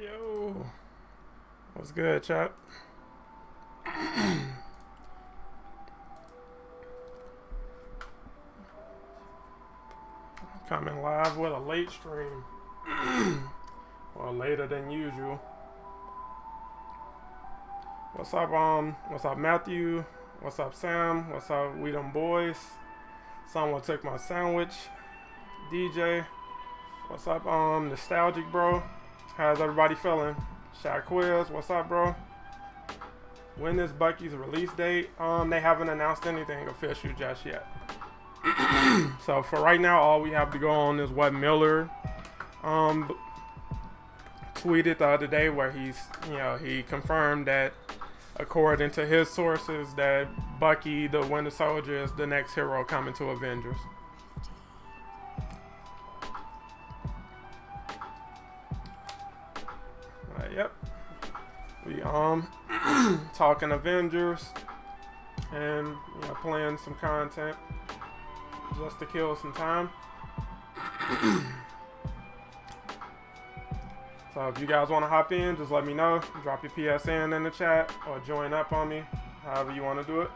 Yo, what's good, chat? Coming live with a late stream. Well, later than usual. What's up, Matthew? What's up, Sam? What's up, we them boys? Someone took my sandwich. DJ. What's up, Nostalgic Bro? How's everybody feeling? Shaquiz, what's up, bro? When is Bucky's release date? They haven't announced anything official just yet. So for right now, all we have to go on is what Miller tweeted the other day, where he confirmed that according to his sources that Bucky the Winter Soldier is the next hero coming to Avengers. Yep. We talking Avengers and playing some content just to kill some time. So if you guys want to hop in, just let me know. Drop your PSN in the chat or join up on me, however you want to do it.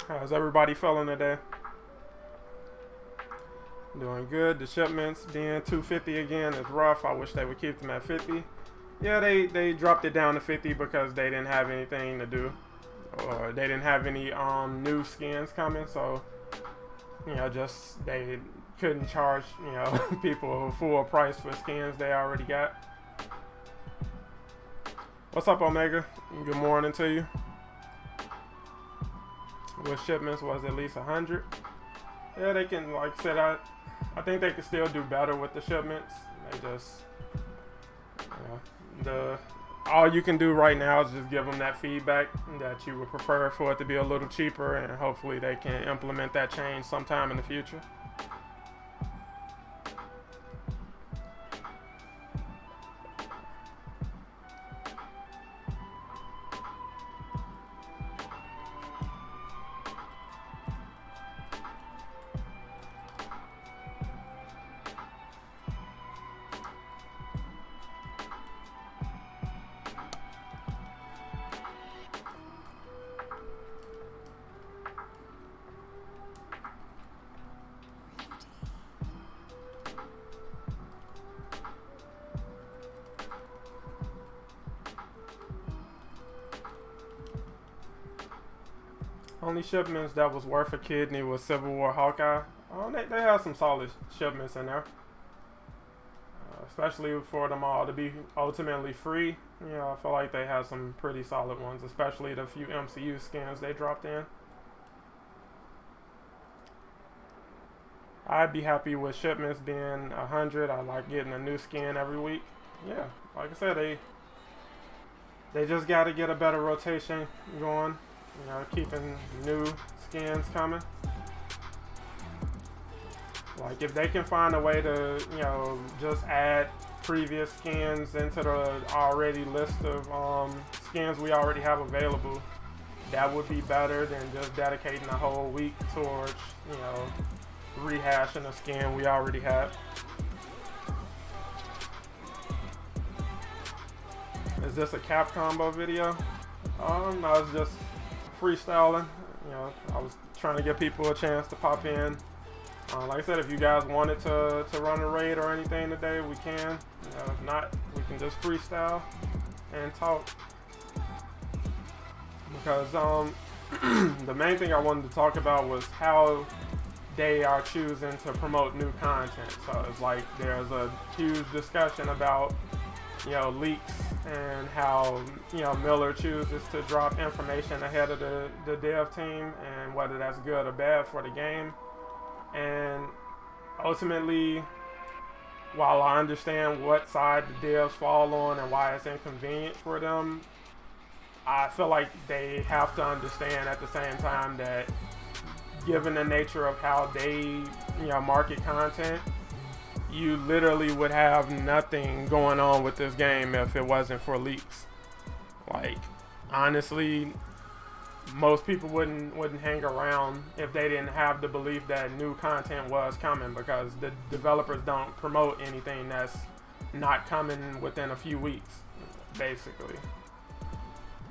How's everybody feeling today? Doing good. The shipments being 250 again is rough. I wish they would keep them at 50. Yeah, they dropped it down to 50 because they didn't have anything to do, or they didn't have any new skins coming. So just they couldn't charge people full price for skins they already got. What's up, Omega? Good morning to you. With shipments was at least 100. Yeah, they can, like I said, I think they can still do better with the shipments. They just all you can do right now is just give them that feedback that you would prefer for it to be a little cheaper, and hopefully they can implement that change sometime in the future. Only shipments that was worth a kidney was Civil War Hawkeye. They have some solid shipments in there. Especially for them all to be ultimately free. I feel like they have some pretty solid ones, especially the few MCU skins they dropped in. I'd be happy with shipments being 100. I like getting a new skin every week. Yeah, like I said, they just got to get a better rotation going. Keeping new skins coming. Like if they can find a way to, just add previous skins into the already list of skins we already have available, that would be better than just dedicating a whole week towards, rehashing a skin we already have. Is this a cap combo video? No, it's just freestyling. I was trying to give people a chance to pop in. Like I said, if you guys wanted to run a raid or anything today, we can. If not, we can just freestyle and talk. Because the main thing I wanted to talk about was how they are choosing to promote new content. So it's like there's a huge discussion about leaks and how Miller chooses to drop information ahead of the dev team, and whether that's good or bad for the game. And ultimately, while I understand what side the devs fall on and why it's inconvenient for them, I feel like they have to understand at the same time that given the nature of how they market content, you literally would have nothing going on with this game if it wasn't for leaks. Like, honestly, most people wouldn't hang around if they didn't have the belief that new content was coming, because the developers don't promote anything that's not coming within a few weeks, basically.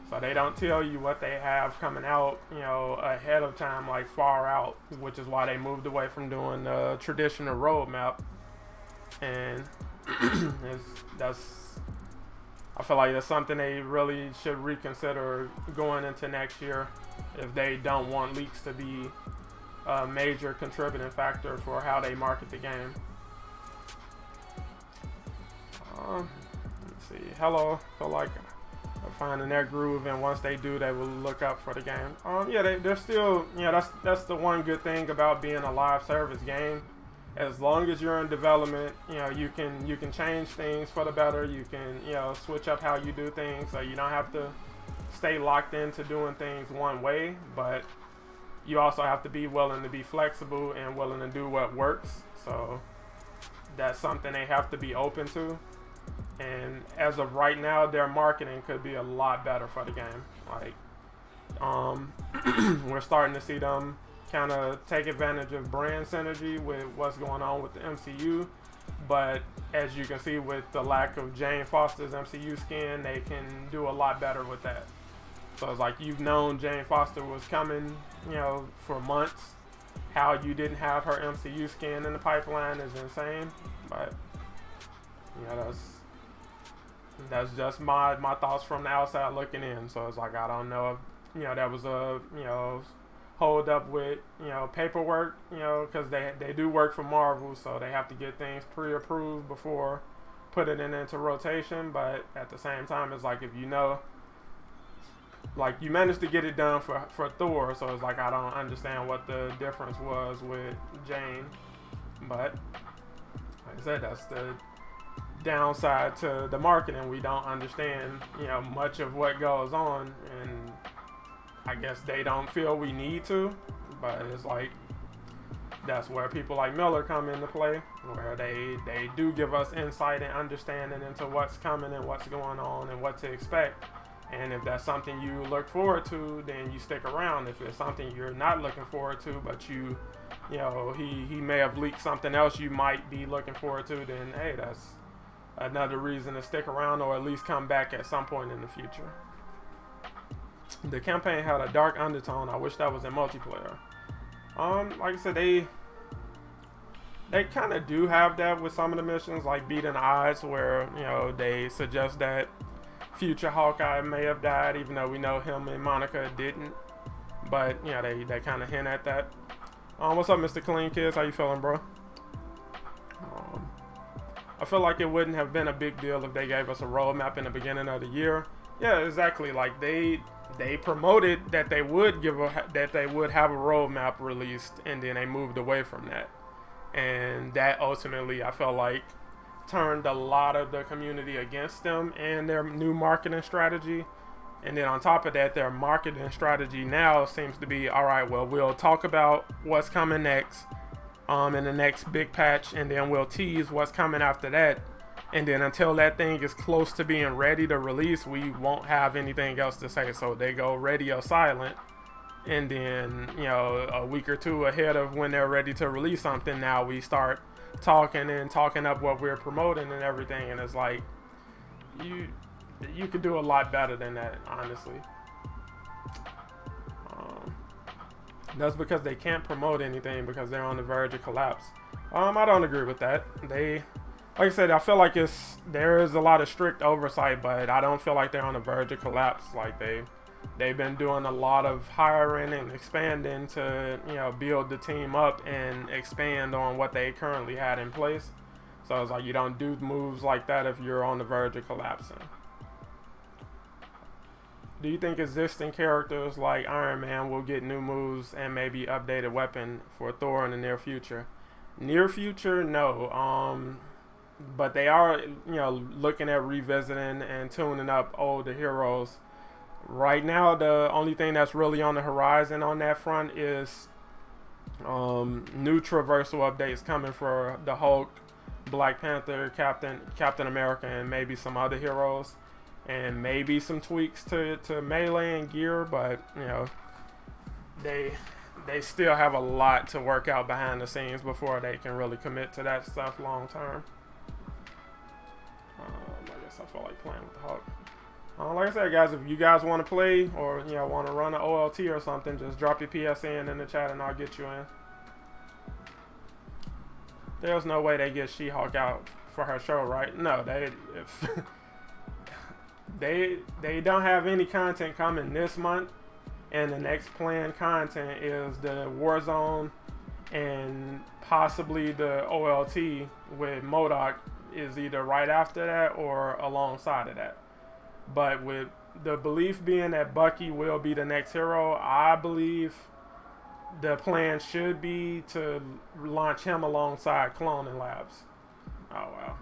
So they don't tell you what they have coming out, ahead of time, like far out, which is why they moved away from doing the traditional roadmap. And I feel like that's something they really should reconsider going into next year, if they don't want leaks to be a major contributing factor for how they market the game. Let's see. Hello. Feel like they're finding their groove, and once they do, they will look up for the game. They're still, that's the one good thing about being a live service game. As long as you're in development, you can change things for the better. You can, switch up how you do things, so you don't have to stay locked into doing things one way. But you also have to be willing to be flexible and willing to do what works. So that's something they have to be open to. And as of right now, their marketing could be a lot better for the game. Like, we're starting to see them kind of take advantage of brand synergy with what's going on with the MCU. But as you can see, with the lack of Jane Foster's MCU skin, they can do a lot better with that. So it's like, you've known Jane Foster was coming, for months. How you didn't have her MCU skin in the pipeline is insane. But that's just my thoughts from the outside looking in. So it's like, I don't know if that was a hold up with paperwork, because they do work for Marvel, so they have to get things pre-approved before putting it into rotation. But at the same time, it's like, if like, you managed to get it done for Thor, so it's like, I don't understand what the difference was with Jane. But like I said, that's the downside to the marketing. We don't understand much of what goes on, and I guess they don't feel we need to. But it's like, that's where people like Miller come into play, where they do give us insight and understanding into what's coming and what's going on and what to expect. And if that's something you look forward to, then you stick around. If it's something you're not looking forward to, but he may have leaked something else you might be looking forward to, then hey, that's another reason to stick around, or at least come back at some point in the future. The campaign had a dark undertone. I wish that was in multiplayer. Like I said, they kind of do have that with some of the missions, like beating the odds, where they suggest that future Hawkeye may have died, even though we know him and Monica didn't. But they kind of hint at that. What's up, Mr. Clean Kids? How you feeling, bro? I feel like it wouldn't have been a big deal if they gave us a roadmap in the beginning of the year. Yeah, exactly. Like, they promoted that they would have a roadmap released, and then they moved away from that. And that ultimately, I felt like, turned a lot of the community against them and their new marketing strategy. And then on top of that, their marketing strategy now seems to be, all right, well, we'll talk about what's coming next in the next big patch, and then we'll tease what's coming after that. And then until that thing is close to being ready to release, we won't have anything else to say. So they go radio silent. And then, a week or two ahead of when they're ready to release something, now we start talking up what we're promoting and everything. And it's like, you could do a lot better than that, honestly. That's because they can't promote anything because they're on the verge of collapse. I don't agree with that. Like I said, I feel like there is a lot of strict oversight, but I don't feel like they're on the verge of collapse. Like, they've been doing a lot of hiring and expanding to build the team up and expand on what they currently had in place. So it's like, you don't do moves like that if you're on the verge of collapsing. Do you think existing characters like Iron Man will get new moves and maybe updated weapon for Thor in the near future? Near future, no. But they are, looking at revisiting and tuning up older heroes. Right now, the only thing that's really on the horizon on that front is new traversal updates coming for the Hulk, Black Panther, Captain America, and maybe some other heroes, and maybe some tweaks to melee and gear. But you know, they still have a lot to work out behind the scenes before they can really commit to that stuff long term. I guess I feel like playing with the Hulk. Like I said, guys, if you guys want to play or you know want to run an OLT or something, just drop your PSN in the chat and I'll get you in. There's no way they get She-Hulk out for her show, right? No, they don't have any content coming this month, and the next planned content is the Warzone and possibly the OLT with MODOK is either right after that or alongside of that. But with the belief being that Bucky will be the next hero, I believe the plan should be to launch him alongside Cloning Labs. Oh,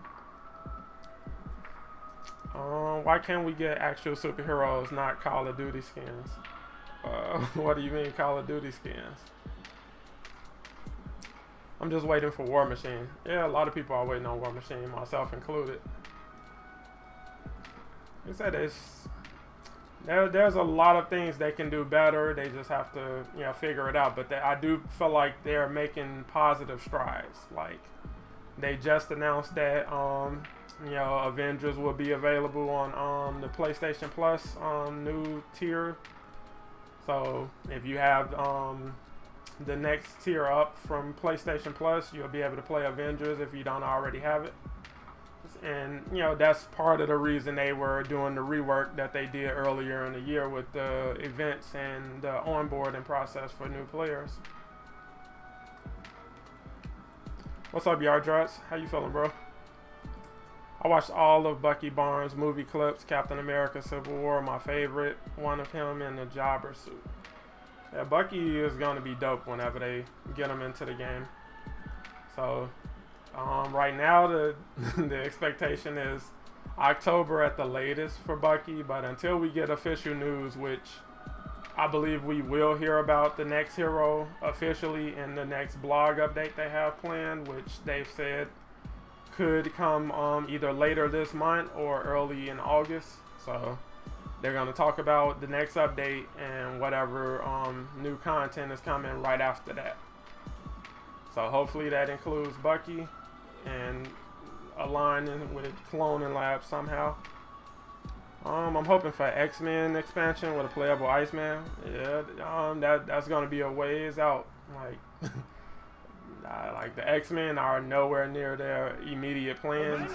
wow. Why can't we get actual superheroes, not Call of Duty skins? What do you mean Call of Duty skins? I'm just waiting for War Machine. Yeah, a lot of people are waiting on War Machine, myself included. They said there's a lot of things they can do better. They just have to, you know, figure it out. But I do feel like they're making positive strides. Like they just announced that you know, Avengers will be available on the PlayStation Plus new tier. So if you have the next tier up from PlayStation Plus, you'll be able to play Avengers if you don't already have it. And you know, that's part of the reason they were doing the rework that they did earlier in the year with the events and the onboarding process for new players. What's up, Yardruts? How you feeling, bro? I watched all of Bucky Barnes' movie clips. Captain America Civil War, my favorite. One of him in the jobber suit. Yeah, Bucky is going to be dope whenever they get him into the game. So right now the expectation is October at the latest for Bucky, but until we get official news, which I believe we will hear about the next hero officially in the next blog update they have planned, which they've said could come either later this month or early in August. So they're going to talk about the next update and whatever new content is coming right after that. So hopefully that includes Bucky and aligning with Cloning Labs somehow. I'm hoping for X-Men expansion with a playable Iceman. Yeah, that's gonna be a ways out. Like, like the X-Men are nowhere near their immediate plans.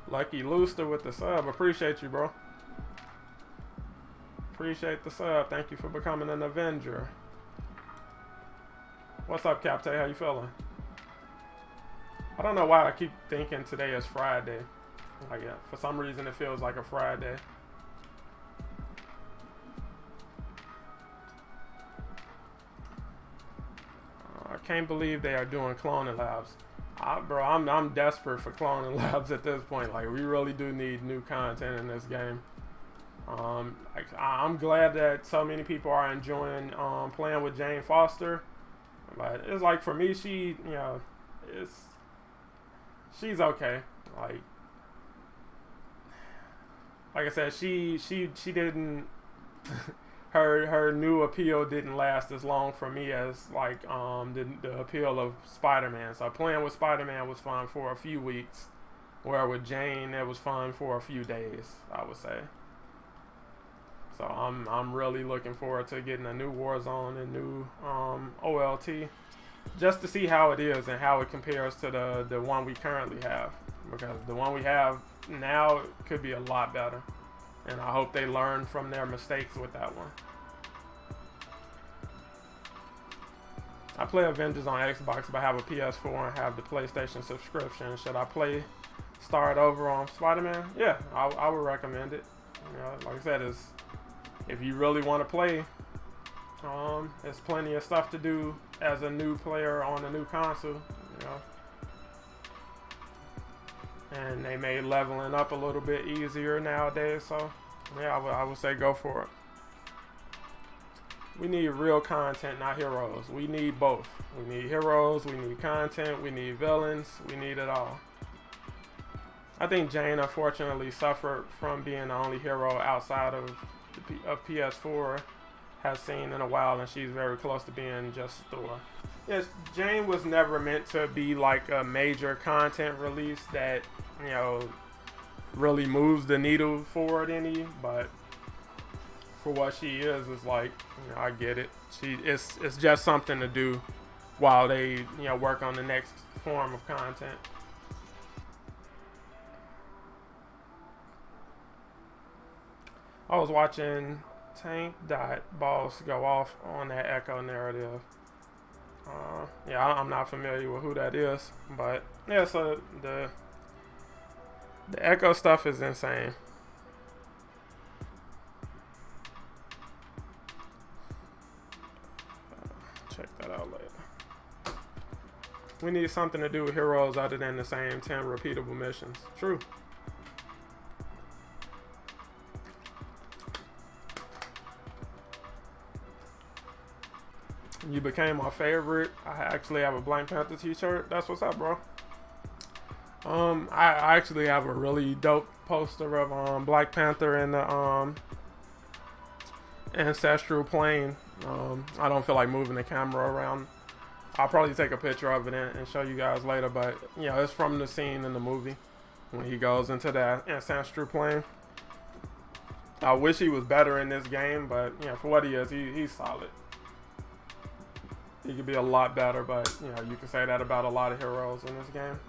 Lucky Looster with the sub. Appreciate you, bro. Appreciate the sub. Thank you for becoming an Avenger. What's up, Captain? How you feeling? I don't know why I keep thinking today is Friday. Like, yeah, for some reason it feels like a Friday. I can't believe they are doing Cloning Labs. Bro, I'm desperate for Cloning Labs at this point. Like, we really do need new content in this game. I'm glad that so many people are enjoying playing with Jane Foster. But it's like, for me, she, you know, she's okay. Like I said, she didn't her new appeal didn't last as long for me as like the appeal of Spider-Man. So playing with Spider-Man was fun for a few weeks, where with Jane it was fun for a few days, I would say. So I'm really looking forward to getting a new Warzone and new OLT, just to see how it is and how it compares to the one we currently have, because the one we have now could be a lot better, and I hope they learn from their mistakes with that one. I play Avengers on Xbox, but have a PS4 and have the PlayStation subscription. Should I start over on Spider-Man? Yeah, I would recommend it. You know, like I said, if you really want to play, there's plenty of stuff to do as a new player on a new console, you know. And they made leveling up a little bit easier nowadays, so yeah, I would say go for it. We need real content, not heroes. We need both. We need heroes, we need content, we need villains, we need it all. I think Jane unfortunately suffered from being the only hero outside of PS4 has seen in a while, and she's very close to being just Thor. Yes, Jane was never meant to be like a major content release that, you know, really moves the needle forward any, but for what she is, it's like, you know, I get it. It's just something to do while they, you know, work on the next form of content. I was watching Tank Dot Boss go off on that Echo narrative. Yeah, I'm not familiar with who that is, but yeah, so the Echo stuff is insane. Check that out later. We need something to do with heroes other than the same 10 repeatable missions. True. You became my favorite. I actually have a Black Panther t-shirt. That's what's up, bro. I actually have a really dope poster of Black Panther in the ancestral plane. I don't feel like moving the camera around. I'll probably take a picture of it and show you guys later, but you know, it's from the scene in the movie when he goes into that ancestral plane. I wish he was better in this game, but you know, for what he is, he's solid. He could be a lot better, but you know, you can say that about a lot of heroes in this game.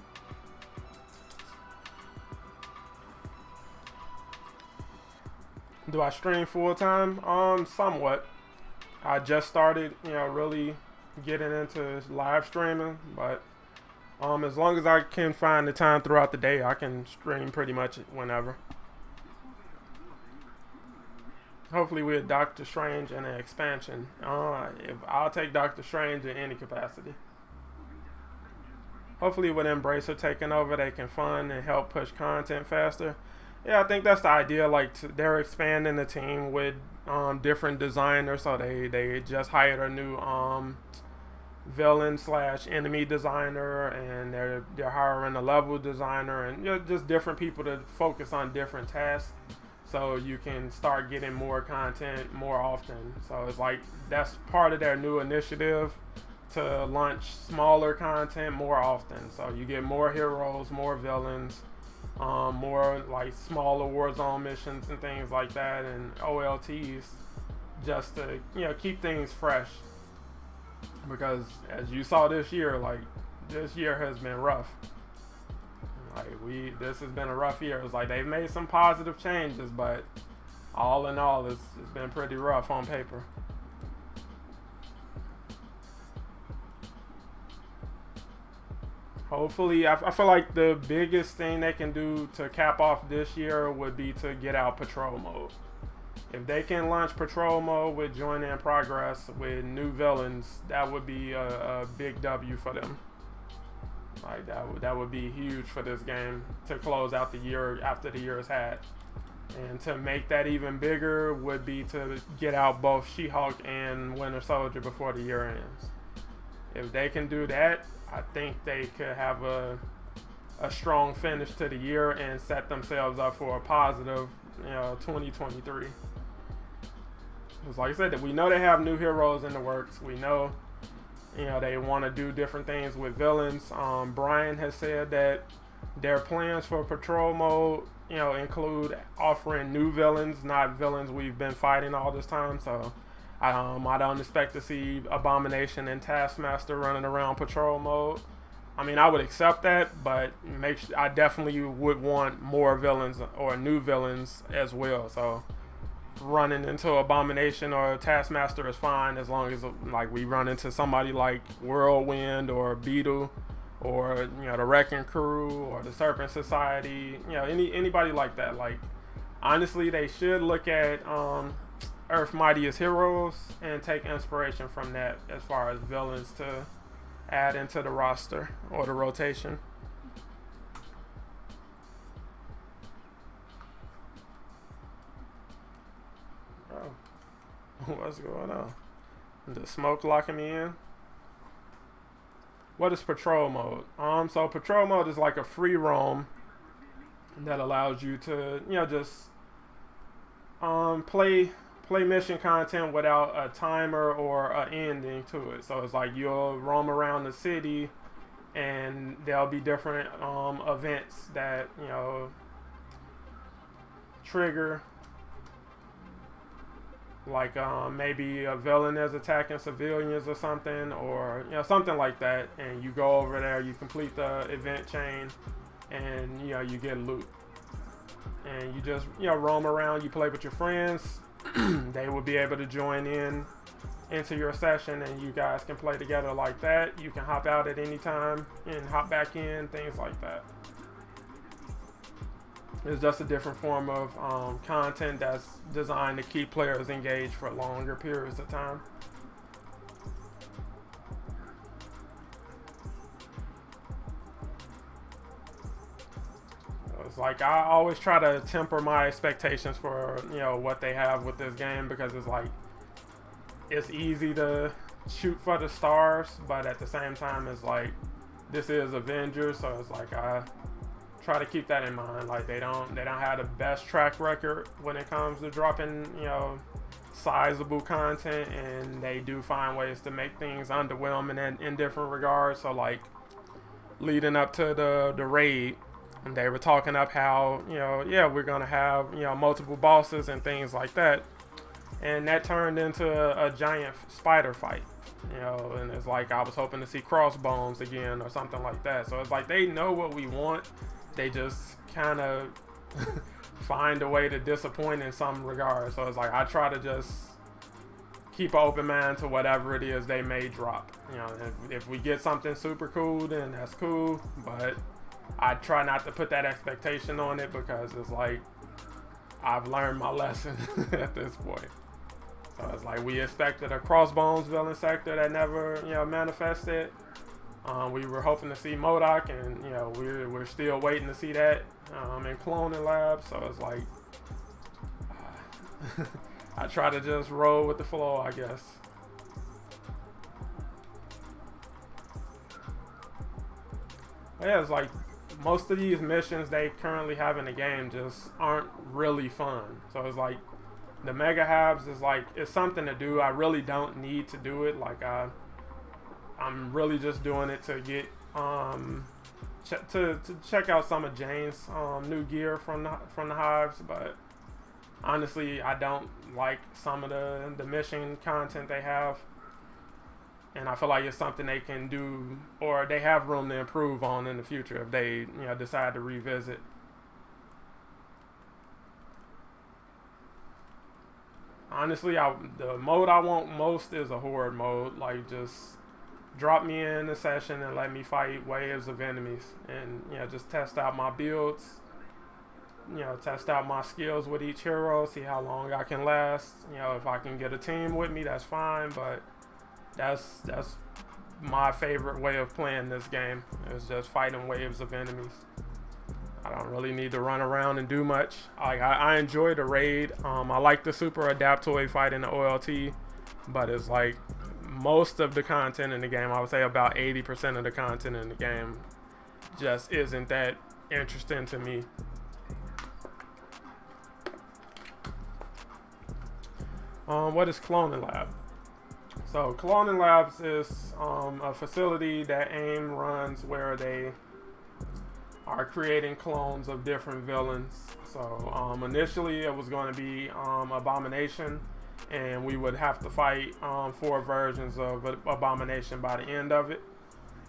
Do I stream full time? Somewhat. I just started, you know, really getting into live streaming, but as long as I can find the time throughout the day, I can stream pretty much whenever. Hopefully with Doctor Strange and an expansion. If I'll take Doctor Strange in any capacity. Hopefully with Embracer taking over, they can fund and help push content faster. Yeah, I think that's the idea. Like they're expanding the team with different designers. So they just hired a new villain / enemy designer, and they're hiring a level designer, and you know, just different people to focus on different tasks. So you can start getting more content more often. So it's like that's part of their new initiative to launch smaller content more often. So you get more heroes, more villains, more like smaller Warzone missions and things like that, and OLTs, just to, you know, keep things fresh. Because as you saw this year, like this year has been rough. Like this has been a rough year. It's like they've made some positive changes, but all in all, it's been pretty rough on paper. Hopefully, I feel like the biggest thing they can do to cap off this year would be to get out patrol mode. If they can launch patrol mode with Join in Progress with new villains, that would be a big W for them. Like that would be huge for this game to close out the year after the year is had. And to make that even bigger would be to get out both She-Hulk and Winter Soldier before the year ends. If they can do that, I think they could have a strong finish to the year and set themselves up for a positive, you know, 2023. Because like I said, we know they have new heroes in the works. We know, you know, they want to do different things with villains. Brian has said that their plans for patrol mode, you know, include offering new villains, not villains we've been fighting all this time. So I don't expect to see Abomination and Taskmaster running around patrol mode. I mean, I would accept that, but I definitely would want more villains or new villains as well. So running into Abomination or Taskmaster is fine, as long as like we run into somebody like Whirlwind or Beetle, or you know, the Wrecking Crew or the Serpent Society. You know, anybody like that. Like honestly, they should look at Earth Mightiest Heroes and take inspiration from that as far as villains to add into the roster or the rotation. Oh, what's going on? The smoke locking me in. What is patrol mode? So patrol mode is like a free roam that allows you to, just play mission content without a timer or an ending to it. So it's like you'll roam around the city, and there'll be different events that trigger, like maybe a villain is attacking civilians or something, or something like that, and you go over there, you complete the event chain, and you get loot, and you just roam around, you play with your friends. They will be able to join into your session, and you guys can play together like that. You can hop out at any time and hop back in, things like that. It's just a different form of content that's designed to keep players engaged for longer periods of time. It's like I always try to temper my expectations for what they have with this game, because it's like it's easy to shoot for the stars, but at the same time it's like this is Avengers, so it's like I try to keep that in mind. Like they don't have the best track record when it comes to dropping sizable content, and they do find ways to make things underwhelming in different regards. So like leading up to the raid, and they were talking up how we're gonna have multiple bosses and things like that, and that turned into a giant spider fight, and it's like I was hoping to see crossbones again or something like that. So it's like they know what we want, they just kind of find a way to disappoint in some regard. So it's like I try to just keep an open mind to whatever it is they may drop. If we get something super cool, then that's cool, but I try not to put that expectation on it, because it's like I've learned my lesson at this point. So it's like we expected a Crossbones villain sector that never manifested. We were hoping to see MODOK, and we're still waiting to see that in Cloning Labs. So it's like I try to just roll with the flow, I guess. But yeah, it's like most of these missions they currently have in the game just aren't really fun. So it's like the mega habs is like, it's something to do. I really don't need to do it. Like I'm really just doing it to get to check out some of Jane's new gear from the hives. But honestly, I don't like some of the mission content they have, and I feel like it's something they can do, or they have room to improve on in the future if they decide to revisit. Honestly, the mode I want most is a horde mode. Like, just drop me in a session and let me fight waves of enemies, and just test out my builds, test out my skills with each hero, see how long I can last. If I can get a team with me, that's fine, but that's my favorite way of playing this game, is just fighting waves of enemies. I don't really need to run around and do much. I enjoy the raid. I like the super adaptoid fight in the OLT, but it's like most of the content in the game, I would say about 80% of the content in the game just isn't that interesting to me. What is Cloning Lab? So Cloning Labs is a facility that AIM runs, where they are creating clones of different villains. So initially it was going to be Abomination, and we would have to fight 4 versions of Abomination by the end of it,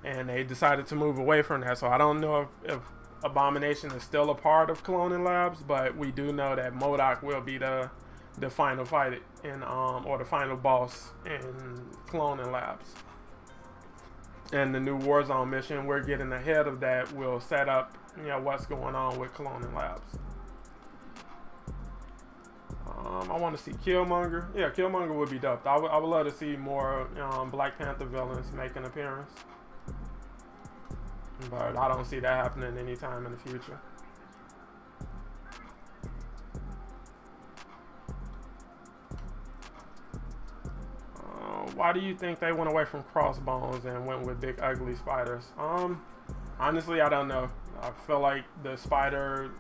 and they decided to move away from that. So I don't know if Abomination is still a part of Cloning Labs, but we do know that MODOK will be the final fight in or the final boss in Cloning Labs. And the new Warzone mission, we're getting ahead of that, will set up what's going on with Cloning Labs. I want to see Killmonger. Yeah, Killmonger would be dope. I would love to see more Black Panther villains make an appearance, but I don't see that happening anytime in the future. Why do you think they went away from crossbones and went with big ugly spiders? Honestly, I don't know. I feel like the spider,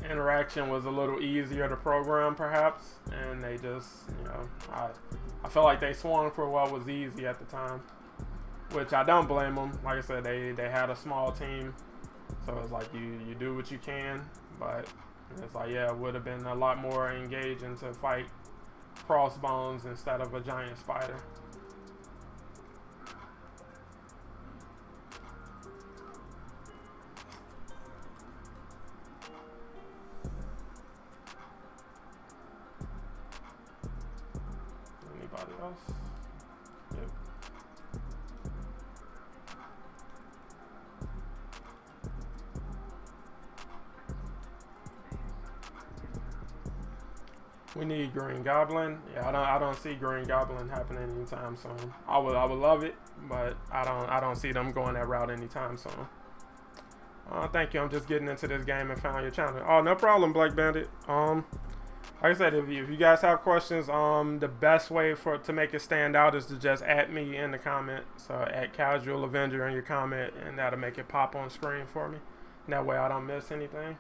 interaction was a little easier to program, perhaps, and they just, I feel like they swung for what was easy at the time, which I don't blame them. Like I said, they had a small team, so it's like you do what you can, but it's like, yeah, it would have been a lot more engaging to fight crossbones instead of a giant spider. Anybody else? Yep. We need Green Goblin. Yeah, I don't see Green Goblin happening anytime soon. I would love it, but I don't see them going that route anytime soon. Thank you. I'm just getting into this game and found your channel. Oh, no problem, Black Bandit. Like I said, if you guys have questions, the best way to make it stand out is to just add me in the comment. So add Casual Avenger in your comment, and that'll make it pop on screen for me. And that way I don't miss anything.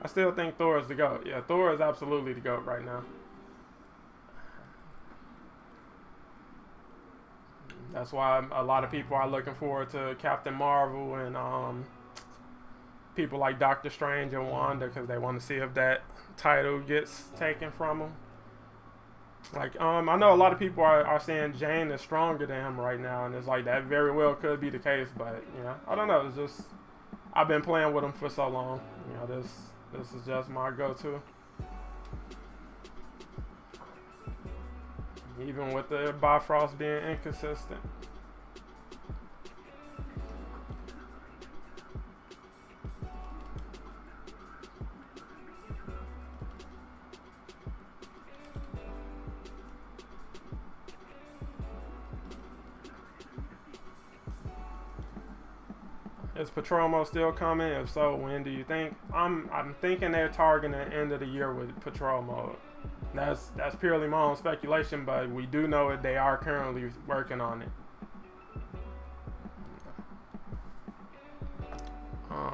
I still think Thor is the GOAT. Yeah, Thor is absolutely the GOAT right now. That's why a lot of people are looking forward to Captain Marvel and people like Doctor Strange and Wanda, because they want to see if that title gets taken from them. Like, I know a lot of people are saying Jane is stronger than him right now, and it's like that very well could be the case, but I don't know. It's just I've been playing with him for so long. This is just my go-to. Even with the Bifrost being inconsistent. Is Patromo still coming? If so, when do you think? I'm thinking they're targeting the end of the year with Patrol Mode. That's purely my own speculation, but we do know that they are currently working on it.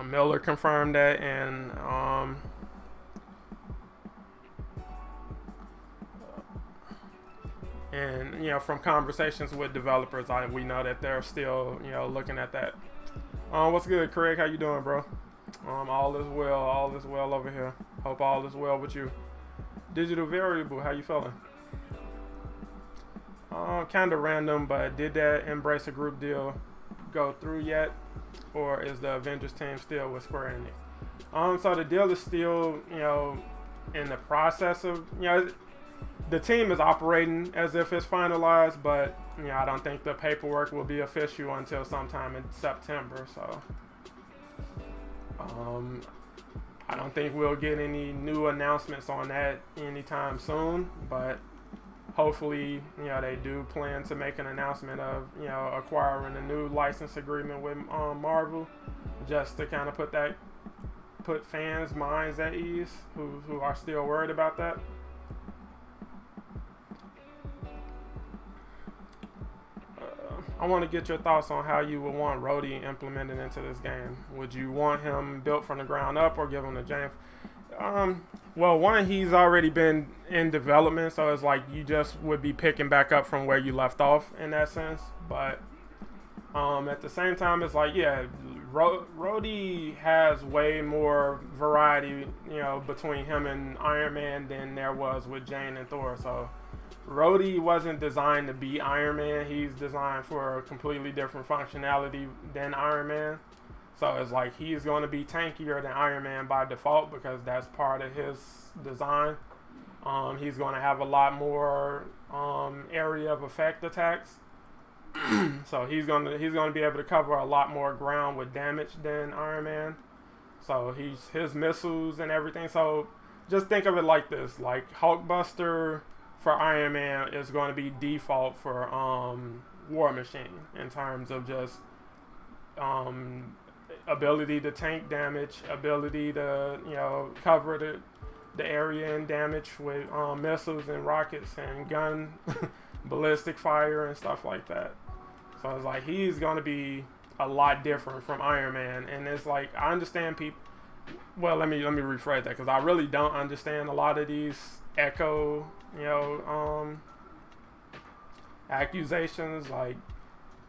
Miller confirmed that, and from conversations with developers, we know that they're still looking at that. What's good, Craig? How you doing, bro? All is well over here. Hope all is well with you. Digital Variable, how you feeling? Kind of random, but did that Embrace a Group deal go through yet? Or is the Avengers team still with Square Enix? So the deal is still, in the process of, the team is operating as if it's finalized, but I don't think the paperwork will be official until sometime in September. So I don't think we'll get any new announcements on that anytime soon, but hopefully they do plan to make an announcement of acquiring a new license agreement with Marvel, just to kind of put fans' minds at ease who are still worried about that. I want to get your thoughts on how you would want Rhodey implemented into this game. Would you want him built from the ground up or give him to James? Well, one, he's already been in development, so it's like you just would be picking back up from where you left off in that sense. But at the same time, it's like, yeah, Rhodey has way more variety, between him and Iron Man than there was with Jane and Thor. So Rhodey wasn't designed to be Iron Man. He's designed for a completely different functionality than Iron Man. So it's like he's going to be tankier than Iron Man by default because that's part of his design. He's going to have a lot more area of effect attacks. So he's going to be able to cover a lot more ground with damage than Iron Man. So his missiles and everything. So just think of it like this: like Hulkbuster for Iron Man is going to be default for War Machine in terms of just ability to tank damage, ability to cover the area and damage with missiles and rockets and gun ballistic fire and stuff like that. So it's like he's gonna be a lot different from Iron Man, and it's like I understand people. Well, let me rephrase that because I really don't understand a lot of these Echo, accusations. Like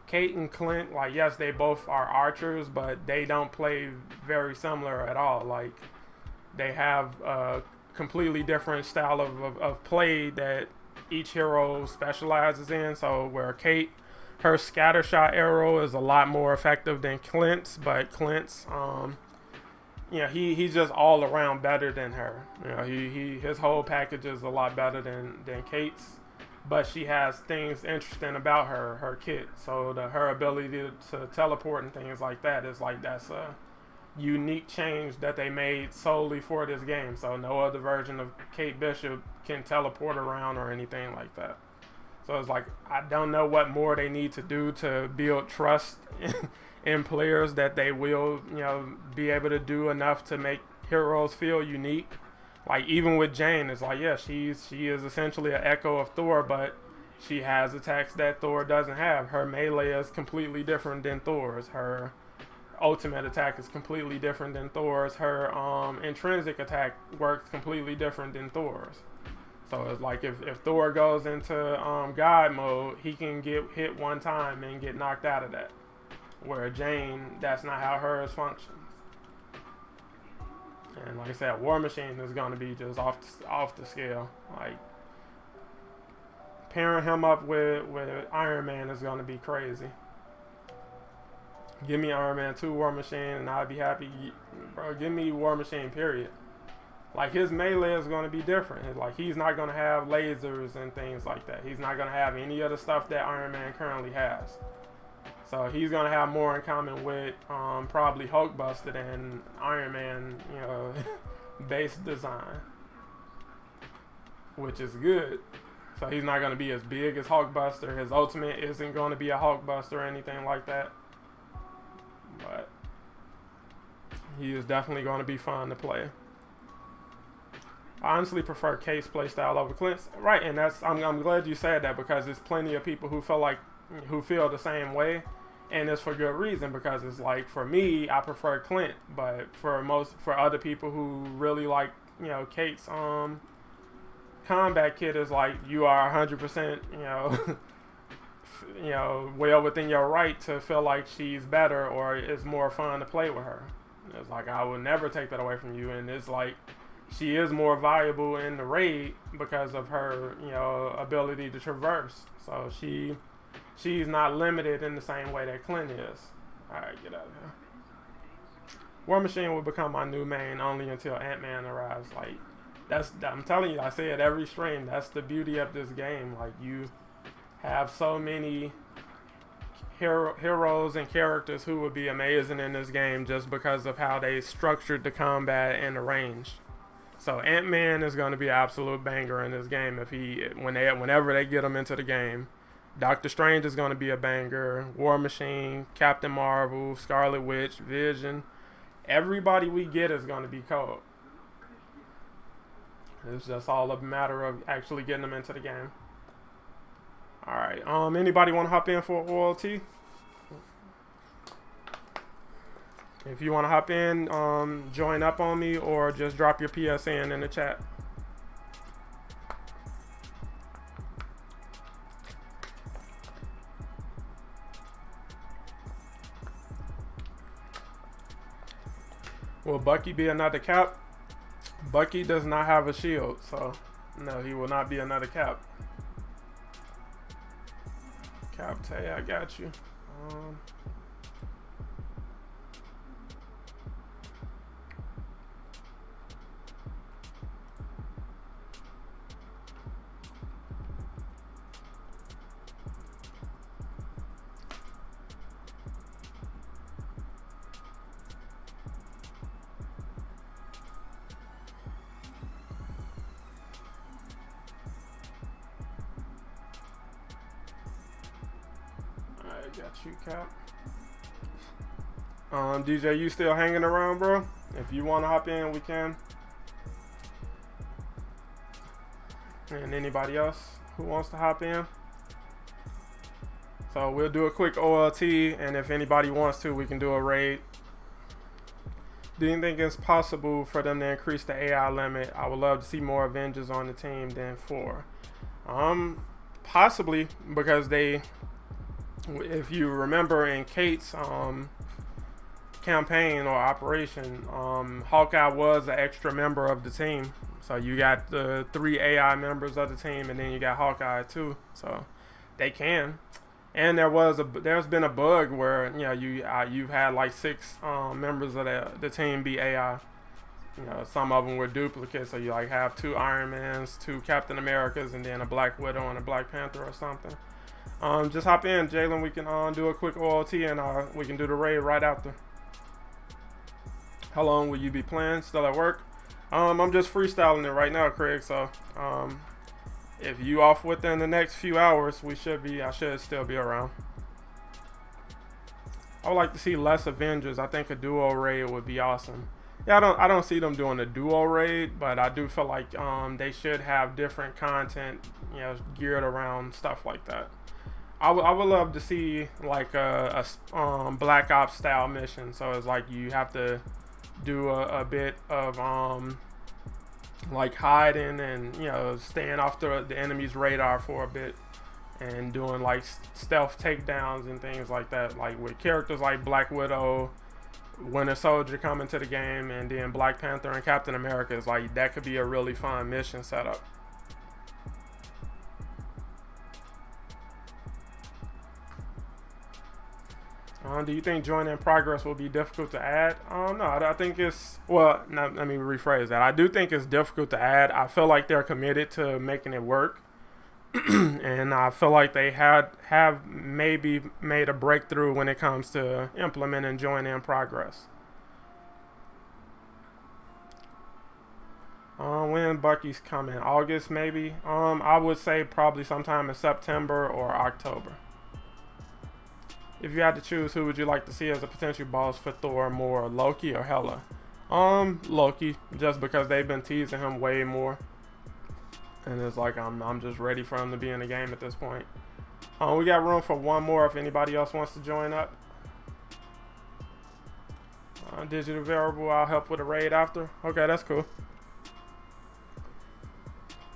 Kate and Clint, like yes, they both are archers, but they don't play very similar at all. Like they have a completely different style of play that each hero specializes in. So where Kate, her scattershot arrow is a lot more effective than Clint's, but Clint's, he's just all around better than her. His whole package is a lot better than Kate's, but she has things interesting about her kit. So her ability to teleport and things like that is like that's a unique change that they made solely for this game. So no other version of Kate Bishop can teleport around or anything like that. So it's like I don't know what more they need to do to build trust in players that they will, be able to do enough to make heroes feel unique. Like even with Jane, it's like she is essentially an echo of Thor, but she has attacks that Thor doesn't have. Her melee is completely different than Thor's. Her ultimate attack is completely different than Thor's. Her intrinsic attack works completely different than Thor's. So it's like if Thor goes into God mode, he can get hit one time and get knocked out of that. Where Jane, that's not how hers functions. And like I said, War Machine is going to be just off the scale. Like pairing him up with Iron Man is going to be crazy. Give me Iron Man 2 War Machine and I'd be happy. Bro, give me War Machine, period. Like his melee is going to be different. Like he's not going to have lasers and things like that. He's not going to have any of the stuff that Iron Man currently has. So he's going to have more in common with probably Hulkbuster than Iron Man, base design, which is good. So he's not going to be as big as Hulkbuster. His ultimate isn't going to be a Hulkbuster or anything like that. But he is definitely going to be fun to play. I honestly prefer Kate's playstyle over Clint's. Right, and I'm glad you said that because there's plenty of people who feel the same way, and it's for good reason because it's like for me, I prefer Clint, but for other people who really like Kate's combat kit is like you are 100% well within your right to feel like she's better or it's more fun to play with her. It's like I would never take that away from you, and it's like she is more valuable in the raid because of her ability to traverse. So she's not limited in the same way that Clint is. Alright, get out of here. War Machine will become my new main only until Ant-Man arrives. Like I'm telling you, I say it every stream, that's the beauty of this game. Like you have so many heroes and characters who would be amazing in this game just because of how they structured the combat and the range. So Ant-Man is going to be an absolute banger in this game whenever they get him into the game. Doctor Strange is going to be a banger. War Machine, Captain Marvel, Scarlet Witch, Vision. Everybody we get is going to be cold. It's just all a matter of actually getting them into the game. Alright, anybody want to hop in for OLT? If you want to hop in, join up on me or just drop your PSN in the chat. Will Bucky be another Cap? Bucky does not have a shield, so no, he will not be another Cap. Cap Tay, I got you. Got you, Cap. DJ, you still hanging around, bro? If you want to hop in, we can. And anybody else who wants to hop in. So we'll do a quick OLT, and if anybody wants to, we can do a raid. Do you think it's possible for them to increase the AI limit? I would love to see more Avengers on the team than 4. Possibly, because they, if you remember in Kate's campaign or operation, Hawkeye was an extra member of the team. So you got the 3 AI members of the team, and then you got Hawkeye too. So they can. And there's been a bug where you've had like 6 members of the team be AI. Some of them were duplicates, so you like have 2 Iron Mans, 2 Captain Americas, and then a Black Widow and a Black Panther or something. Just hop in, Jalen. We can do a quick OLT, and we can do the raid right after. How long will you be playing? Still at work? I'm just freestyling it right now, Craig. So if you off within the next few hours, I should still be around. I would like to see less Avengers. I think a duo raid would be awesome. Yeah, I don't see them doing a duo raid, but I do feel like they should have different content, geared around stuff like that. I would love to see like a Black Ops style mission. So it's like you have to do a bit of like hiding and staying off the enemy's radar for a bit, and doing like stealth takedowns and things like that, like with characters like Black Widow, Winter Soldier coming to the game, and then Black Panther and Captain America. Is like that could be a really fun mission setup. Do you think join in progress will be difficult to add? No, I think it's, well, let me rephrase that. I do think it's difficult to add. I feel like they're committed to making it work. And I feel like they have maybe made a breakthrough when it comes to implementing join in progress. When Bucky's coming? August maybe? I would say probably sometime in September or October. If you had to choose, who would you like to see as a potential boss for Thor more, Loki or Hela? Loki, just because they've been teasing him way more. And it's like I'm just ready for him to be in the game at this point. We got room for one more if anybody else wants to join up. Digital variable, I'll help with a raid after. Okay, that's cool.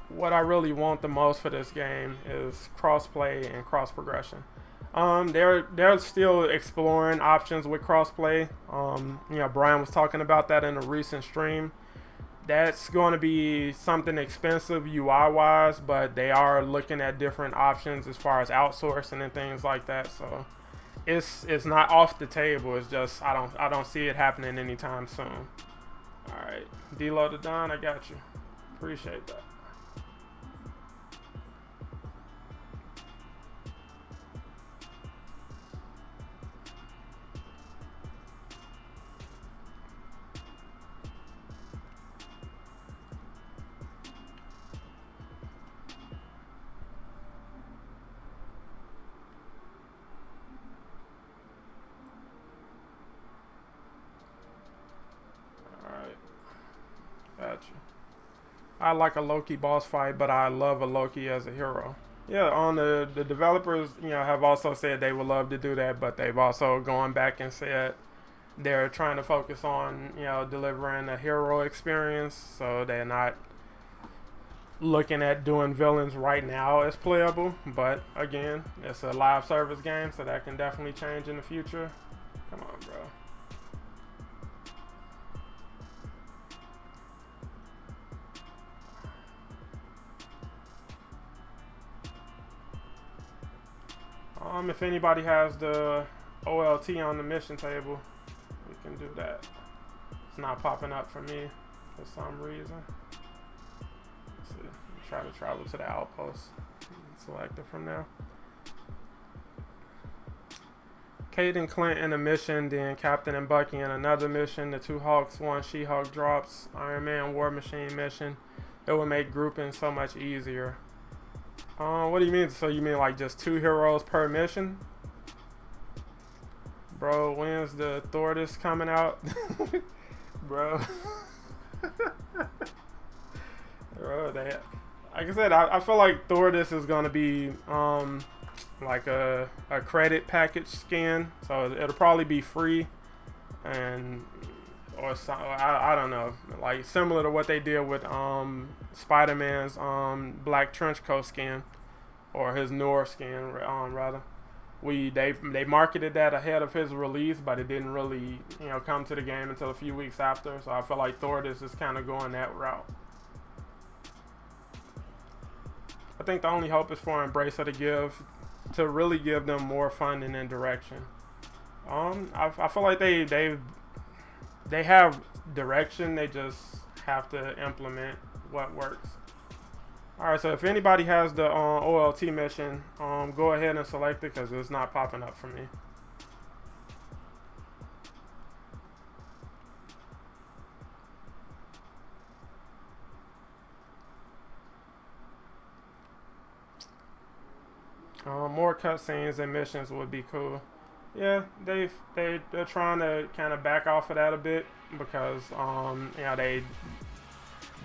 What I really want the most for this game is crossplay and cross progression. They're still exploring options with crossplay. Brian was talking about that in a recent stream. That's going to be something expensive UI wise, but they are looking at different options as far as outsourcing and things like that. So it's not off the table. It's just I don't see it happening anytime soon. All right, D-Lo to Don, I got you. Appreciate that. I like a Loki boss fight, but I love a Loki as a hero. Yeah, on the developers, have also said they would love to do that, but they've also gone back and said they're trying to focus on, delivering a hero experience, so they're not looking at doing villains right now as playable. But again, it's a live service game, so that can definitely change in the future. Come on, bro. If anybody has the OLT on the mission table, we can do that. It's not popping up for me for some reason. Let's see. Try to travel to the outpost. Select it from there. Kate and Clint in a mission, then Captain and Bucky in another mission. The 2 Hulks, 1 She-Hulk drops. Iron Man War Machine mission. It would make grouping so much easier. What do you mean? So you mean like just 2 heroes per mission? Bro, when's the Thordis coming out? Bro. Bro, like I said, I feel like Thordis is gonna be like a credit package skin, so it'll probably be free, and or so, I don't know, like similar to what they did with Spider-Man's black trench coat skin, or his newer skin rather. They marketed that ahead of his release, but it didn't really come to the game until a few weeks after. So I feel like Thordis is kind of going that route. I think the only hope is for Embracer to really give them more funding and direction. I feel like they have direction. They just have to implement what works. All right, so if anybody has the OLT mission, go ahead and select it because it's not popping up for me. More cutscenes and missions would be cool. Yeah, they're trying to kind of back off of that a bit because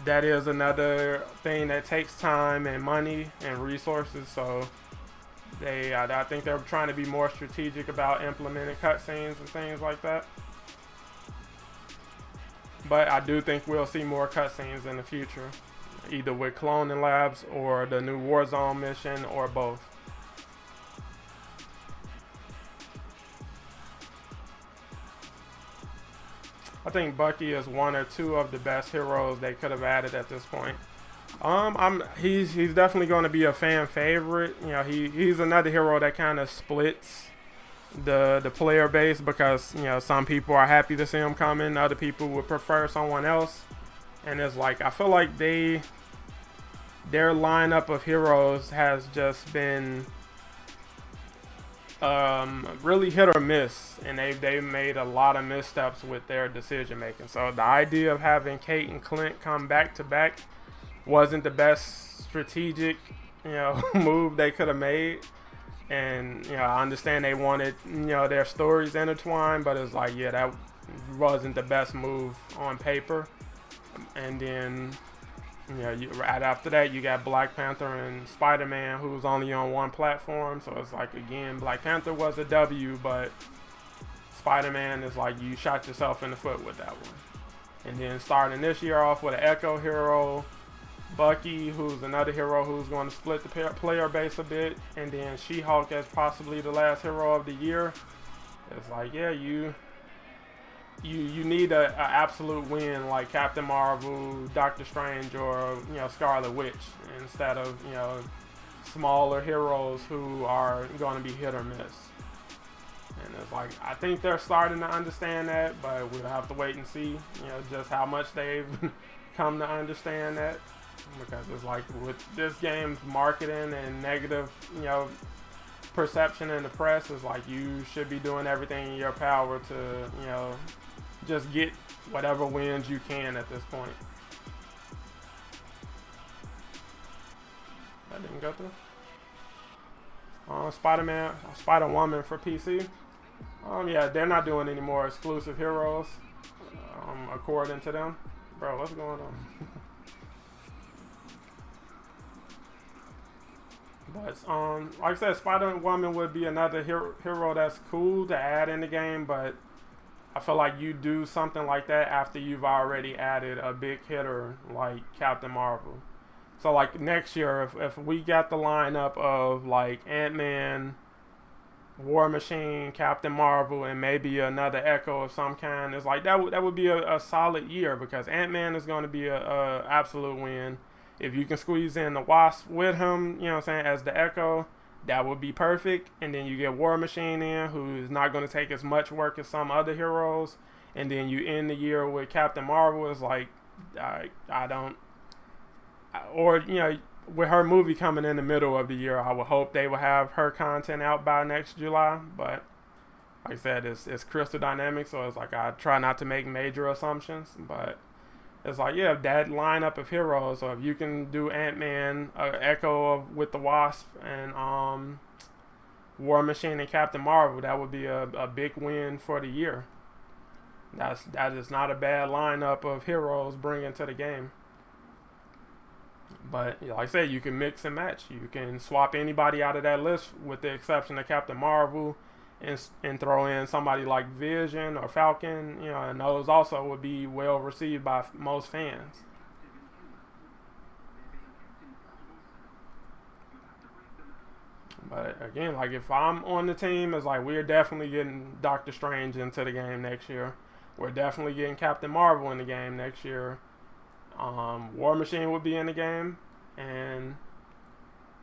that is another thing that takes time and money and resources. So I think they're trying to be more strategic about implementing cutscenes and things like that. But I do think we'll see more cutscenes in the future, either with Cloning Labs or the new Warzone mission or both. I think Bucky is one or two of the best heroes they could have added at this point. He's definitely going to be a fan favorite. He's another hero that kind of splits the player base because some people are happy to see him coming, other people would prefer someone else, and it's like I feel like their lineup of heroes has just been really hit or miss, and they made a lot of missteps with their decision making. So the idea of having Kate and Clint come back to back wasn't the best strategic move they could have made. And I understand they wanted their stories intertwined, but it's like that wasn't the best move on paper. And then right after that, you got Black Panther and Spider-Man, who's only on one platform. So it's like, again, Black Panther was a W, but Spider-Man is like you shot yourself in the foot with that one. And then starting this year off with an Echo hero, Bucky, who's another hero who's going to split the player base a bit, and then She-Hulk as possibly the last hero of the year. It's like, you need a absolute win like Captain Marvel, Doctor Strange, or Scarlet Witch, instead of smaller heroes who are going to be hit or miss. And it's like I think they're starting to understand that, but we'll have to wait and see just how much they've come to understand that, because it's like with this game's marketing and negative perception in the press, is like you should be doing everything in your power to just get whatever wins you can at this point. That didn't go through. Spider-Woman for PC. They're not doing any more exclusive heroes, according to them. Bro, what's going on? But like I said, Spider-Woman would be another hero that's cool to add in the game, but I feel like you do something like that after you've already added a big hitter like Captain Marvel. So like next year, if we got the lineup of like Ant-Man, War Machine, Captain Marvel, and maybe another Echo of some kind, it's like that would be a solid year, because Ant-Man is going to be a absolute win. If you can squeeze in the Wasp with him, as the Echo, that would be perfect. And then you get War Machine in, who is not going to take as much work as some other heroes. And then you end the year with Captain Marvel. Is like, with her movie coming in the middle of the year, I would hope they will have her content out by next July. But like I said, it's Crystal Dynamics, so it's like I try not to make major assumptions. But it's like, that lineup of heroes. So if you can do Ant-Man, Echo with the Wasp, and War Machine and Captain Marvel, that would be a big win for the year. That is not a bad lineup of heroes bringing to the game. But like I said, you can mix and match. You can swap anybody out of that list, with the exception of Captain Marvel, and throw in somebody like Vision or Falcon. And those also would be well received by most fans. But again, like if I'm on the team, it's like we're definitely getting Doctor Strange into the game next year. We're definitely getting Captain Marvel in the game next year. War Machine would be in the game, and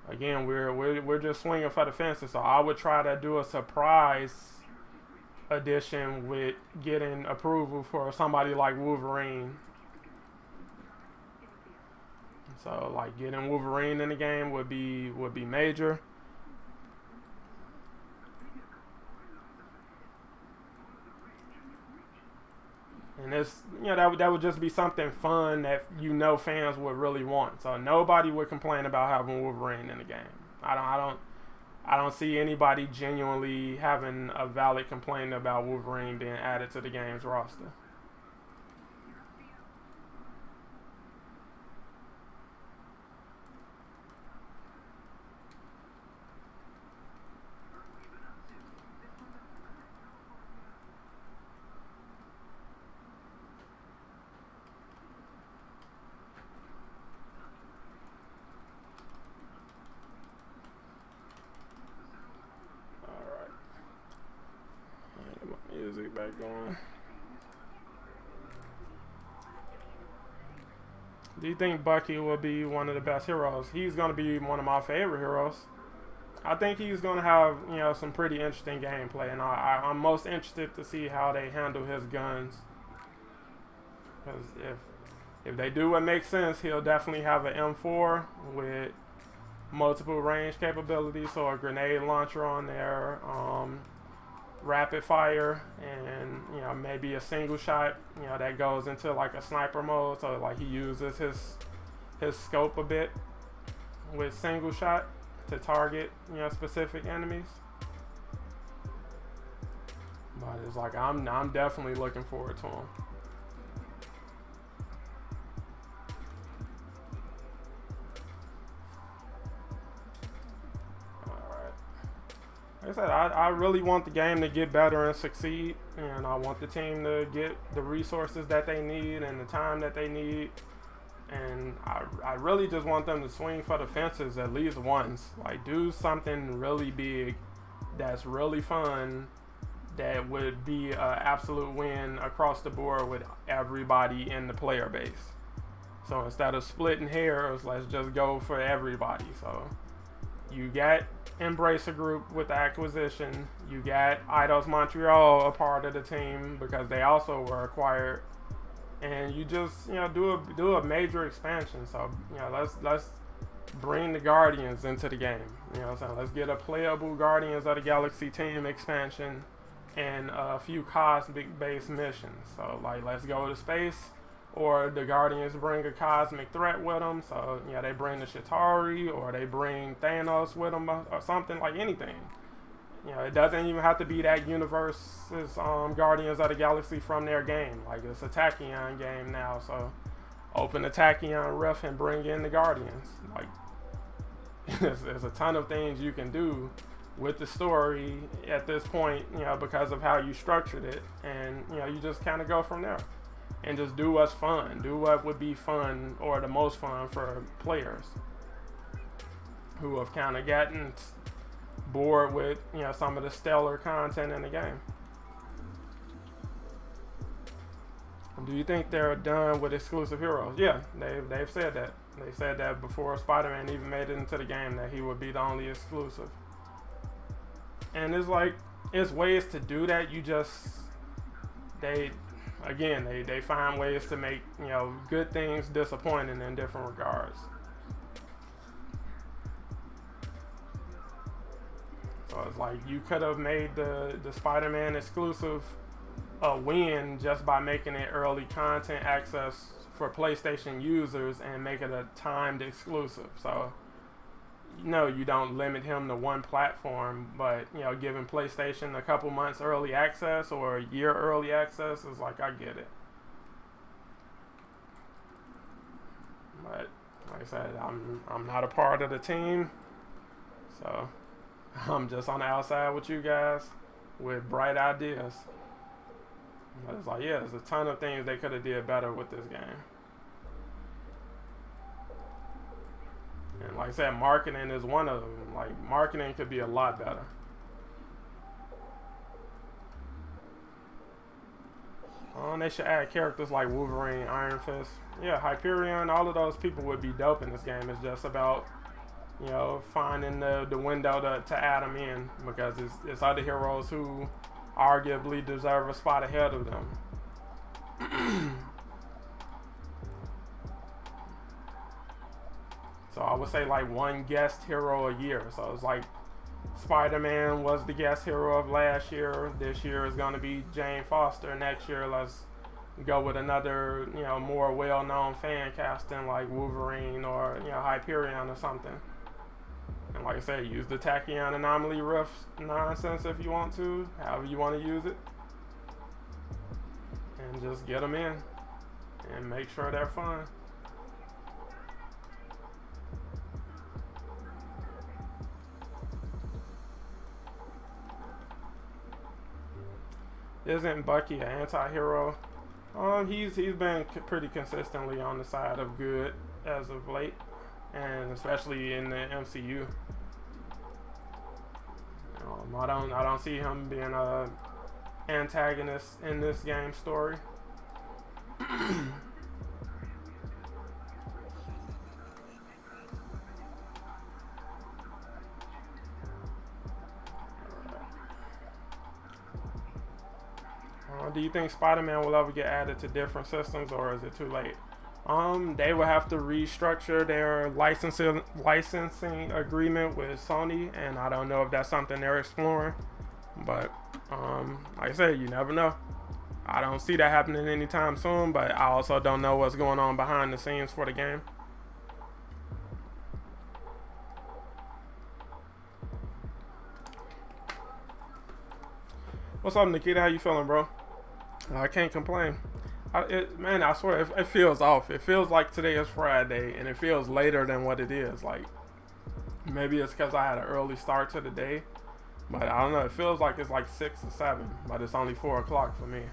again, we're just swinging for the fences. So I would try to do a surprise addition with getting approval for somebody like Wolverine. So like getting Wolverine in the game would be major. And it's that would just be something fun that fans would really want. So nobody would complain about having Wolverine in the game. I don't see anybody genuinely having a valid complaint about Wolverine being added to the game's roster. Music back going. Do you think Bucky will be one of the best heroes? He's going to be one of my favorite heroes. I think he's going to have some pretty interesting gameplay, and I'm most interested to see how they handle his guns. Because if they do what makes sense, he'll definitely have an M4 with multiple range capabilities, so a grenade launcher on there. Rapid fire, and maybe a single shot that goes into like a sniper mode, so like he uses his scope a bit with single shot to target specific enemies. But it's like I'm definitely looking forward to him. Like I said, I really want the game to get better and succeed, and I want the team to get the resources that they need and the time that they need, and I really just want them to swing for the fences at least once. Like, do something really big that's really fun, that would be an absolute win across the board with everybody in the player base. So instead of splitting hairs, let's just go for everybody. So you got Embracer Group with the acquisition. You got Eidos Montreal a part of the team because they also were acquired, and you just do a major expansion. So let's bring the Guardians into the game. So let's get a playable Guardians of the Galaxy team expansion and a few cosmic based missions. So like let's go to space, or the Guardians bring a cosmic threat with them. So they bring the Chitauri, or they bring Thanos with them, or something, like anything. It doesn't even have to be that universe's Guardians of the Galaxy from their game. Like it's a Tachyon game now, so open the Tachyon Rift and bring in the Guardians. Like there's a ton of things you can do with the story at this point, because of how you structured it, and you just kind of go from there. And just do what's fun. Do what would be fun, or the most fun, for players who have kind of gotten bored with some of the stellar content in the game. Do you think they're done with exclusive heroes? Yeah, they've said that. They said that before Spider-Man even made it into the game, that he would be the only exclusive. And it's ways to do that. They find ways to make good things disappointing in different regards. So it's like you could have made the Spider-Man exclusive a win just by making it early content access for PlayStation users and make it a timed exclusive. So you don't limit him to one platform, but giving PlayStation a couple months early access or a year early access is like, I get it. But Like I said, I'm not a part of the team, so I'm just on the outside with you guys with bright ideas. But it's like, yeah, there's a ton of things they could have did better with this game. And like I said, marketing is one of them. Like, marketing could be a lot better. They should add characters like Wolverine, Iron Fist. Yeah, Hyperion, all of those people would be dope in this game. It's just about, you know, finding the window to add them in, because it's other heroes who arguably deserve a spot ahead of them. So I would say like one guest hero a year. So it's like Spider-Man was the guest hero of last year. This year is going to be Jane Foster. Next year, let's go with another, you know, more well-known fan casting like Wolverine or, you know, Hyperion or something. And like I said, use the Tachyon Anomaly Rift nonsense if you want to, however you want to use it. And just get them in and make sure they're fun. Isn't Bucky an anti-hero? He's been pretty consistently on the side of good as of late, and especially in the MCU. I don't see him being a antagonist in this game story. Do you think Spider-Man will ever get added to different systems, or is it too late? They will have to restructure their licensing agreement with Sony, and I don't know if that's something they're exploring. But like I said, you never know. I don't see that happening anytime soon, but I also don't know what's going on behind the scenes for the game. What's up, Nikita? How you feeling, bro? I can't complain. Man, I swear, it feels off. It feels like today is Friday, and it feels later than what it is. Like, maybe it's because I had an early start to the day, but I don't know. It feels like it's like 6 or 7, but it's only 4 o'clock for me.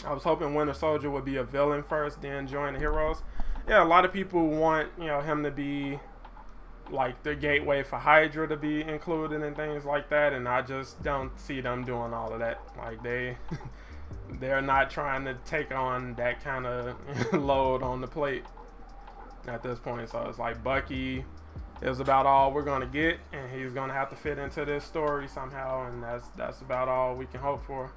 I was hoping Winter Soldier would be a villain first, then join the heroes. Yeah, a lot of people want, you know, him to be like the gateway for Hydra to be included and things like that, and I just don't see them doing all of that. Like, they're not trying to take on that kind of load on the plate at this point. So it's like Bucky is about all we're gonna get, and he's gonna have to fit into this story somehow, and that's about all we can hope for.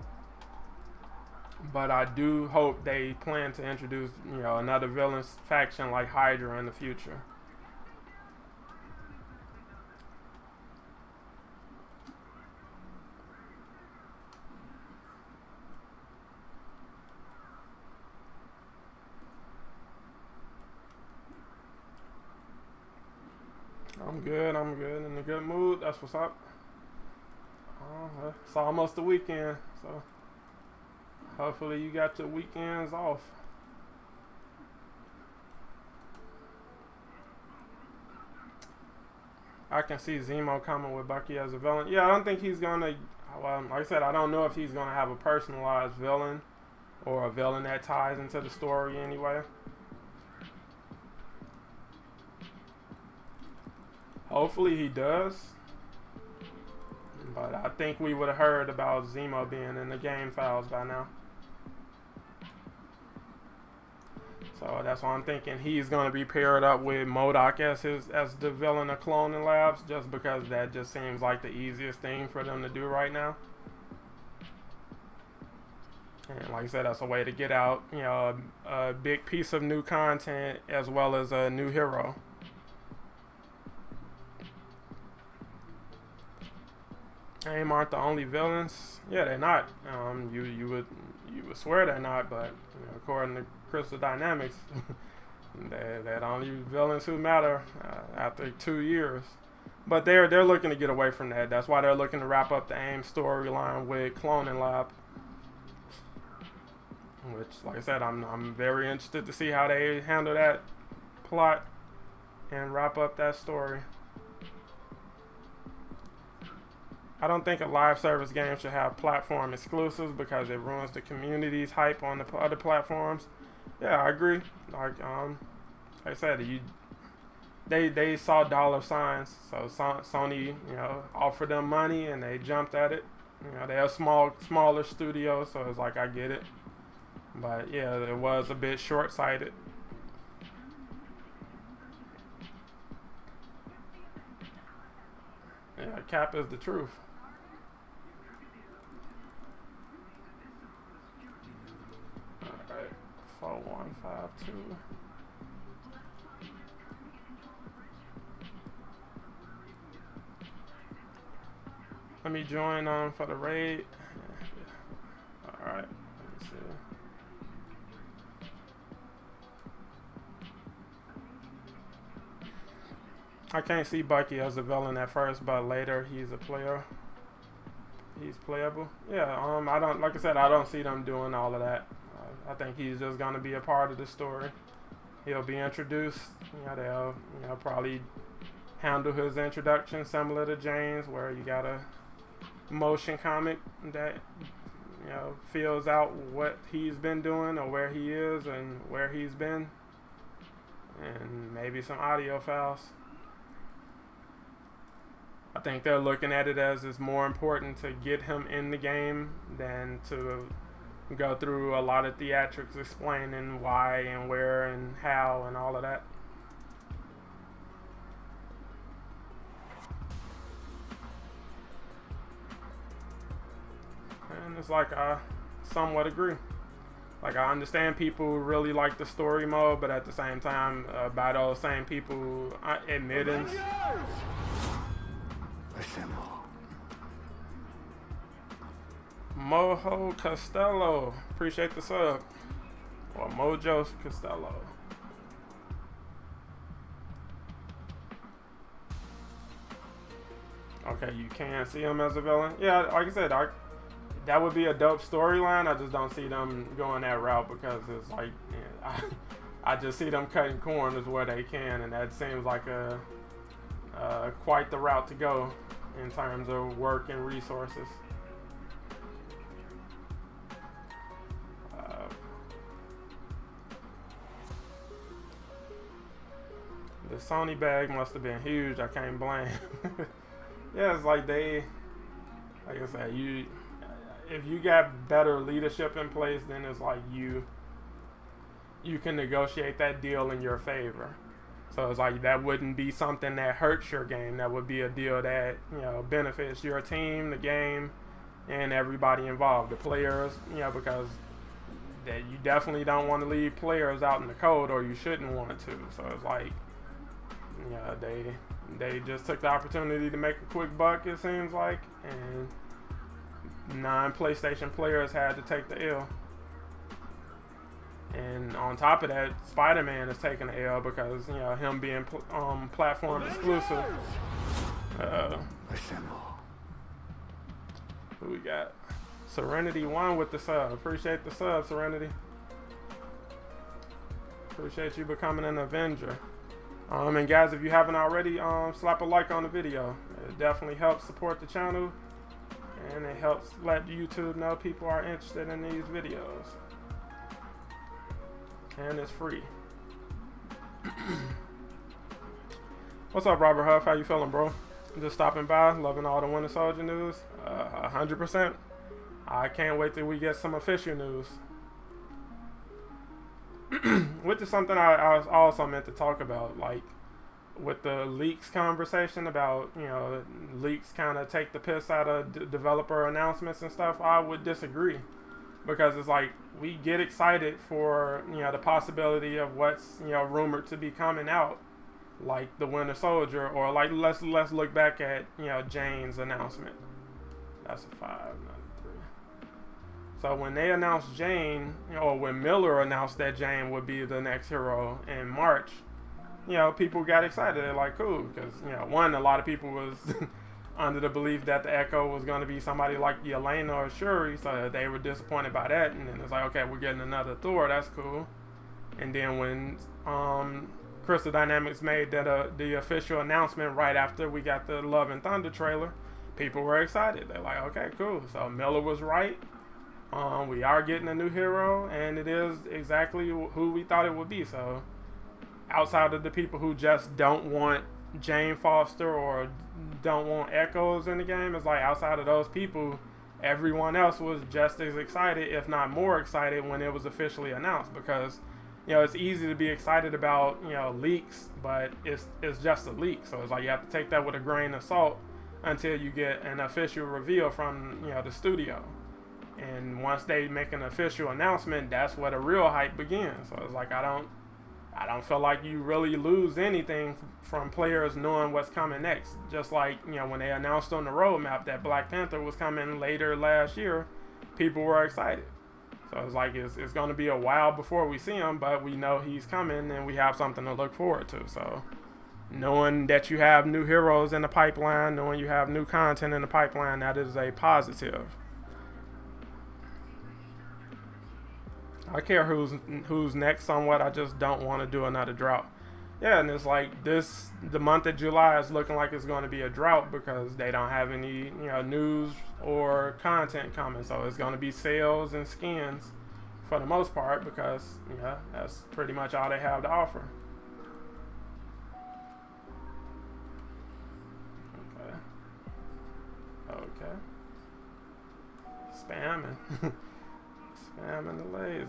But I do hope they plan to introduce, you know, another villain faction like Hydra in the future. I'm good, in a good mood. That's what's up. It's almost the weekend, so hopefully you got your weekends off. I can see Zemo coming with Bucky as a villain. Yeah, I don't think he's gonna, well, like I said, I don't know if he's gonna have a personalized villain or a villain that ties into the story anyway. Hopefully he does, but I think we would have heard about Zemo being in the game files by now. So that's why I'm thinking he's going to be paired up with MODOK as the villain of Cloning Labs, just because that just seems like the easiest thing for them to do right now. And like I said, that's a way to get out, you know, a big piece of new content as well as a new hero. AIM aren't the only villains. Yeah, they're not. You would swear they're not, but you know, according to Crystal Dynamics, they're the only villains who matter after 2 years. But they're looking to get away from that. That's why they're looking to wrap up the AIM storyline with Cloning Lab, which, like I said, I'm very interested to see how they handle that. plot and wrap up that story. I don't think a live service game should have platform exclusives because it ruins the community's hype on the other platforms. Yeah, I agree. Like I said, they saw dollar signs, so Sony, offered them money and they jumped at it. They're a smaller studio, so it's like I get it. But yeah, it was a bit short-sighted. Yeah, cap is the truth. Alright, 4152. Let me join for the raid. Alright, let me see. I can't see Bucky as a villain at first, but later he's a player. He's playable. Yeah, I don't, like I said, I don't see them doing all of that. I think he's just gonna be a part of the story. He'll be introduced. They'll probably handle his introduction similar to James, where you got a motion comic that fills out what he's been doing or where he is and where he's been, and maybe some audio files. I think they're looking at it as it's more important to get him in the game than to go through a lot of theatrics explaining why and where and how and all of that. And it's like I somewhat agree. Like, I understand people really like the story mode, but at the same time, by those same people admitting Mojo Costello, appreciate the sub. Or Mojo Costello. Okay, you can see him as a villain. Yeah, like I said, that would be a dope storyline. I just don't see them going that route because it's like, I just see them cutting corners where they can, and that seems like quite the route to go in terms of work and resources. The Sony bag must have been huge. I can't blame. Yeah, it's like like I said, if you got better leadership in place, then it's like you can negotiate that deal in your favor. So it's like that wouldn't be something that hurts your game. That would be a deal that benefits your team, the game, and everybody involved, the players. Because that you definitely don't want to leave players out in the cold, or you shouldn't want to. So it's like they just took the opportunity to make a quick buck, it seems like, and non-PlayStation players had to take the L. And on top of that, Spider-Man is taking the L because him being platform exclusive. Who we got? Serenity 1 with the sub. Appreciate the sub, Serenity. Appreciate you becoming an Avenger. And guys, if you haven't already, slap a like on the video. It definitely helps support the channel, and it helps let YouTube know people are interested in these videos. And it's free. What's up, Robert Huff? How you feeling, bro? Just stopping by, loving all the Winter Soldier news. 100%. I can't wait till we get some official news. Which is something I also meant to talk about, like with the leaks conversation about, leaks kind of take the piss out of developer announcements and stuff. I would disagree, because it's like we get excited for the possibility of what's rumored to be coming out, like the Winter Soldier, or like let's look back at Jane's announcement. That's a 5, not a 3. So when they announced Jane, or when Miller announced that Jane would be the next hero in March, people got excited. They're like, cool, because one, a lot of people was under the belief that the Echo was going to be somebody like Yelena or Shuri, so they were disappointed by that. And then it's like, okay, we're getting another Thor, that's cool. And then when Crystal Dynamics made that the official announcement right after we got the Love and Thunder trailer, people were excited. They're like, okay, cool. So Miller was right. We are getting a new hero, and it is exactly who we thought it would be. So outside of the people who just don't want Jane Foster or don't want Echoes in the game, it's like outside of those people, everyone else was just as excited, if not more excited, when it was officially announced. Because it's easy to be excited about leaks, but it's just a leak. So it's like you have to take that with a grain of salt until you get an official reveal from the studio. And once they make an official announcement, that's where the real hype begins. So it's like I don't feel like you really lose anything from players knowing what's coming next. Just like when they announced on the roadmap that Black Panther was coming later last year, people were excited. So it's like it's going to be a while before we see him, but we know he's coming and we have something to look forward to. So knowing that you have new heroes in the pipeline, knowing you have new content in the pipeline, that is a positive. I care who's next somewhat. I just don't want to do another drought. Yeah, and it's like the month of July is looking like it's going to be a drought because they don't have any news or content coming. So it's going to be sales and skins for the most part because that's pretty much all they have to offer. Okay. Spamming. Spamming the lasers.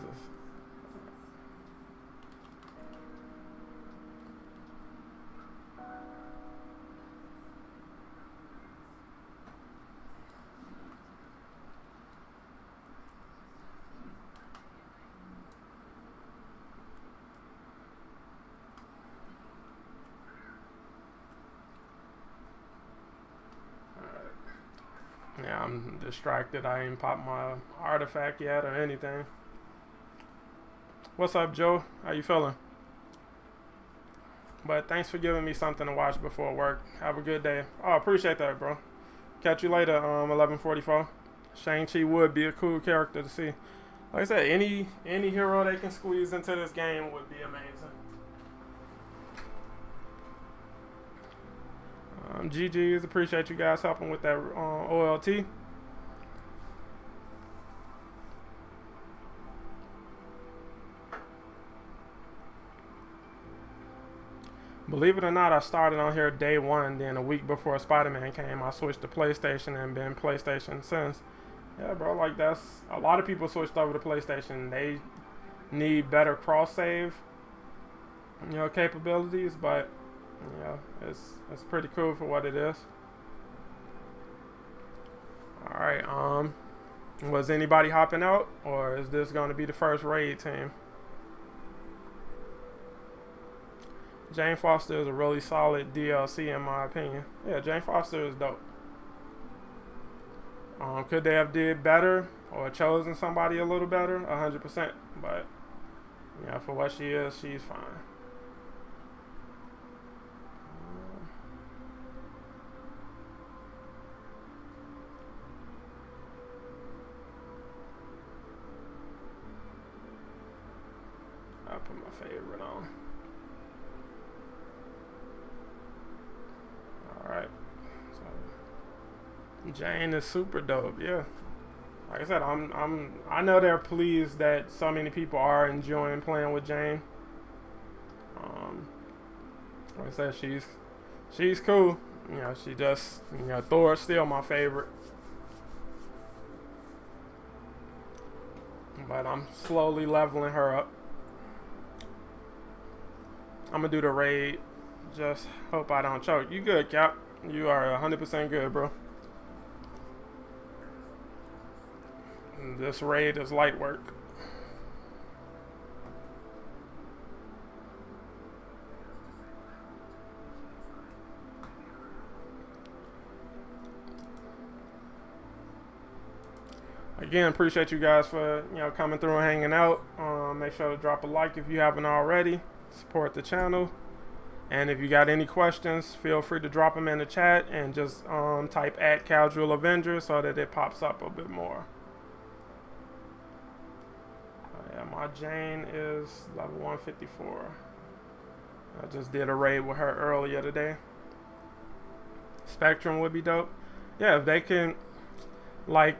Yeah, I'm distracted. I ain't popped my artifact yet or anything. What's up, Joe? How you feeling? But thanks for giving me something to watch before work. Have a good day. Oh, appreciate that, bro. Catch you later, 11:44. Shang-Chi would be a cool character to see. Like I said, any hero they can squeeze into this game would be amazing. GG's, appreciate you guys helping with that OLT. Believe it or not, I started on here day one. Then a week before Spider-Man came, I switched to PlayStation and been PlayStation since. Yeah, bro, like that's a lot of people switched over to PlayStation. They need better cross-save, capabilities, but it's pretty cool for what it is. All right, was anybody hopping out, or is this going to be the first raid team? Jane Foster is a really solid DLC in my opinion. Yeah, Jane Foster is dope. Could they have did better or chosen somebody a little better? 100%. But for what she is, she's fine. I'll put my favorite on. Alright. So Jane is super dope, yeah. Like I said, I know they're pleased that so many people are enjoying playing with Jane. Like I said, she's cool. She just Thor's still my favorite. But I'm slowly leveling her up. I'm gonna do the raid. Just hope I don't choke. You good, Cap? You are 100% good, bro. This raid is light work. Again, appreciate you guys for coming through and hanging out. Make sure to drop a like if you haven't already. Support the channel. And if you got any questions, feel free to drop them in the chat and just type @Casual Avenger so that it pops up a bit more. Yeah, my Jane is level 154. I just did a raid with her earlier today. Spectrum would be dope. Yeah, if they can, like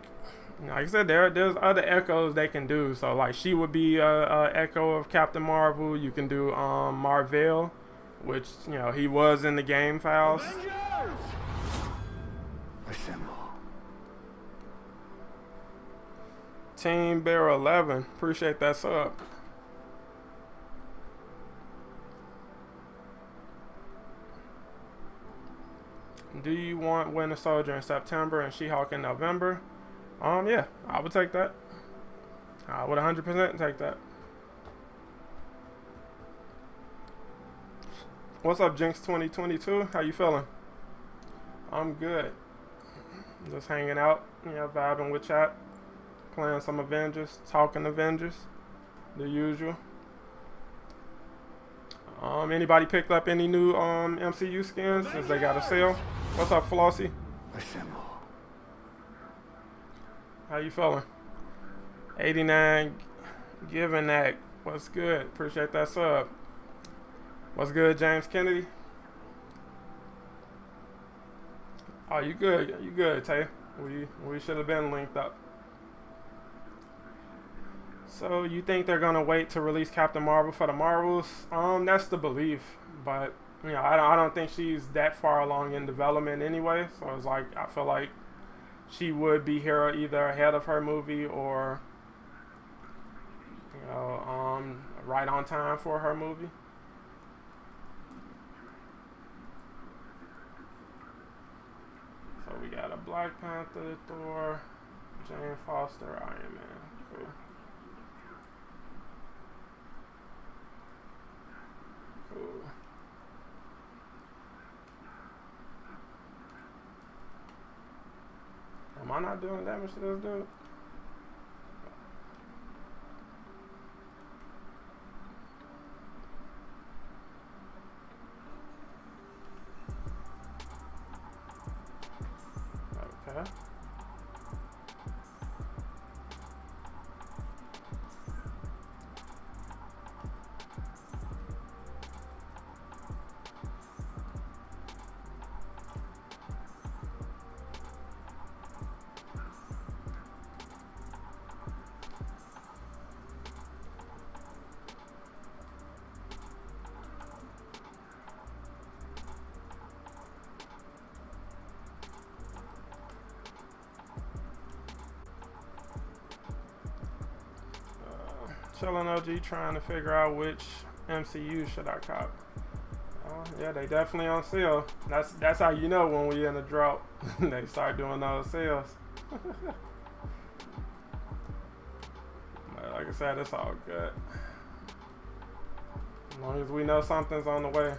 I said, there's other echoes they can do. So like she would be a echo of Captain Marvel. You can do Marvel, which he was in the game files. Avengers! Assemble. Team Bear 11, appreciate that sub. Do you want Winter Soldier in September and She-Hulk in November? Yeah, I would take that. I would 100% take that. What's up, Jinx 2022? How you feeling? I'm good. Just hanging out, vibing with chat, playing some Avengers, talking Avengers, the usual. Anybody picked up any new MCU skins since they got a sale? What's up, Flossie? Assemble. How you feeling? 89, giving that. What's good? Appreciate that sub. What's good, James Kennedy? Oh, you good? You good, Tay? We should have been linked up. So you think they're gonna wait to release Captain Marvel for the Marvels? That's the belief, but I don't think she's that far along in development anyway. So it's like I feel like she would be here either ahead of her movie or right on time for her movie. So we got a Black Panther, Thor, Jane Foster, Iron Man. Cool. Cool. Am I not doing damage to this dude? Okay. Chillin' OG trying to figure out which MCU should I cop. Yeah, they definitely on sale. That's how you know when we in a drought. They start doing those sales. But like I said, it's all good. As long as we know something's on the way.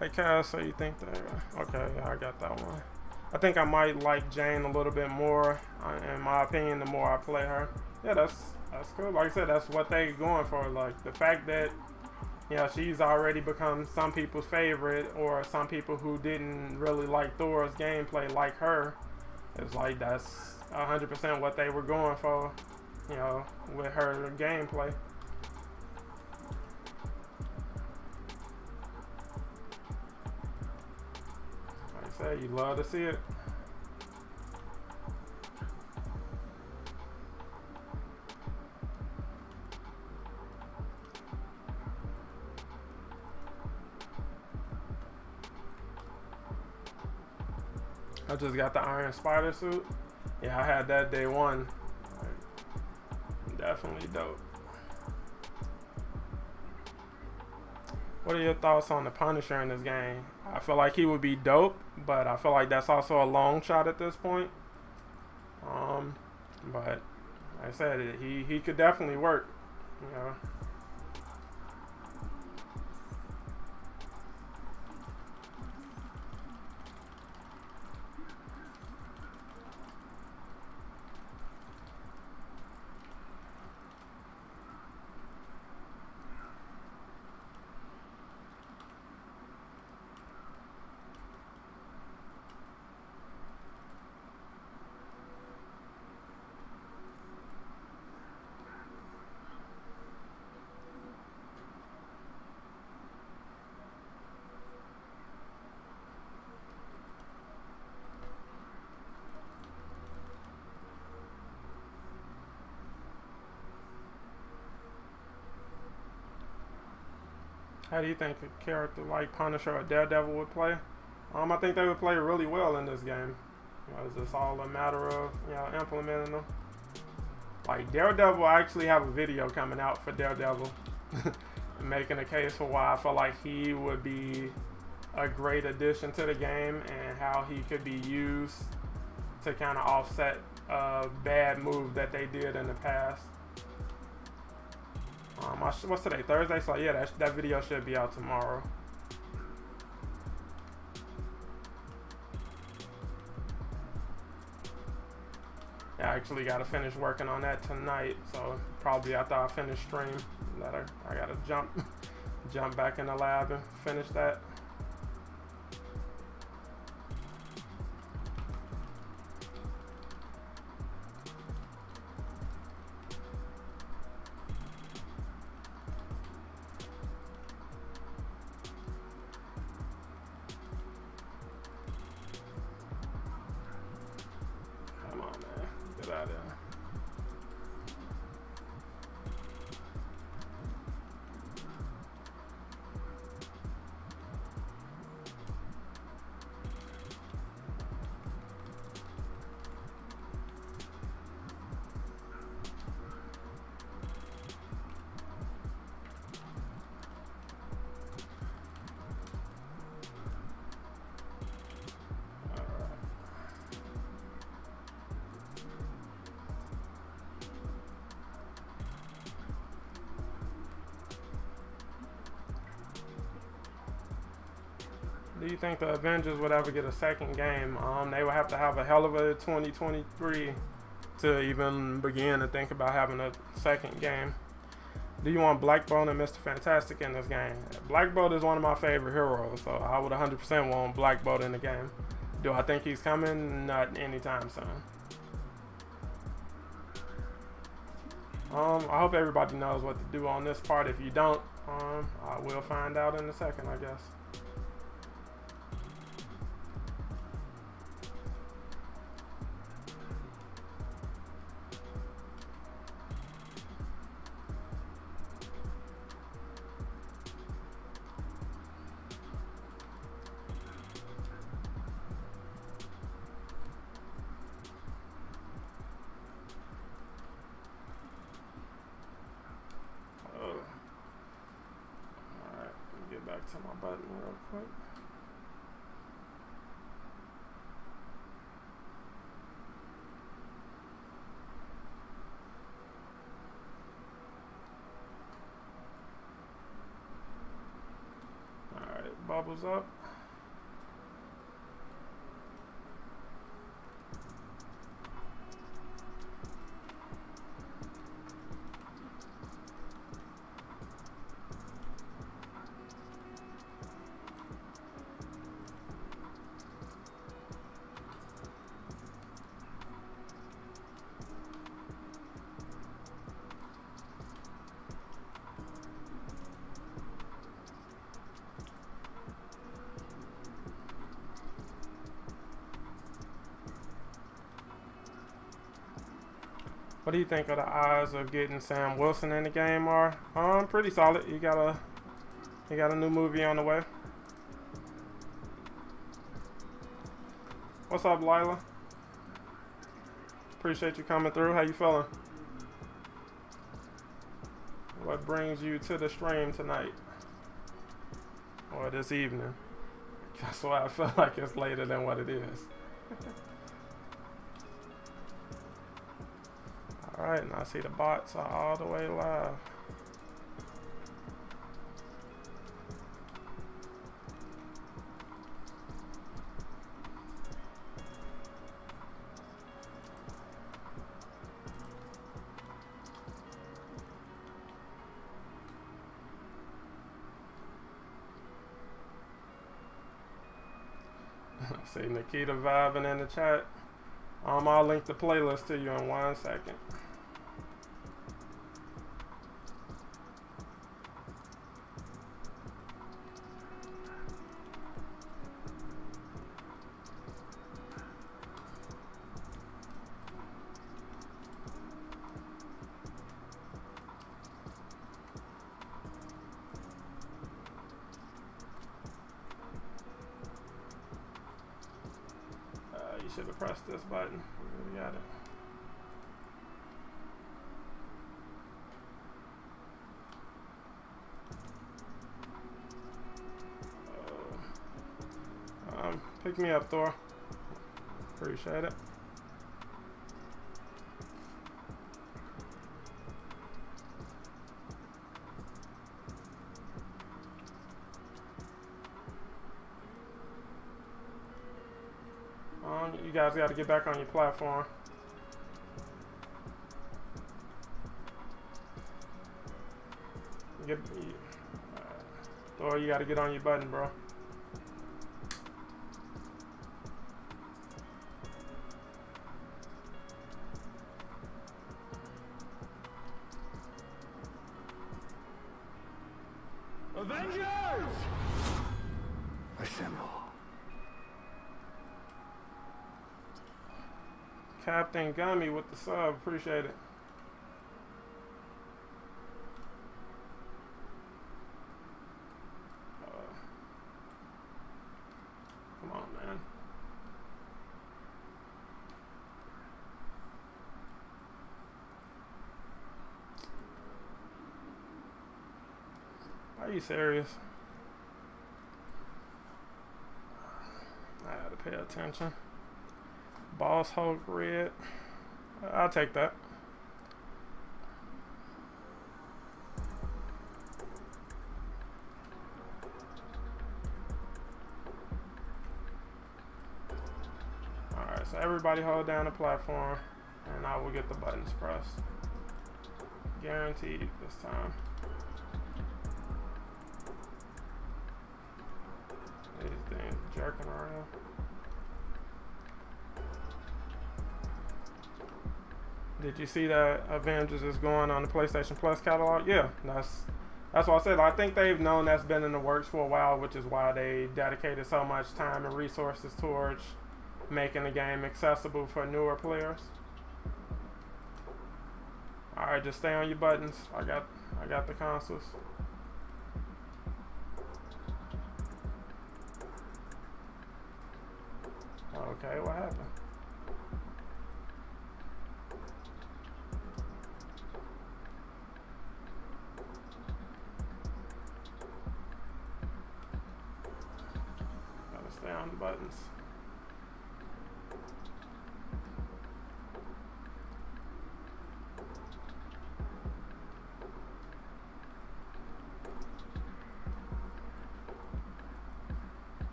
Hey Cass, so you think that? Okay, yeah, I got that one. I think I might like Jane a little bit more. In my opinion, the more I play her. Yeah, that's cool. Like I said, that's what they going for. Like the fact that she's already become some people's favorite, or some people who didn't really like Thor's gameplay like her. It's like that's 100% what they were going for. With her gameplay. You love to see it. I just got the Iron Spider suit. Yeah, I had that day one. Definitely dope. What are your thoughts on the Punisher in this game? I feel like he would be dope, but I feel like that's also a long shot at this point. But like I said, he could definitely work. How do you think a character like Punisher or Daredevil would play? I think they would play really well in this game. It's just all a matter of implementing them. Like Daredevil, I actually have a video coming out for Daredevil, making a case for why I feel like he would be a great addition to the game and how he could be used to kind of offset a bad move that they did in the past. What's today? Thursday? So yeah, that video should be out tomorrow. Yeah, I actually got to finish working on that tonight, so probably after I finish stream, I gotta jump back in the lab and finish that. Do you think the Avengers would ever get a second game? They would have to have a hell of a 2023 to even begin to think about having a second game. Do you want Black Bolt and Mr. Fantastic in this game? Black Bolt is one of my favorite heroes, so I would 100% want Black Bolt in the game. Do I think he's coming? Not anytime soon. I hope everybody knows what to do on this part. If you don't, I will find out in a second, I guess. Back to my button real quick. Alright, bubbles up. What do you think of the odds of getting Sam Wilson in the game are? Pretty solid. You got a new movie on the way. What's up, Lila? Appreciate you coming through. How you feeling? What brings you to the stream tonight? Or this evening? That's why I feel like it's later than what it is. Alright, now I see the bots are all the way live. I see Nikita vibing in the chat. I'll link the playlist to you in 1 second. should have pressed this button. We got it. Pick me up, Thor. Appreciate it. You guys got to get back on your platform. Thor, you got to get on your button, bro. Avengers! Assemble. Captain Gummy with the sub, appreciate it. Come on, man. Are you serious? I gotta pay attention. Boss Hulk red. I'll take that. Alright, so everybody hold down the platform and I will get the buttons pressed. Guaranteed this time. These things jerking around. Did you see that Avengers is going on the PlayStation Plus catalog? Yeah, that's what I said. I think they've known that's been in the works for a while, which is why they dedicated so much time and resources towards making the game accessible for newer players. All right, just stay on your buttons. I got the consoles. Okay, what happened? Gotta stay on the buttons.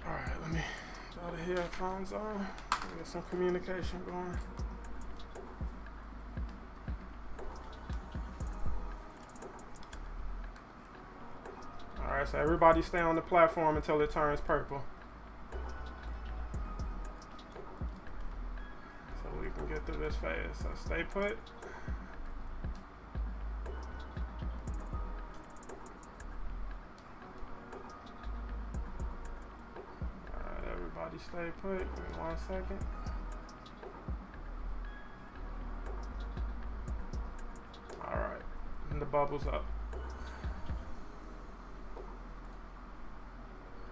Alright, let me throw the headphones on. Get some communication going. Alright, so everybody stay on the platform until it turns purple. So we can get through this phase. So stay put. Stay put. Give me 1 second. Alright. And the bubble's up.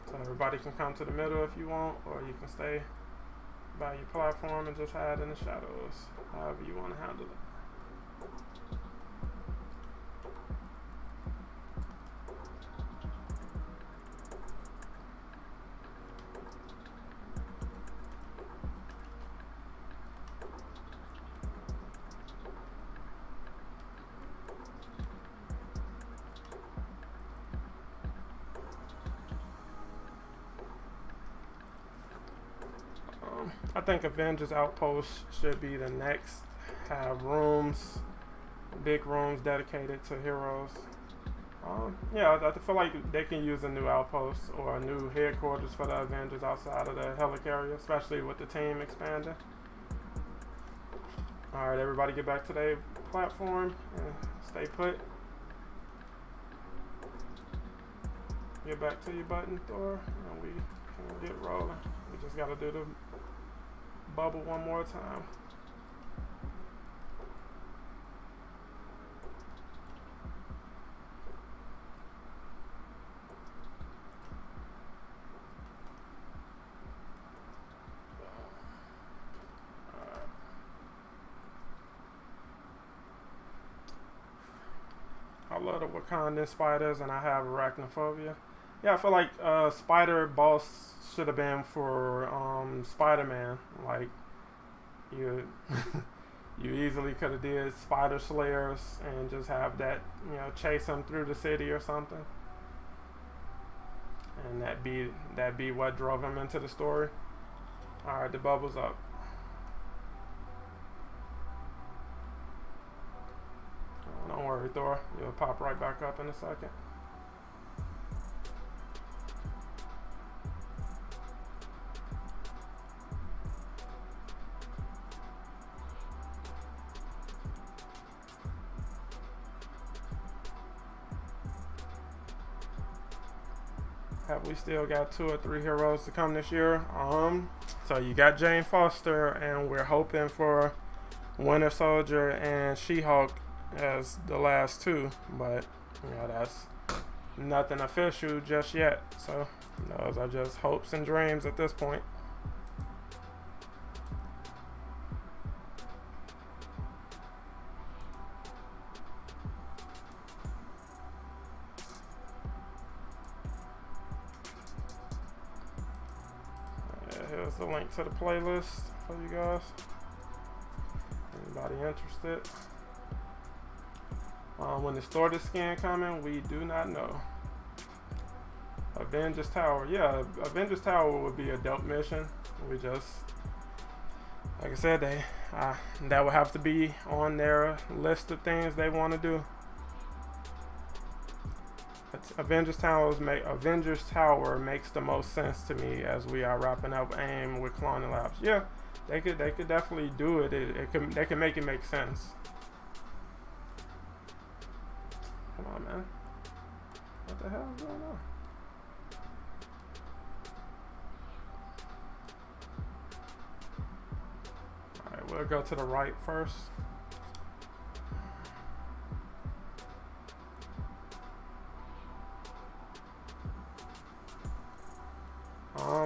So everybody can come to the middle if you want, or you can stay by your platform and just hide in the shadows. However you want to handle it. I think Avengers Outpost should be the next. Have rooms, big rooms dedicated to heroes. Yeah, I feel like they can use a new outpost or a new headquarters for the Avengers outside of the helicarrier, especially with the team expanding. Alright, everybody get back to their platform and stay put. Get back to your button, Thor, and we can get rolling. We just gotta do the bubble one more time. love the Wakandan spiders, and I have arachnophobia. Yeah, I feel like Spider Boss should have been for Spider-Man. Like you, you easily could have did Spider Slayers and just have that, you know, chase him through the city or something, and that be what drove him into the story. All right, the bubble's up. Oh, don't worry, Thor. You'll pop right back up in a second. Have we still got 2 or 3 heroes to come this year? So you got Jane Foster, and we're hoping for Winter Soldier and She-Hulk as the last 2, but you know, that's nothing official just yet. So those are just hopes and dreams at this point. Here's the link to the playlist for you guys. Anybody interested? When the store skin coming, we do not know. Avengers Tower. Yeah, Avengers Tower would be a dope mission. We just, like I said, that would have to be on their list of things they want to do. Avengers Tower makes the most sense to me as we are wrapping up AIM with Cloning Labs. Yeah, they could definitely do it. They can make it make sense. Come on, man. What the hell is going on? All right, we'll go to the right first.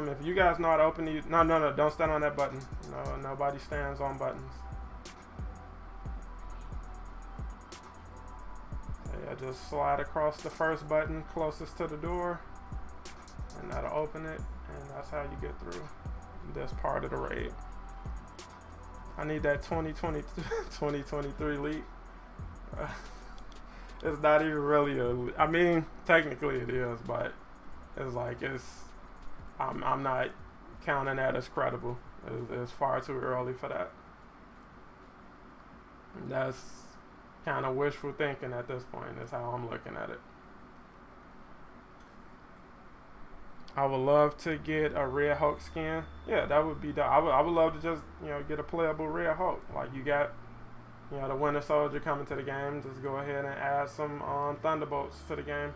If you guys know how to open these, no, don't stand on that button. No, nobody stands on buttons. So yeah, just slide across the first button closest to the door, and that'll open it, and that's how you get through this part of the raid. I need that 2023 leap. It's not even really I mean, technically it is, but it's like I'm not counting that as credible. It's far too early for that. That's kind of wishful thinking at this point, is how I'm looking at it. I would love to get a Red Hulk skin. Yeah, that would be dope. I would love to just, you know, get a playable Red Hulk. Like, you got, you know, the Winter Soldier coming to the game. Just go ahead and add some Thunderbolts to the game.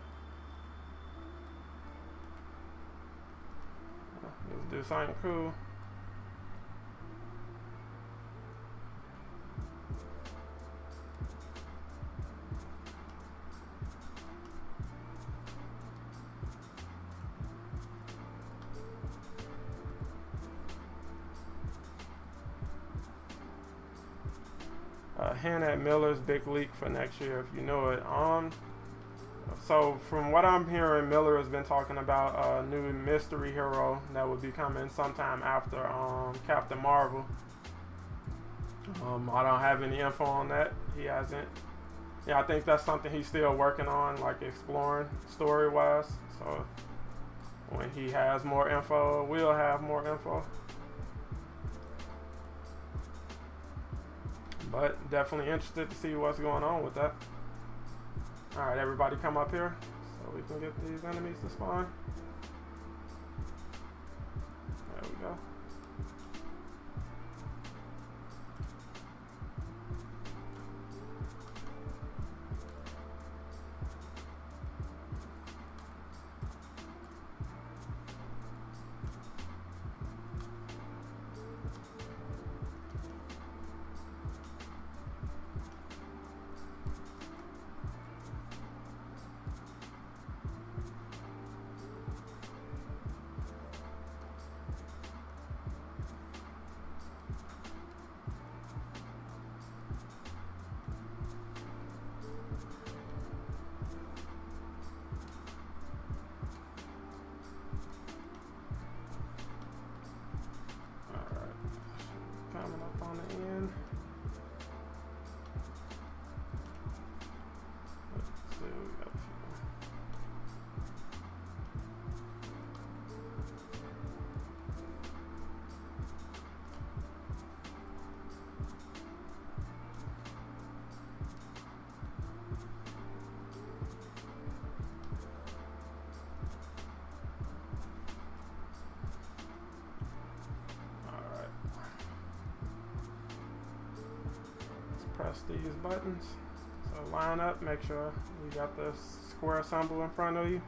Let's do something cool. Hint at Miller's big leak for next year, if you know it. So from what I'm hearing, Miller has been talking about a new mystery hero that would be coming sometime after Captain Marvel. I don't have any info on that. He hasn't. Yeah, I think that's something he's still working on, like exploring story-wise. So when he has more info, we'll have more info. But definitely interested to see what's going on with that. Alright, everybody come up here so we can get these enemies to spawn. There we go. press these buttons. So line up, make sure you got the square symbol in front of you.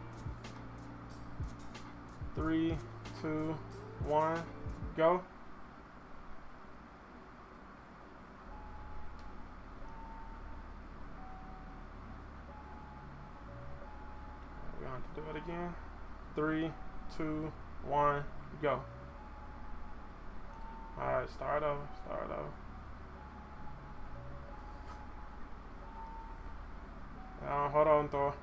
3, 2, 1, go. We're going to do it again. 3, 2, 1, go. Alright, start over, start over. Hold on, Thor.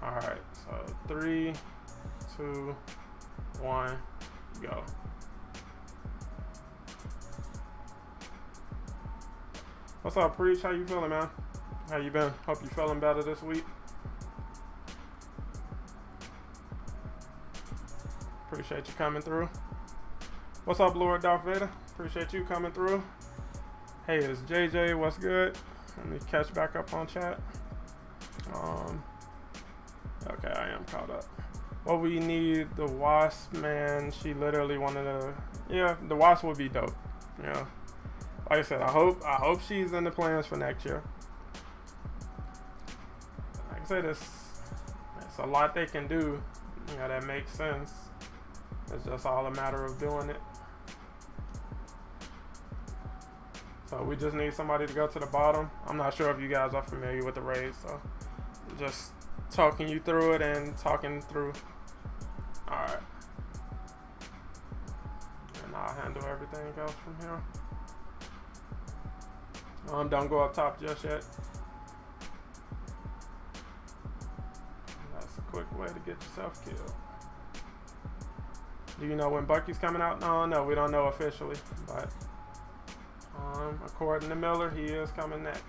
Alright, so 3, 2, 1, go. What's up, Preach? How you feeling, man? How you been? Hope you feeling better this week. Appreciate you coming through. What's up, Lord Darth Vader? Appreciate you coming through. Hey, it's JJ. What's good? Let me catch back up on chat. Okay, I am caught up. What we need, the Wasp, man. She literally wanted to. Yeah, the Wasp would be dope. Yeah. Like I said, I hope she's in the plans for next year. Like I said, it's a lot they can do. You know, that makes sense. It's just all a matter of doing it. So we just need somebody to go to the bottom. I'm not sure if you guys are familiar with the raid, so just talking you through it and talking through. Alright. And I'll handle everything else from here. Don't go up top just yet. That's a quick way to get yourself killed. Do you know when Bucky's coming out? No, we don't know officially, but according to Miller, he is coming next.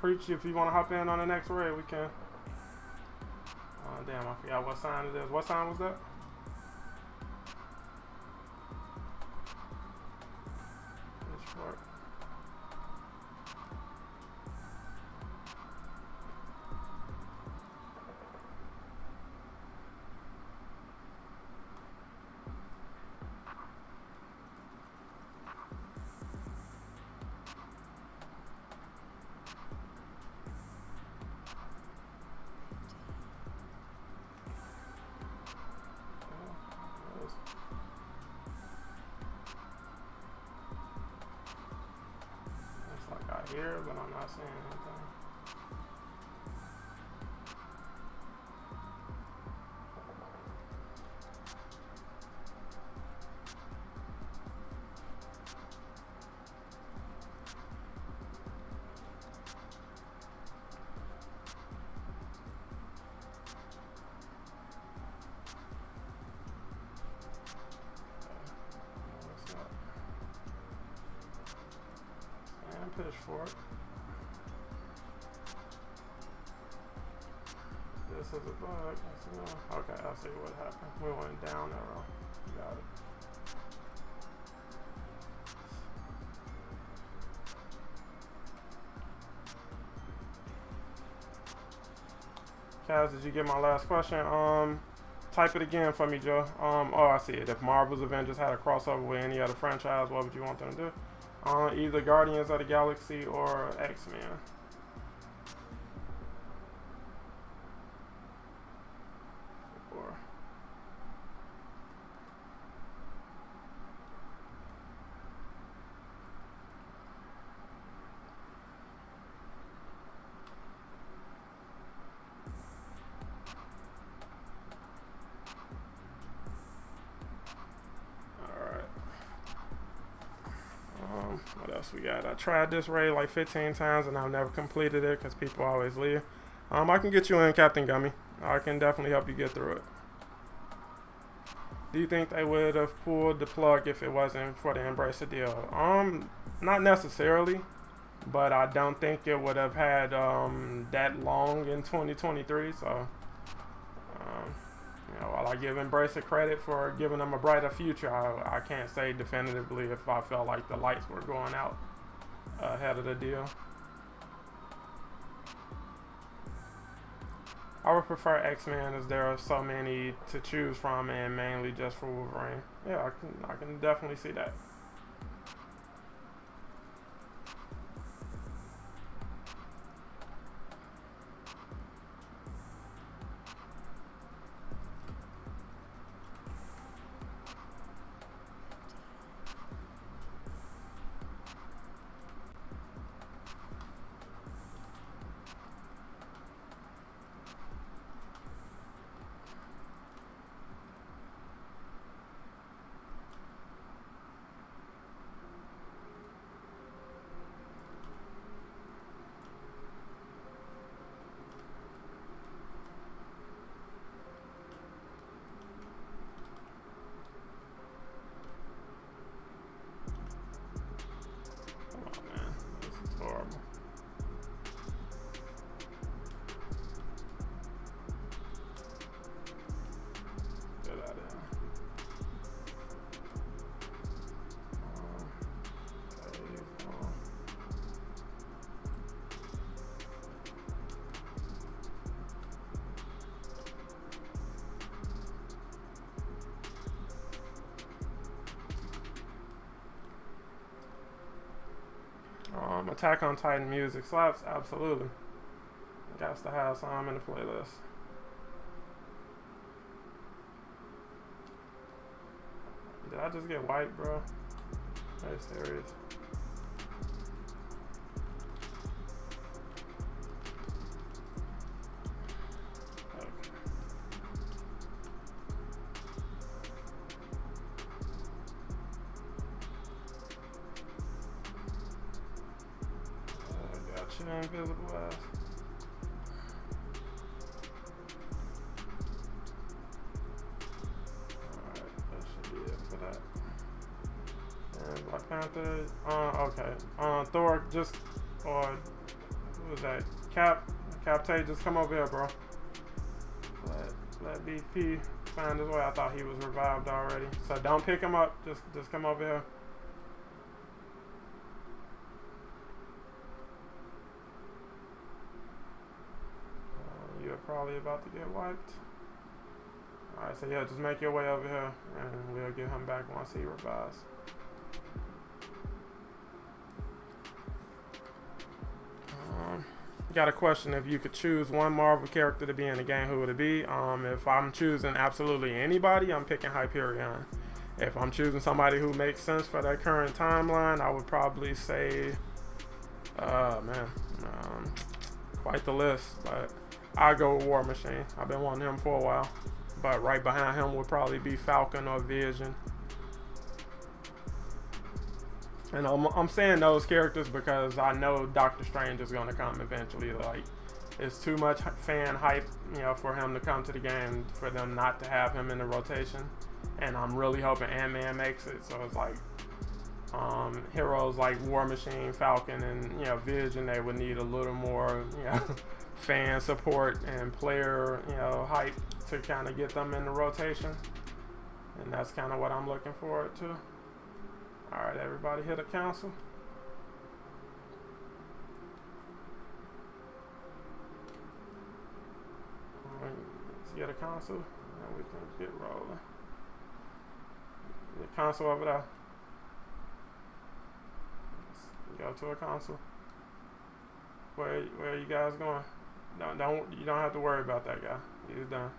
Preach, if you want to hop in on the next raid, we can. Damn, I forgot what sign it is. What sign was that? Pitchfork. Here, but I'm not saying anything. Pitchfork. This is a bug. Okay, I'll see what happened. We went down arrow. Got it. Kaz, did you get my last question? Type it again for me, Joe. Oh, I see it. If Marvel's Avengers had a crossover with any other franchise, what would you want them to do? Either Guardians of the Galaxy or X-Men. What else we got? I tried this raid like 15 times and I've never completed it because people always leave. I can get you in, Captain Gummy. I can definitely help you get through it. Do you think they would have pulled the plug if it wasn't for the Embracer deal? Not necessarily, but I don't think it would have had that long in 2023. So, you know, while I give Embracer credit for giving them a brighter future, I can't say definitively if I felt like the lights were going out ahead of the deal. I would prefer X-Men as there are so many to choose from and mainly just for Wolverine. Yeah, I can definitely see that. Attack on Titan music slaps, absolutely. Got to have some in the playlist. Did I just get wiped, bro? Are you serious? Invisible ass. Alright, that should be it for that. And Black Panther, okay. Thor just, or who was that? Captain, just come over here, bro. Let BP find his way. I thought he was revived already. So don't pick him up, just come over here. Probably about to get wiped. Alright, so yeah, just make your way over here and we'll get him back once he revives. Got a question. If you could choose one Marvel character to be in the game, who would it be? If I'm choosing absolutely anybody, I'm picking Hyperion. If I'm choosing somebody who makes sense for that current timeline, I would probably say quite the list, but I'll go with War Machine. I've been wanting him for a while. But right behind him would probably be Falcon or Vision. And I'm saying those characters because I know Doctor Strange is going to come eventually. Like, it's too much fan hype, you know, for him to come to the game, for them not to have him in the rotation. And I'm really hoping Ant-Man makes it. So it's like heroes like War Machine, Falcon, and, you know, Vision, they would need a little more, you know, fan support and player, you know, hype to kind of get them in the rotation, and that's kind of what I'm looking forward to. All right, everybody hit a cancel. get a console and we can get rolling. The console over there. Let's go to a console. Where are you guys going? You don't have to worry about that guy. He's done.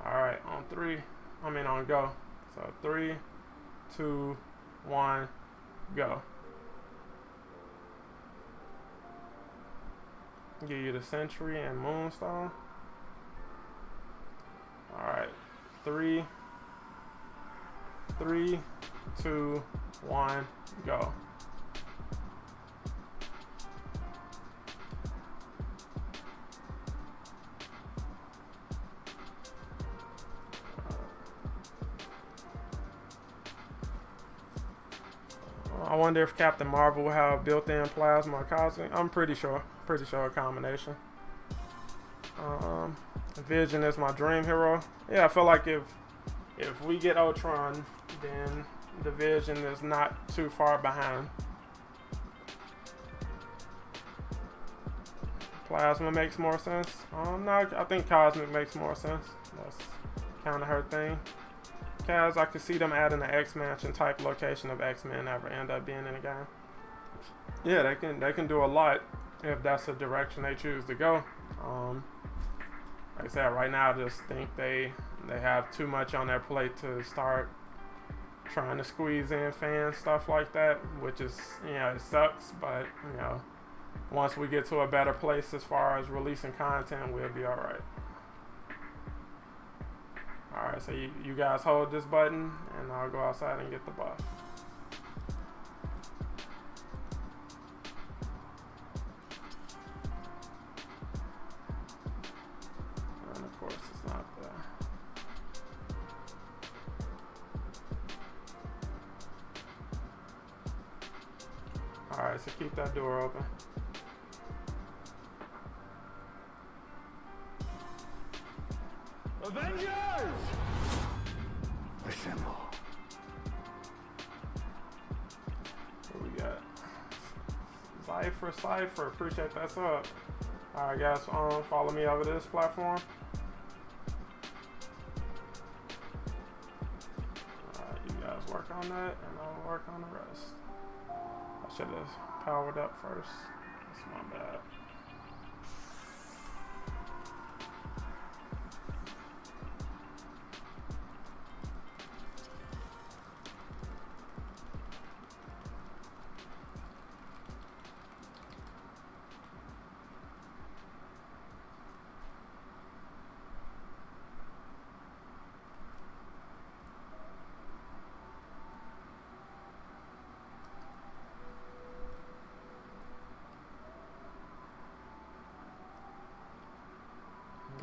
Alright, on go. So 3, 2, 1, go. Give you the Sentry and Moonstone. Alright. 3, 2, 1, go. I wonder if Captain Marvel will have built-in plasma or cosmic. I'm pretty sure a combination. Vision is my dream hero. Yeah, I feel like if we get Ultron, then the Vision is not too far behind. Plasma makes more sense. No, I think cosmic makes more sense. That's kind of her thing. Because I could see them adding an X-Mansion type location of X-Men ever end up being in a game. Yeah, they can do a lot if that's the direction they choose to go. Like I said, right now I just think they have too much on their plate to start trying to squeeze in fan stuff like that, which is, it sucks, but once we get to a better place as far as releasing content, we'll be all right. Alright, so you guys hold this button, and I'll go outside and get the buff. And of course, it's not there. Alright, so keep that door open. Avengers! Assemble. What we got? Cypher, appreciate that sub. Alright guys, follow me over this platform. Alright, you guys work on that, and I'll work on the rest. I should have powered up first. That's my bad.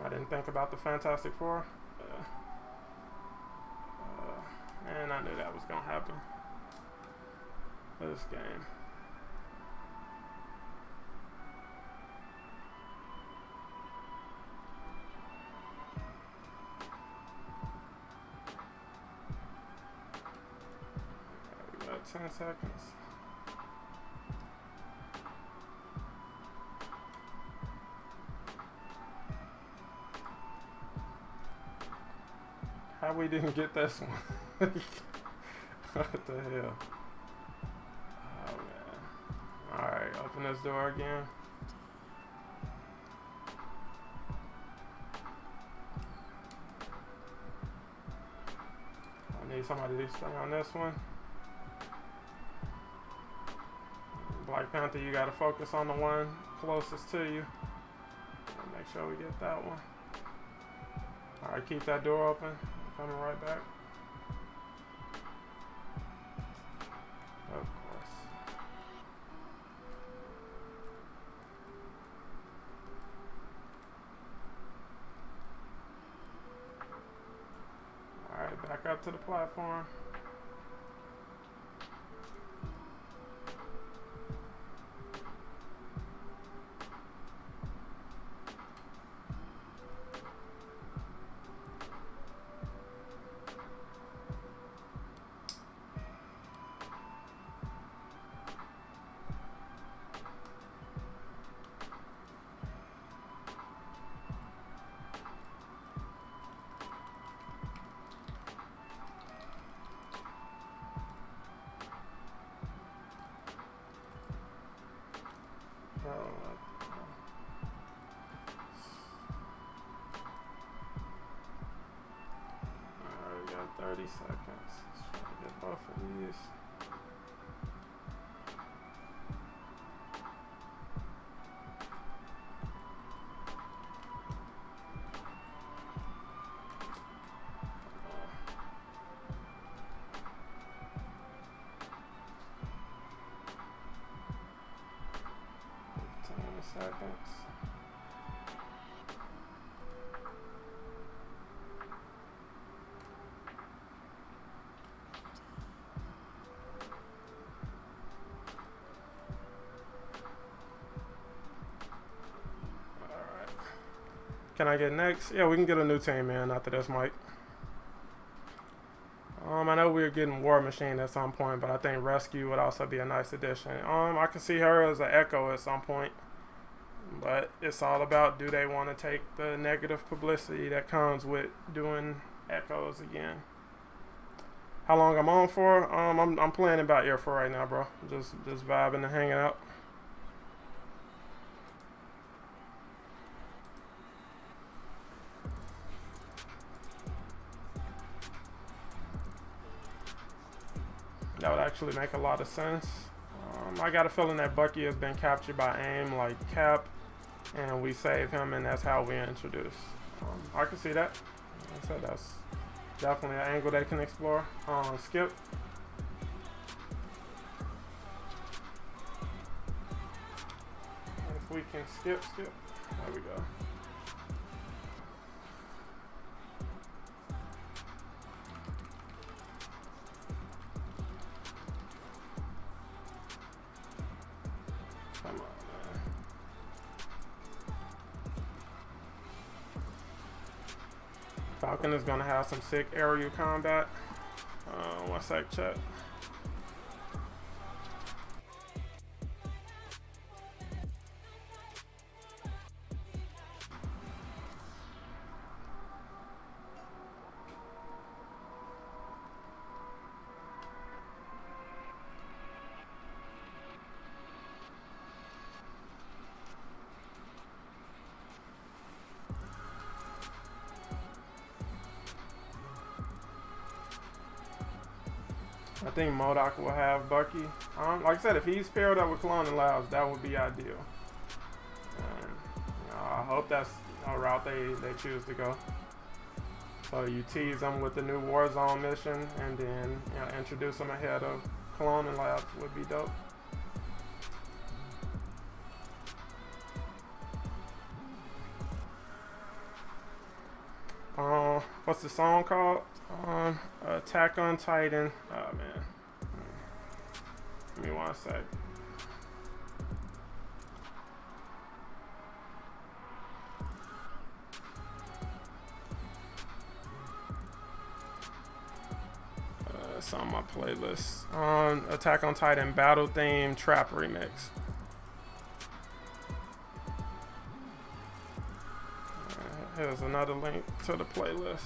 I didn't think about the Fantastic Four. And I knew that was going to happen. This game. We got 10 seconds. How we didn't get this one? What the hell? Oh man. Alright, open this door again. I need somebody to stay on this one. Black Panther, you gotta focus on the one closest to you. And make sure we get that one. Alright, keep that door open. Coming right back. Of course. Alright, back up to the platform. Alright, we got 30 seconds. Let's try to get both of these. Seconds. Alright. Can I get next? Yeah, we can get a new team in after this, Mike. I know we were getting War Machine at some point, but I think Rescue would also be a nice addition. I can see her as an Echo at some point. But it's all about, do they want to take the negative publicity that comes with doing Echoes again? How long I'm on for? I'm playing about ear for right now, bro. Just vibing and hanging out. That would actually make a lot of sense. I got a feeling that Bucky has been captured by AIM like Cap, and we save him, and that's how we introduce. I can see that. Like I said, that's definitely an angle they can explore. Skip. If we can skip. There we go. Come on, man. Falcon is gonna have some sick aerial combat. One sec, chat. I think MODOK will have Bucky. Like I said, if he's paired up with Cloning Labs, that would be ideal. I hope that's a route they choose to go. So you tease them with the new Warzone mission, and then introduce them ahead of Cloning Labs would be dope. What's the song called? Attack on Titan. Oh man. Give me one sec. It's on my playlist. Attack on Titan Battle Theme Trap Remix. Here's another link to the playlist.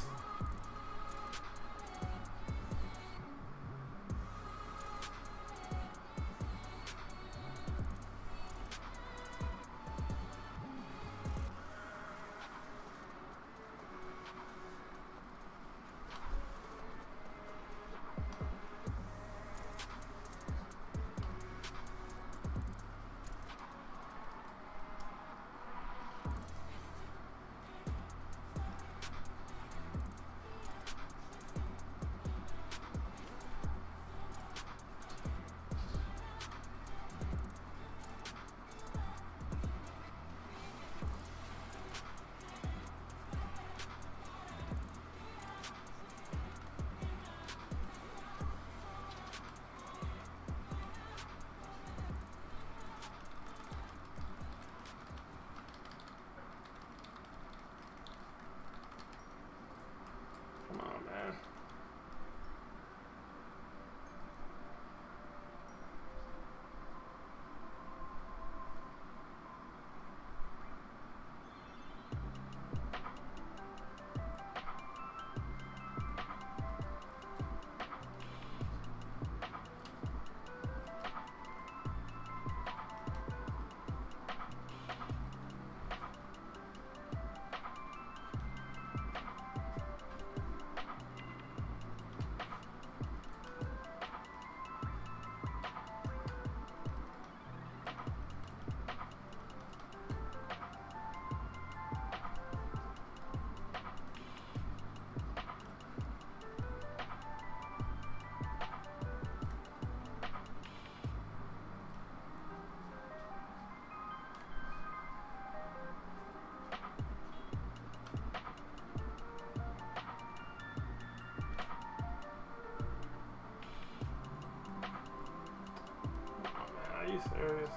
Are you serious?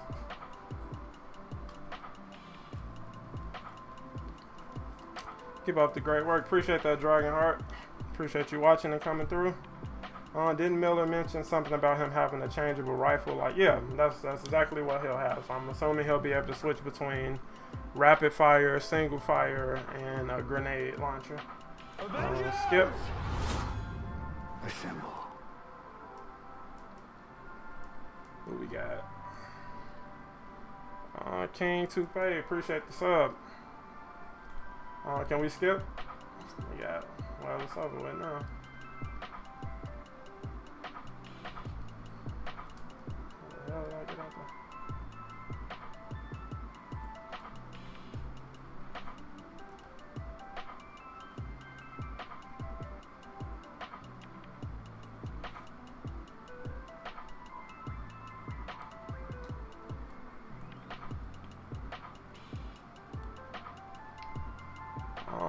Keep up the great work. Appreciate that, Dragonheart. Appreciate you watching and coming through. Didn't Miller mention something about him having a changeable rifle? Like, yeah, that's exactly what he'll have. So I'm assuming he'll be able to switch between rapid fire, single fire, and a grenade launcher. Skip. Assemble. Who we got? King Toupee, appreciate the sub. Can we skip? We got, well, it's over with now. Where the hell did I get out there?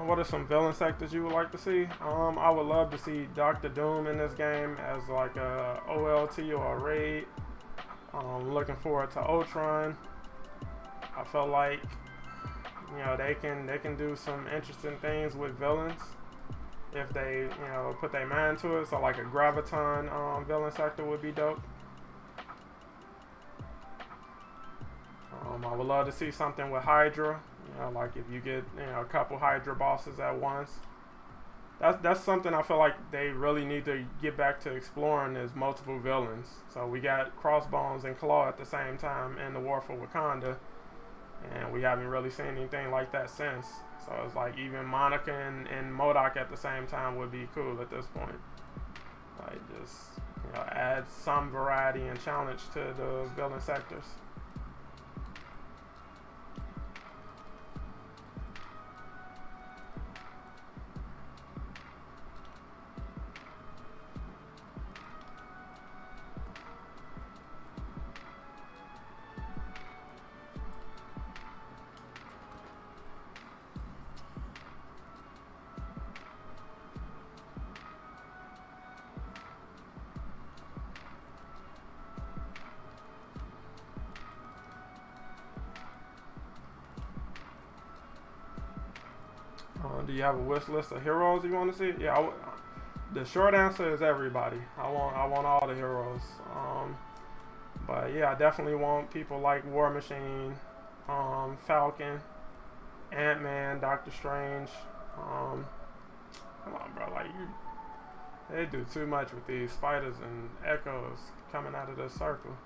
What are some villain sectors you would like to see? I would love to see Dr. Doom in this game as like a OLT or a raid. Looking forward to Ultron. I feel like, you know, they can do some interesting things with villains if they, you know, put their mind to it. So like a Graviton villain sector would be dope. I would love to see something with Hydra. You know, like if you get, you know, a couple Hydra bosses at once. That's something I feel like they really need to get back to exploring, is multiple villains. So we got Crossbones and Claw at the same time in the War for Wakanda, and we haven't really seen anything like that since. So it's like even Monica and MODOK at the same time would be cool at this point. Like just, you know, add some variety and challenge to the villain sectors. Do you have a wish list of heroes you want to see? Yeah, the short answer is everybody. I want all the heroes. But yeah, I definitely want people like War Machine, Falcon, Ant-Man, Doctor Strange. Come on, bro. Like they do too much with these spiders and echoes coming out of the circle.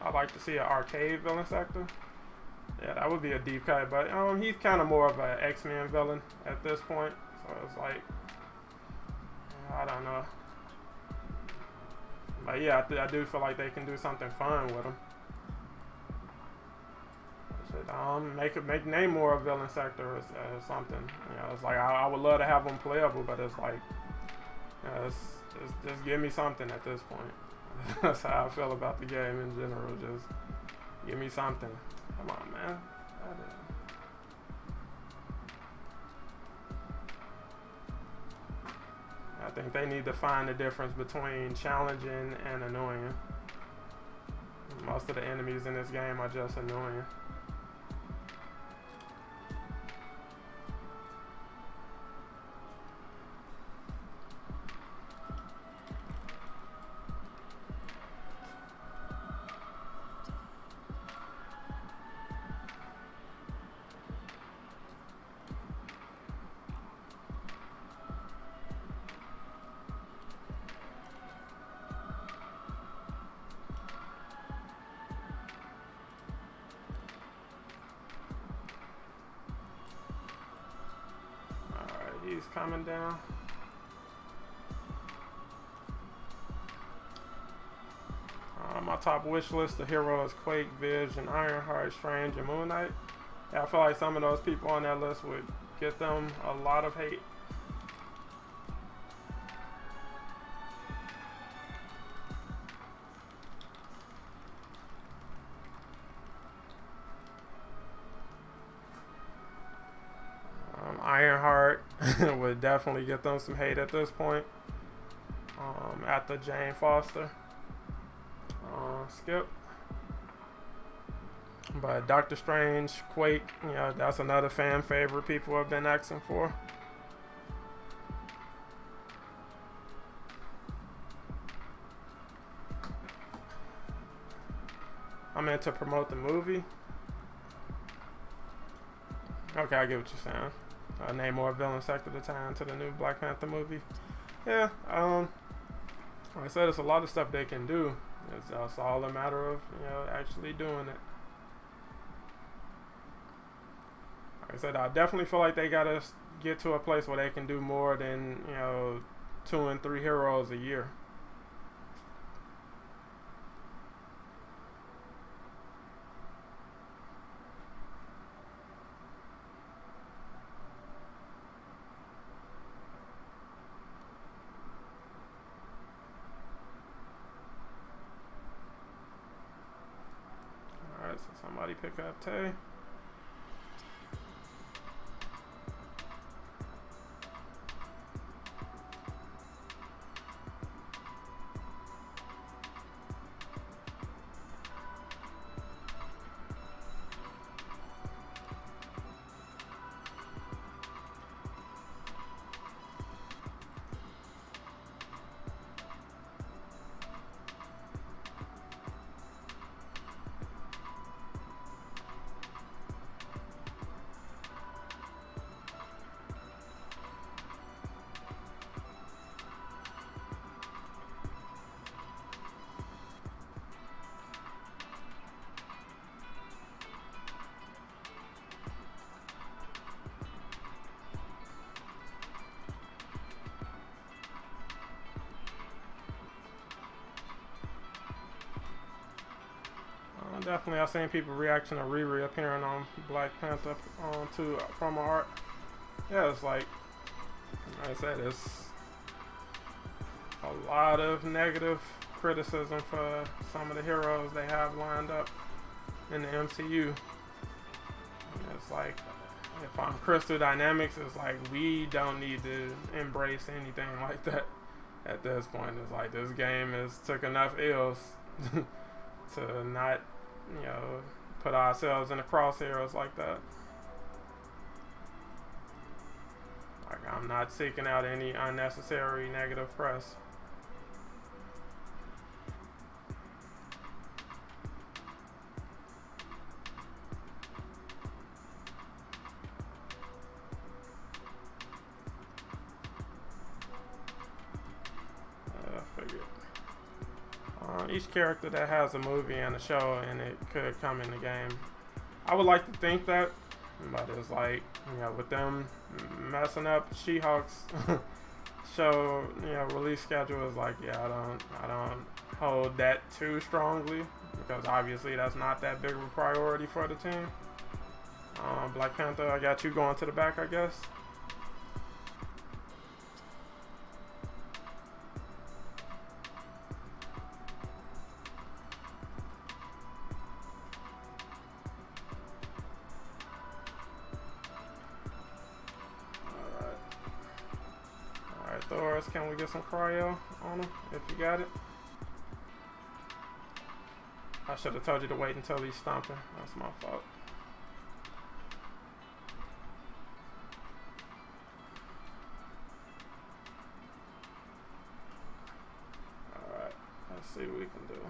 I'd like to see an arcade villain sector. Yeah, that would be a deep cut, but he's kind of more of an X-Men villain at this point, so it's like, I don't know. But yeah, I do feel like they can do something fun with him. Make Namor a villain sector or something. You know, it's like I would love to have him playable, but it's like, you know, just give me something at this point. That's how I feel about the game in general. Just give me something. Come on, man. I think they need to find the difference between challenging and annoying. Most of the enemies in this game are just annoying. He's coming down. My top wish list of heroes: Quake, Vision, Ironheart, Strange, and Moon Knight. Yeah, I feel like some of those people on that list would get them a lot of hate. Ironheart would definitely get them some hate at this point. After Jane Foster. Skip. But Doctor Strange, Quake, that's another fan favorite people have been asking for. I meant to promote the movie. Okay, I get what you're saying. Name more villain sector to tie into the new Black Panther movie. Yeah, like I said, there's a lot of stuff they can do. It's just all a matter of, actually doing it. Like I said, I definitely feel like they gotta get to a place where they can do more than, 2 and 3 heroes a year. Alright, so somebody pick up Tay. Definitely, I've seen people reaction to Riri appearing on Black Panther to promo art. Yeah, it's like I said, it's a lot of negative criticism for some of the heroes they have lined up in the MCU. And it's like, if I'm Crystal Dynamics, it's like we don't need to embrace anything like that at this point. It's like this game has took enough L's to not, put ourselves in the crosshairs like that. Like, I'm not seeking out any unnecessary negative press. Each character that has a movie and a show and it could come in the game. I would like to think that, but it's like, with them messing up She-Hulk's show, release schedule, is like, yeah, I don't hold that too strongly, because obviously that's not that big of a priority for the team. Black Panther, I got you going to the back, I guess. Thors, can we get some cryo on him if you got it? I should have told you to wait until he's stomping. That's my fault. Alright, let's see what we can do.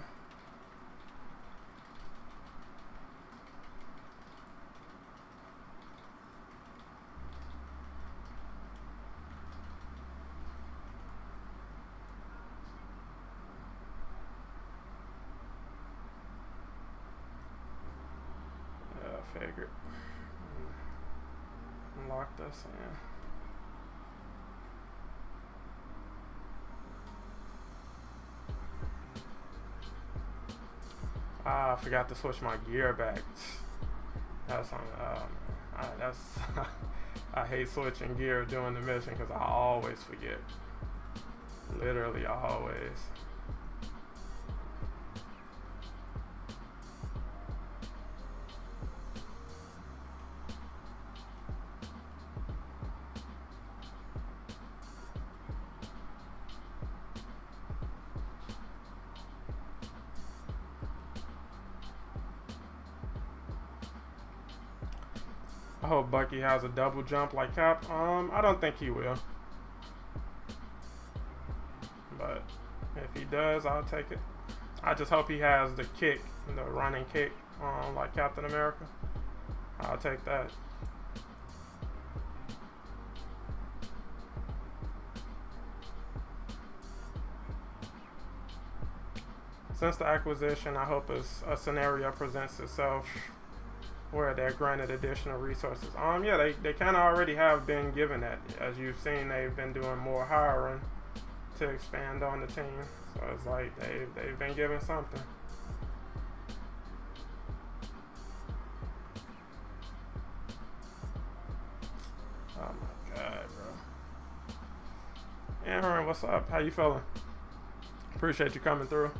Figured. Lock this in. I forgot to switch my gear back. That's on. That's. I hate switching gear during the mission because I always forget. Literally always. I hope Bucky has a double jump like Cap. I don't think he will. But if he does, I'll take it. I just hope he has the kick, the running kick, like Captain America. I'll take that. Since the acquisition, I hope a scenario presents itself where they're granted additional resources. Yeah, they kind of already have been given that. As you've seen, they've been doing more hiring to expand on the team. So it's like they've been given something. Oh my God, bro. Aaron, what's up? How you feeling? Appreciate you coming through.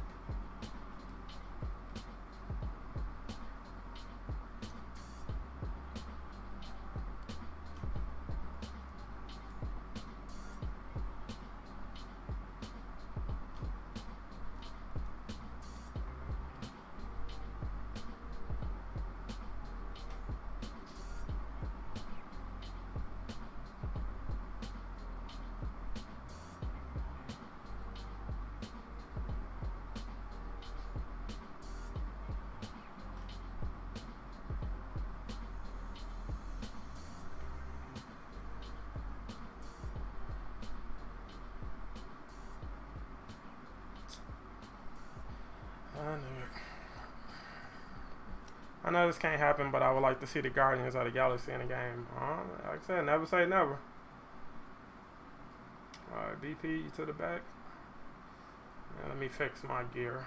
I know this can't happen, but I would like to see the Guardians of the Galaxy in the game. Like I said, never say never. Alright, BP to the back. Yeah, let me fix my gear.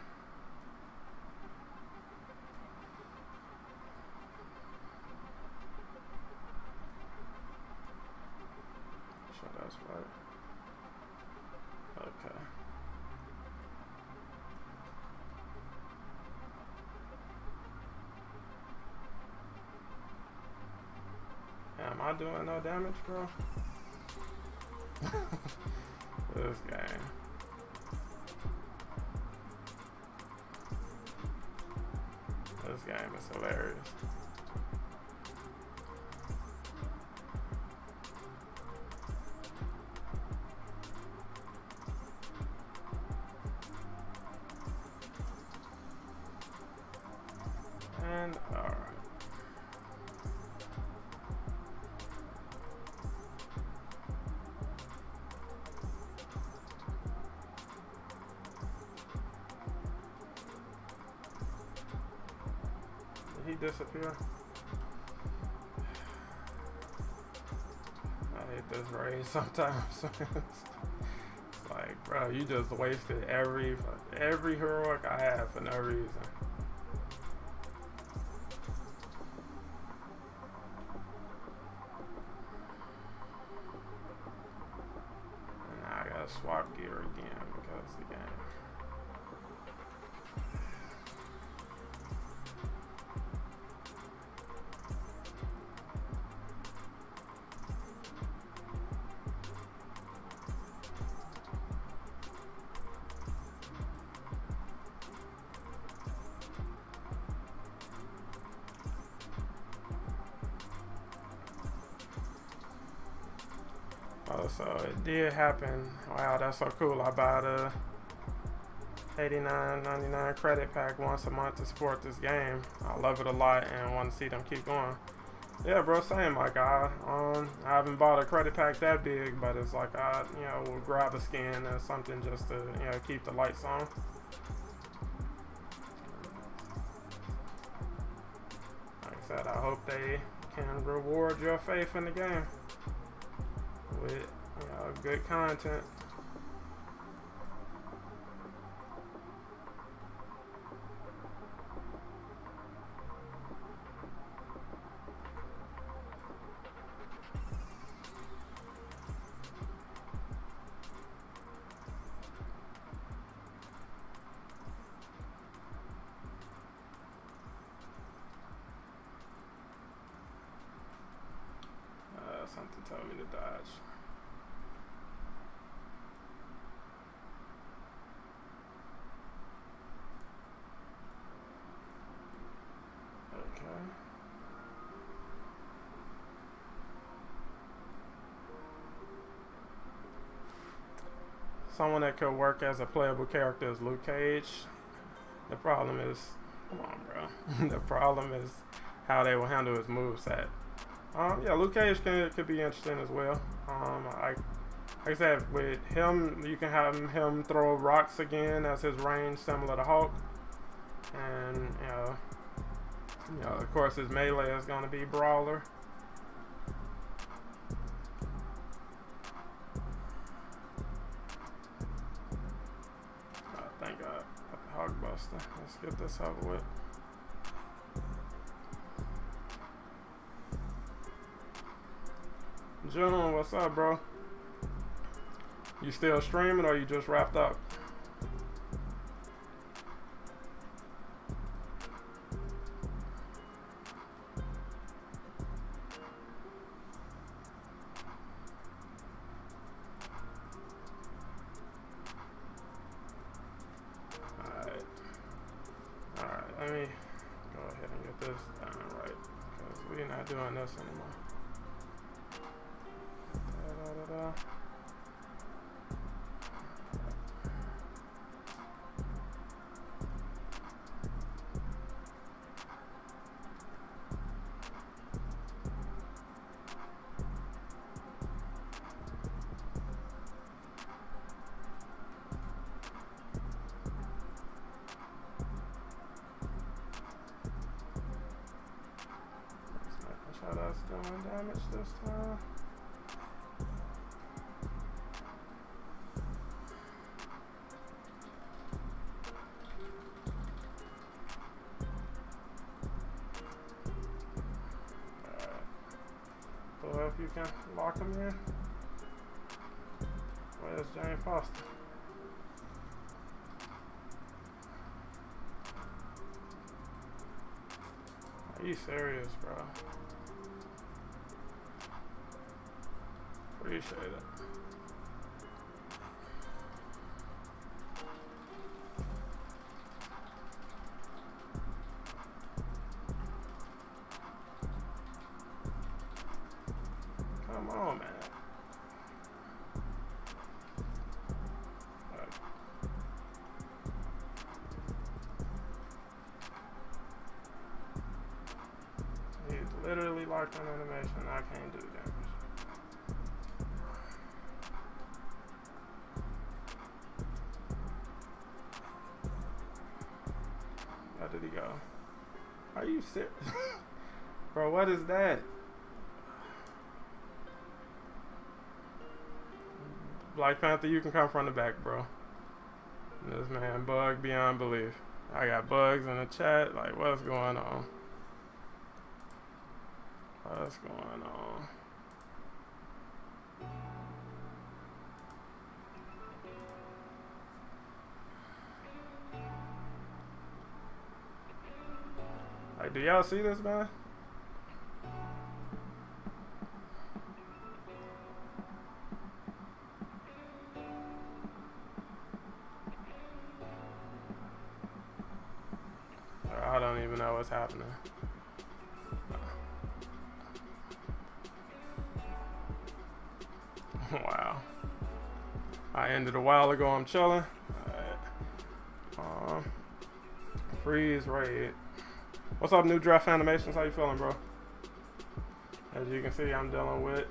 Sure that's right. Okay. Am I doing no damage, bro? This game. This game is hilarious. And alright. He disappear? I hate this raid sometimes. It's like, bro, you just wasted every heroic I have for no reason. And now I gotta swap gear again because the game. Oh, so it did happen. Wow, that's so cool. I buy the $89.99 credit pack once a month to support this game. I love it a lot and want to see them keep going. Yeah, bro, same. Like I haven't bought a credit pack that big, but it's like I will grab a skin or something just to keep the lights on. Like I said, I hope they can reward your faith in the game with good content. Something told me to dodge. Okay. someone that could work as a playable character is Luke Cage. The problem is, come on, bro. The problem is how they will handle his moveset. Yeah, Luke Cage could be interesting as well. Like I said, with him, you can have him throw rocks again as his range, similar to Hulk. And you know, of course, his melee is going to be brawler. Thank God, got the Hulkbuster. Let's get this over with. Gentlemen, what's up, bro? You still streaming or you just wrapped up? Alright, let me go ahead and get this done right, because we're not doing this anymore. Sure that's doing damage this time. So if you can lock him in. Where's Jane Foster? Are you serious, bro? Appreciate it. Come on, man. He's literally locked on animation. I can't do damage. Where did he go? Are you serious? Bro, what is that? Black Panther, you can come from the back, bro. This man bug beyond belief. I got bugs in the chat. Like, what's going on? What's going on? Like, do y'all see this, man? I don't even know what's happening. Wow. I ended a while ago. I'm chilling. Alright. Freeze raid. What's up, New Draft Animations? How you feeling, bro? As you can see, I'm dealing with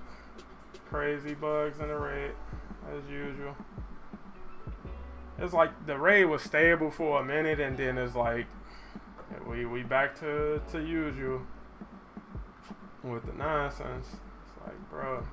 crazy bugs in the raid, as usual. It's like the raid was stable for a minute, and then it's like we back to usual with the nonsense. It's like, bro.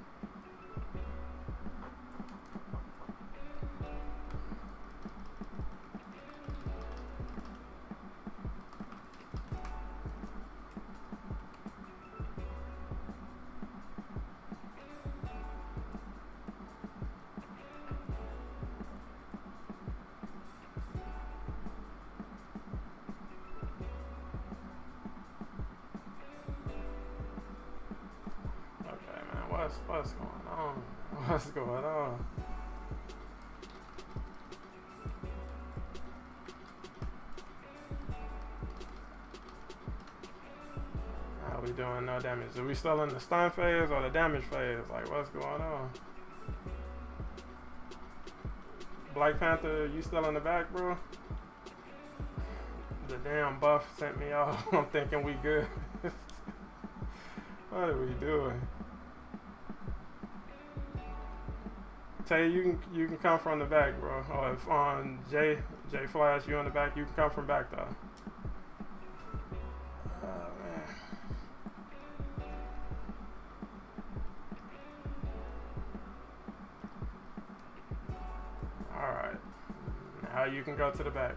What's going on? What's going on? How we doing? No damage. Are we still in the stun phase or the damage phase? Like, what's going on? Black Panther, you still in the back, bro? The damn buff sent me off. I'm thinking we good. What are we doing? Tay, you can come from the back, bro. Or if on J Flash, you in the back, you can come from back though. Oh man. All right. Now you can go to the back.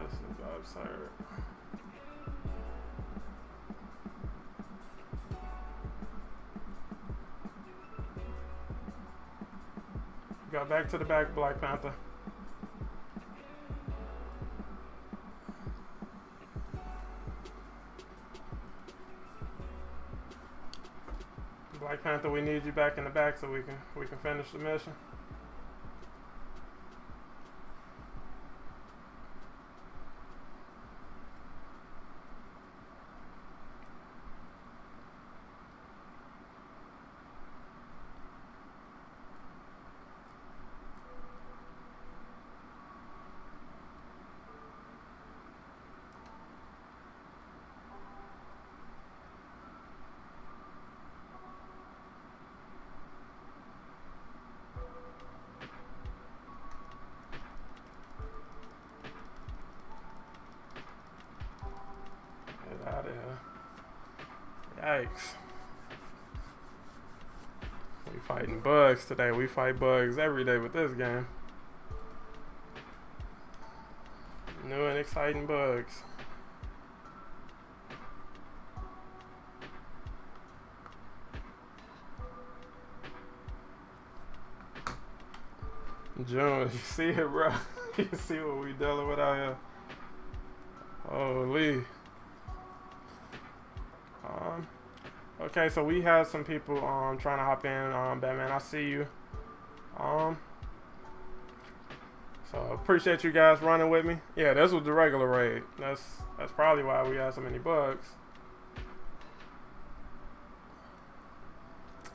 This is absurd. Go back to the back, Black Panther. Black Panther, we need you back in the back so we can finish the mission. Get out of here. Yikes. We fighting bugs today. We fight bugs every day with this game. New and exciting bugs. June, you see it, bro? You see what we dealing with out here? Holy. Okay, so we have some people trying to hop in. Batman, I see you. So appreciate you guys running with me. Yeah, this was the regular raid. That's probably why we had so many bugs.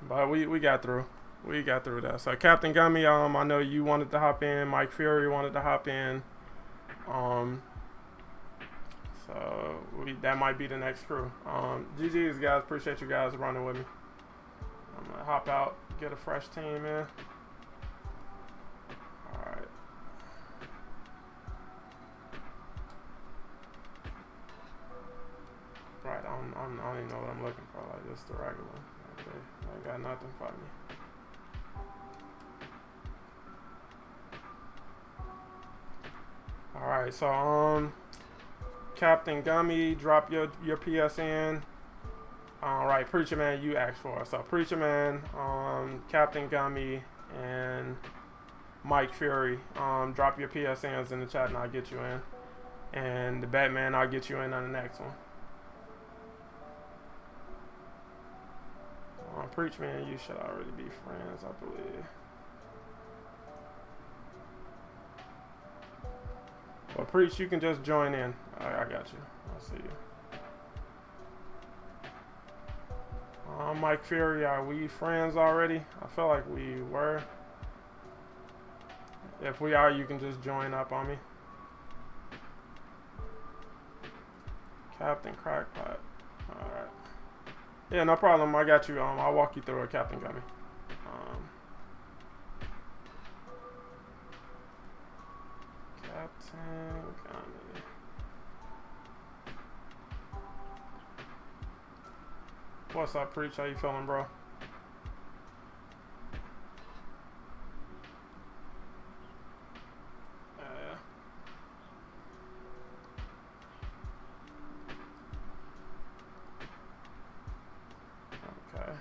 But we got through. We got through that. So Captain Gummy, I know you wanted to hop in. Mike Fury wanted to hop in. So that might be the next crew. GG's guys, appreciate you guys running with me. I'm gonna hop out, get a fresh team in. Alright. Right, I don't even know what I'm looking for, like just the regular. Okay, I got nothing for me. Alright, so Captain Gummy, drop your PSN. Alright, Preacher Man, you asked for it. So Preacher Man, Captain Gummy, and Mike Fury, drop your PSNs in the chat and I'll get you in. And the Batman, I'll get you in on the next one. Preacher Man, you should already be friends, I believe. Well, Preach, you can just join in. I got you. I'll see you. Mike Fury, are we friends already? I feel like we were. If we are, you can just join up on me. Captain Crackpot. Alright. Yeah, no problem. I got you. I'll walk you through it, Captain Gummy. Captain Gummy. What's up, Preach? How you feeling, bro? Okay.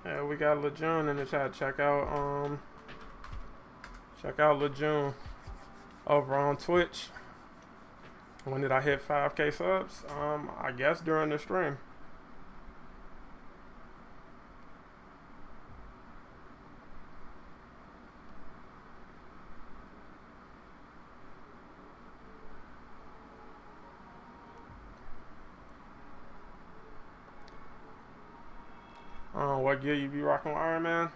Yeah, we got Lejeune in the chat. Check out Check out Lejeune over on Twitch. When did I hit 5K subs? I guess during the stream. What gear you be rocking with Iron Man?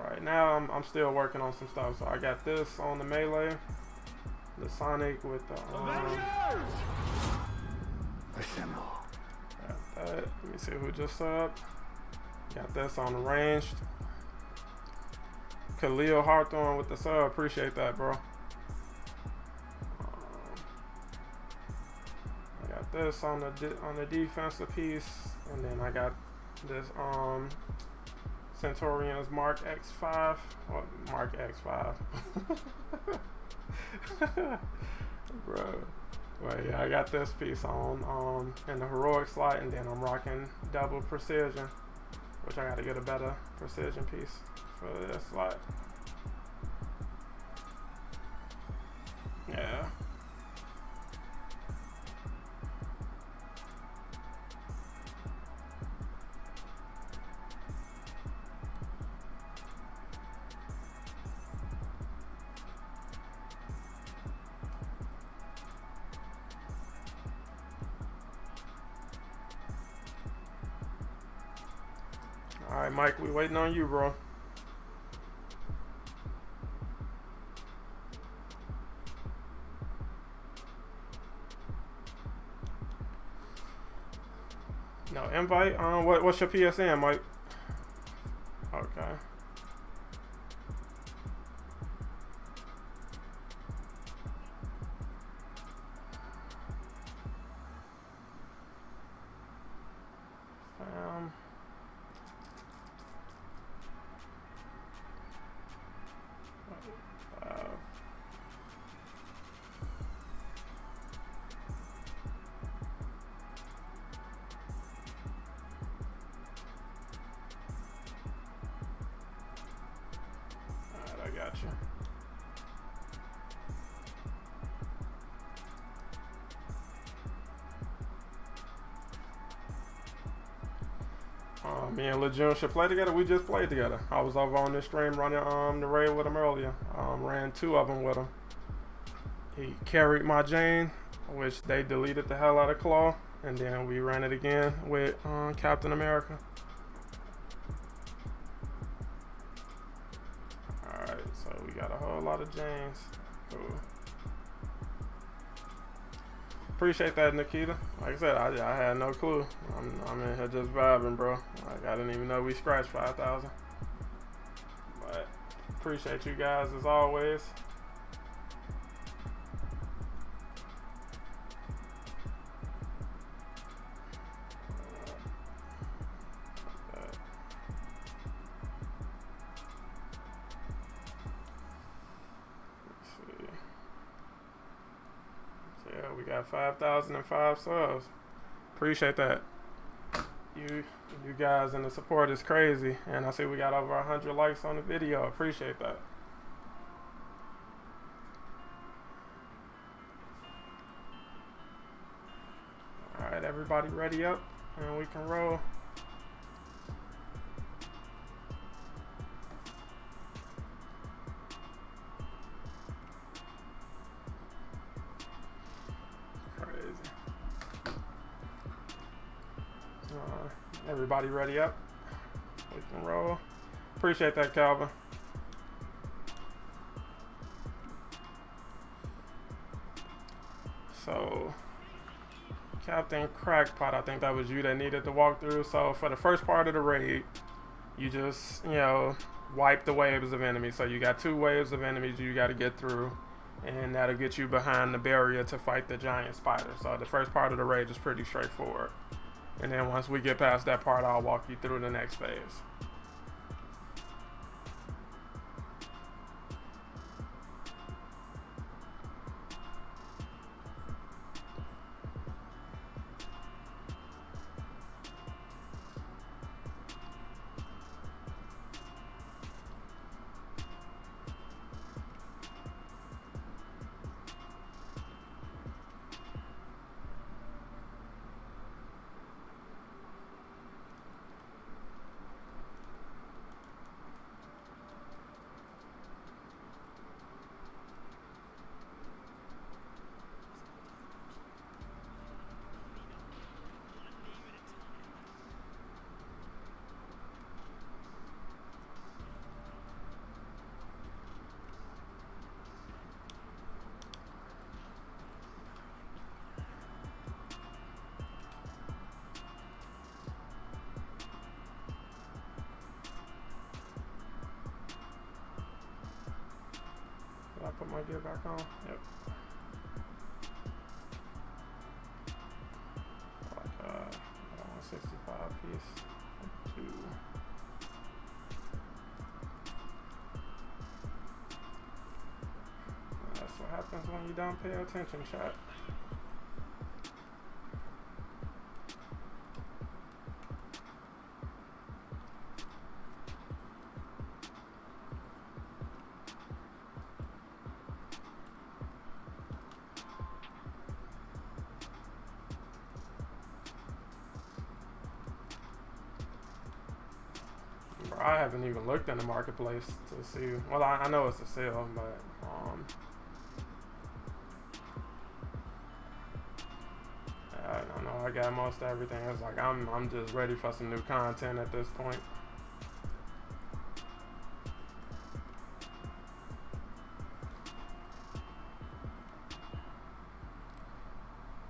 Right now, I'm still working on some stuff. So I got this on the melee, the Sonic with the Avengers! Assemble. got that. Let me see who just subbed. Got this on the ranged. Khalil Hawthorne with the sub. Appreciate that, bro. I got this on the defensive piece, and then I got this Centurion's Mark X5. What Mark X5? Bro. Well, yeah, I got this piece on in the heroic slot, and then I'm rocking double precision, which I gotta get a better precision piece for this slot. Yeah. All right, Mike, we waiting on you, bro. No invite. What's your PSN, Mike? Okay. I got you. Me and Lejeune should play together. We just played together. I was over on this stream running the raid with him earlier. Ran 2 of them with him. He carried my Jane, which they deleted the hell out of Claw, and then we ran it again with Captain America. Alright, so we got a whole lot of Janes. Cool. Appreciate that, Nikita. Like I said, I had no clue. I'm in here just vibing, bro. Like, I didn't even know we scratched 5,000. But appreciate you guys as always. We got 5,005 subs. Appreciate that. You guys and the support is crazy. And I see we got over 100 likes on the video. Appreciate that. Alright, everybody ready up and we can roll. Everybody ready up? We can roll. Appreciate that, Calvin. So, Captain Crackpot, I think that was you that needed to walk through. So, for the first part of the raid, you just, wipe the waves of enemies. So, you got 2 waves of enemies you got to get through, and that'll get you behind the barrier to fight the giant spider. So, the first part of the raid is pretty straightforward. And then once we get past that part, I'll walk you through the next phase. I get back on? Yep. Like 165 piece. 2. That's what happens when you don't pay attention, chat. I haven't even looked in the marketplace to see. Well, I know it's a sale, but I don't know. I got most everything. It's like I'm just ready for some new content at this point.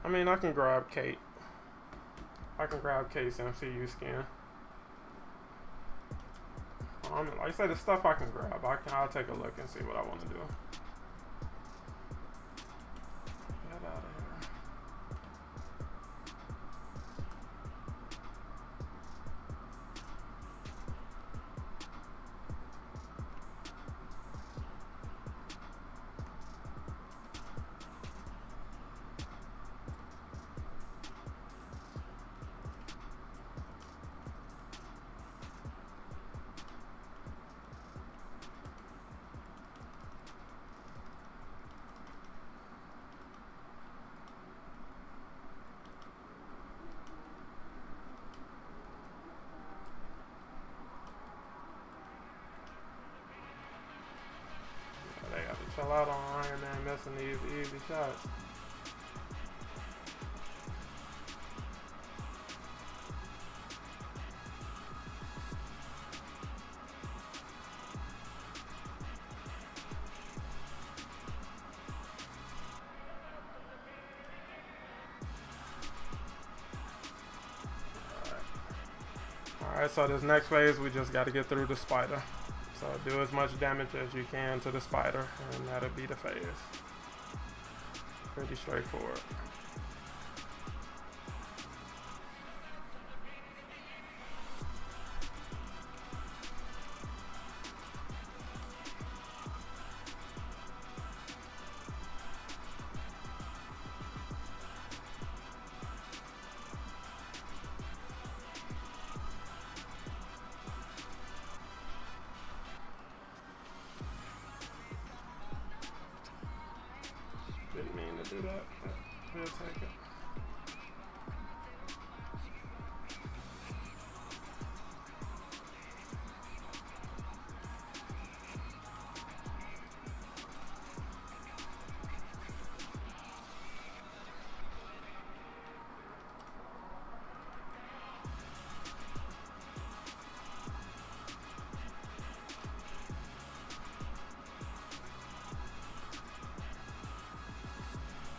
I mean, I can grab Kate. I can grab Kate's MCU skin. Like I said, the stuff I can grab. I'll take a look and see what I want to do. Get out of here. Chill out on Iron Man missing these easy shots. Alright, so this next phase we just got to get through the spider. So do as much damage as you can to the spider, and that'll be the phase. Pretty straightforward. Didn't mean to do that, but we'll take it.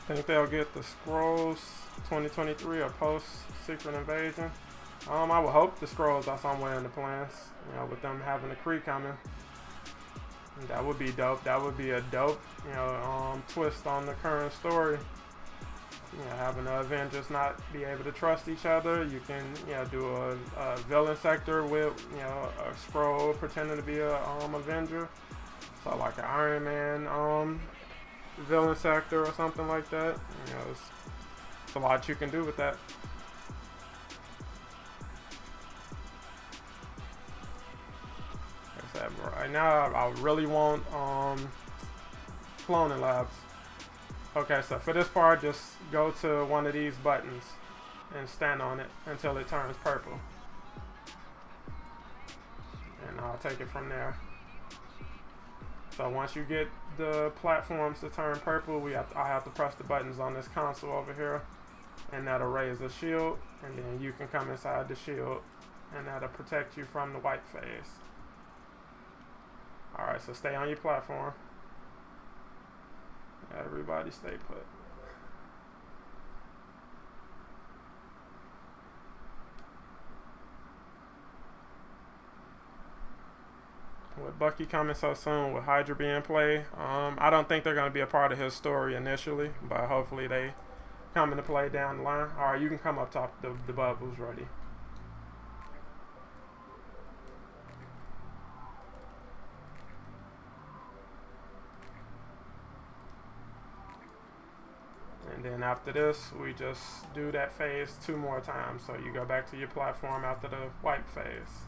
Think they'll get the scrolls 2023 or post Secret Invasion. I would hope the scrolls are somewhere in the plans. You know, with them having a Kree coming, that would be dope. That would be a dope, twist on the current story. You know, having the Avengers not be able to trust each other. You can, do a villain sector with, a scroll pretending to be a Avenger. So like an Iron Man villain sector or something like that. It's a lot you can do with that. Like I said, right now I really want cloning labs. Okay, so for this part, just go to one of these buttons and stand on it until it turns purple, and I'll take it from there. So once you get the platforms to turn purple, I have to press the buttons on this console over here, and that'll raise the shield, and then you can come inside the shield, and that'll protect you from the white phase. Alright, so stay on your platform. Everybody stay put. with Bucky coming so soon, with Hydra being in play, I don't think they're going to be a part of his story initially, but hopefully they come into play down the line. All right, you can come up top. The bubble's ready. And then after this, we just do that phase 2 more times. So you go back to your platform after the wipe phase.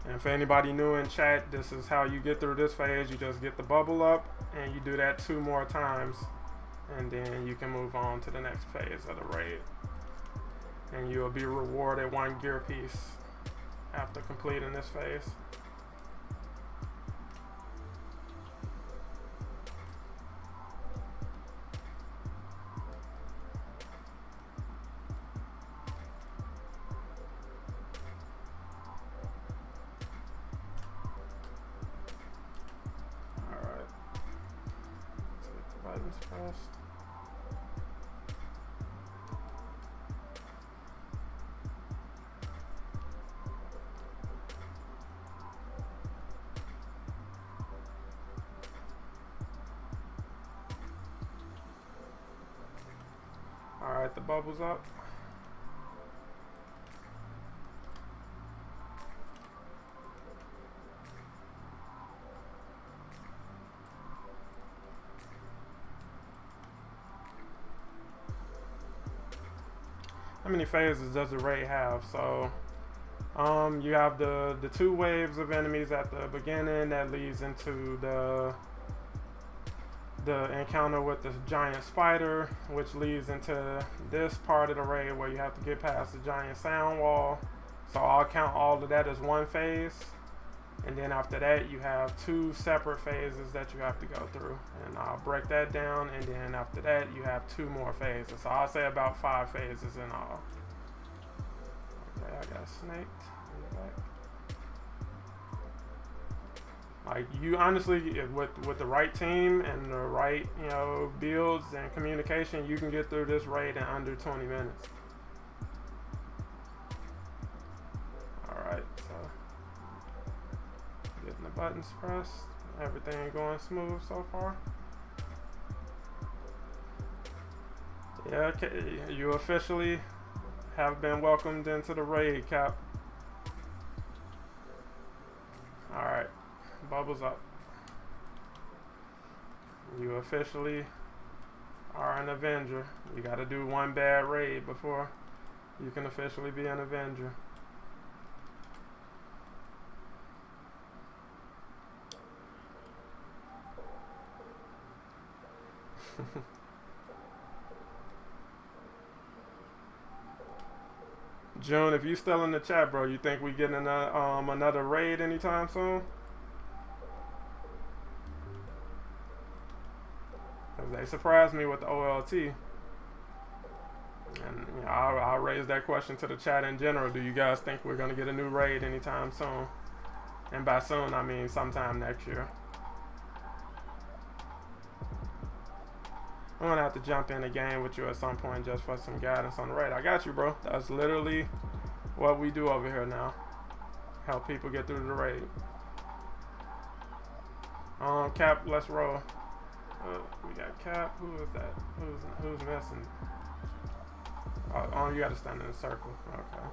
And for anybody new in chat, this is how you get through this phase. You just get the bubble up and you do that 2 more times, and then you can move on to the next phase of the raid. And you'll be rewarded 1 gear piece after completing this phase. Pressed. All right, the bubble's up. How many phases does the raid have? So you have the 2 waves of enemies at the beginning that leads into the encounter with the giant spider, which leads into this part of the raid where you have to get past the giant sound wall. So I'll count all of that as 1 phase. And then after that, you have 2 separate phases that you have to go through. And I'll break that down. And then after that, you have 2 more phases. So I'll say about 5 phases in all. Okay, I got snaked in the back. Like, you honestly, with the right team and the right, builds and communication, you can get through this raid in under 20 minutes. Alright, so getting the buttons pressed. Everything going smooth so far. Yeah, okay, you officially have been welcomed into the raid, Cap. Alright, bubbles up. You officially are an Avenger. You gotta do 1 bad raid before you can officially be an Avenger. June, if you still in the chat, bro, you think we getting another raid anytime soon? Cause they surprised me with the OLT, and I'll raise that question to the chat in general. Do you guys think we're gonna get a new raid anytime soon? And by soon, I mean sometime next year. I'm gonna have to jump in a game with you at some point just for some guidance on the raid. I got you, bro. That's literally what we do over here now. Help people get through the raid. Cap, let's roll. We got Cap. Who is that? Who's missing? Oh, you gotta stand in a circle. Okay.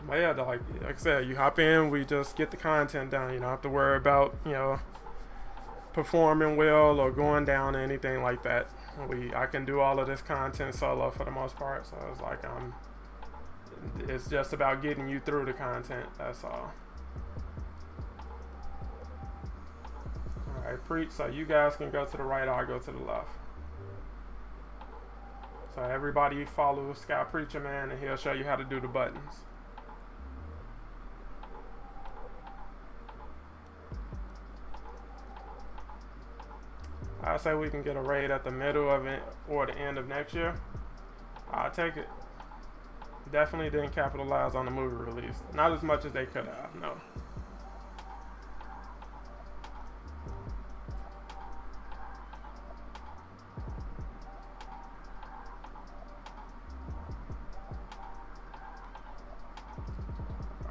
But yeah, like I said, you hop in, we just get the content done. You don't have to worry about, performing well or going down or anything like that. I can do all of this content solo for the most part, so it's like it's just about getting you through the content, that's all. Alright, preach, so you guys can go to the right, I'll go to the left. So everybody follow Sky Preacher Man and he'll show you how to do the buttons. I say we can get a raid at the middle of it or the end of next year. I'll take it. Definitely didn't capitalize on the movie release. Not as much as they could have, no.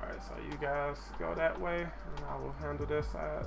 Alright, so you guys go that way, and I will handle this side.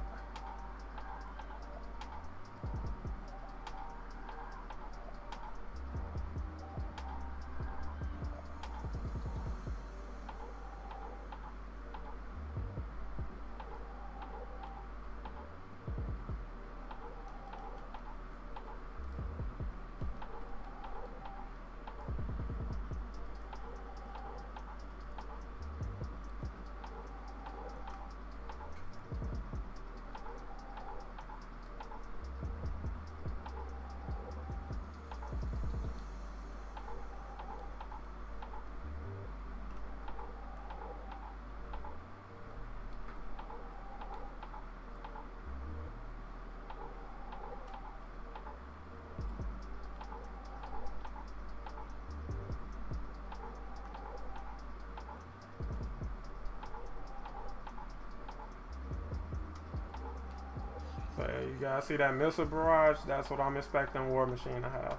So yeah, you guys see that missile barrage? That's what I'm expecting War Machine to have.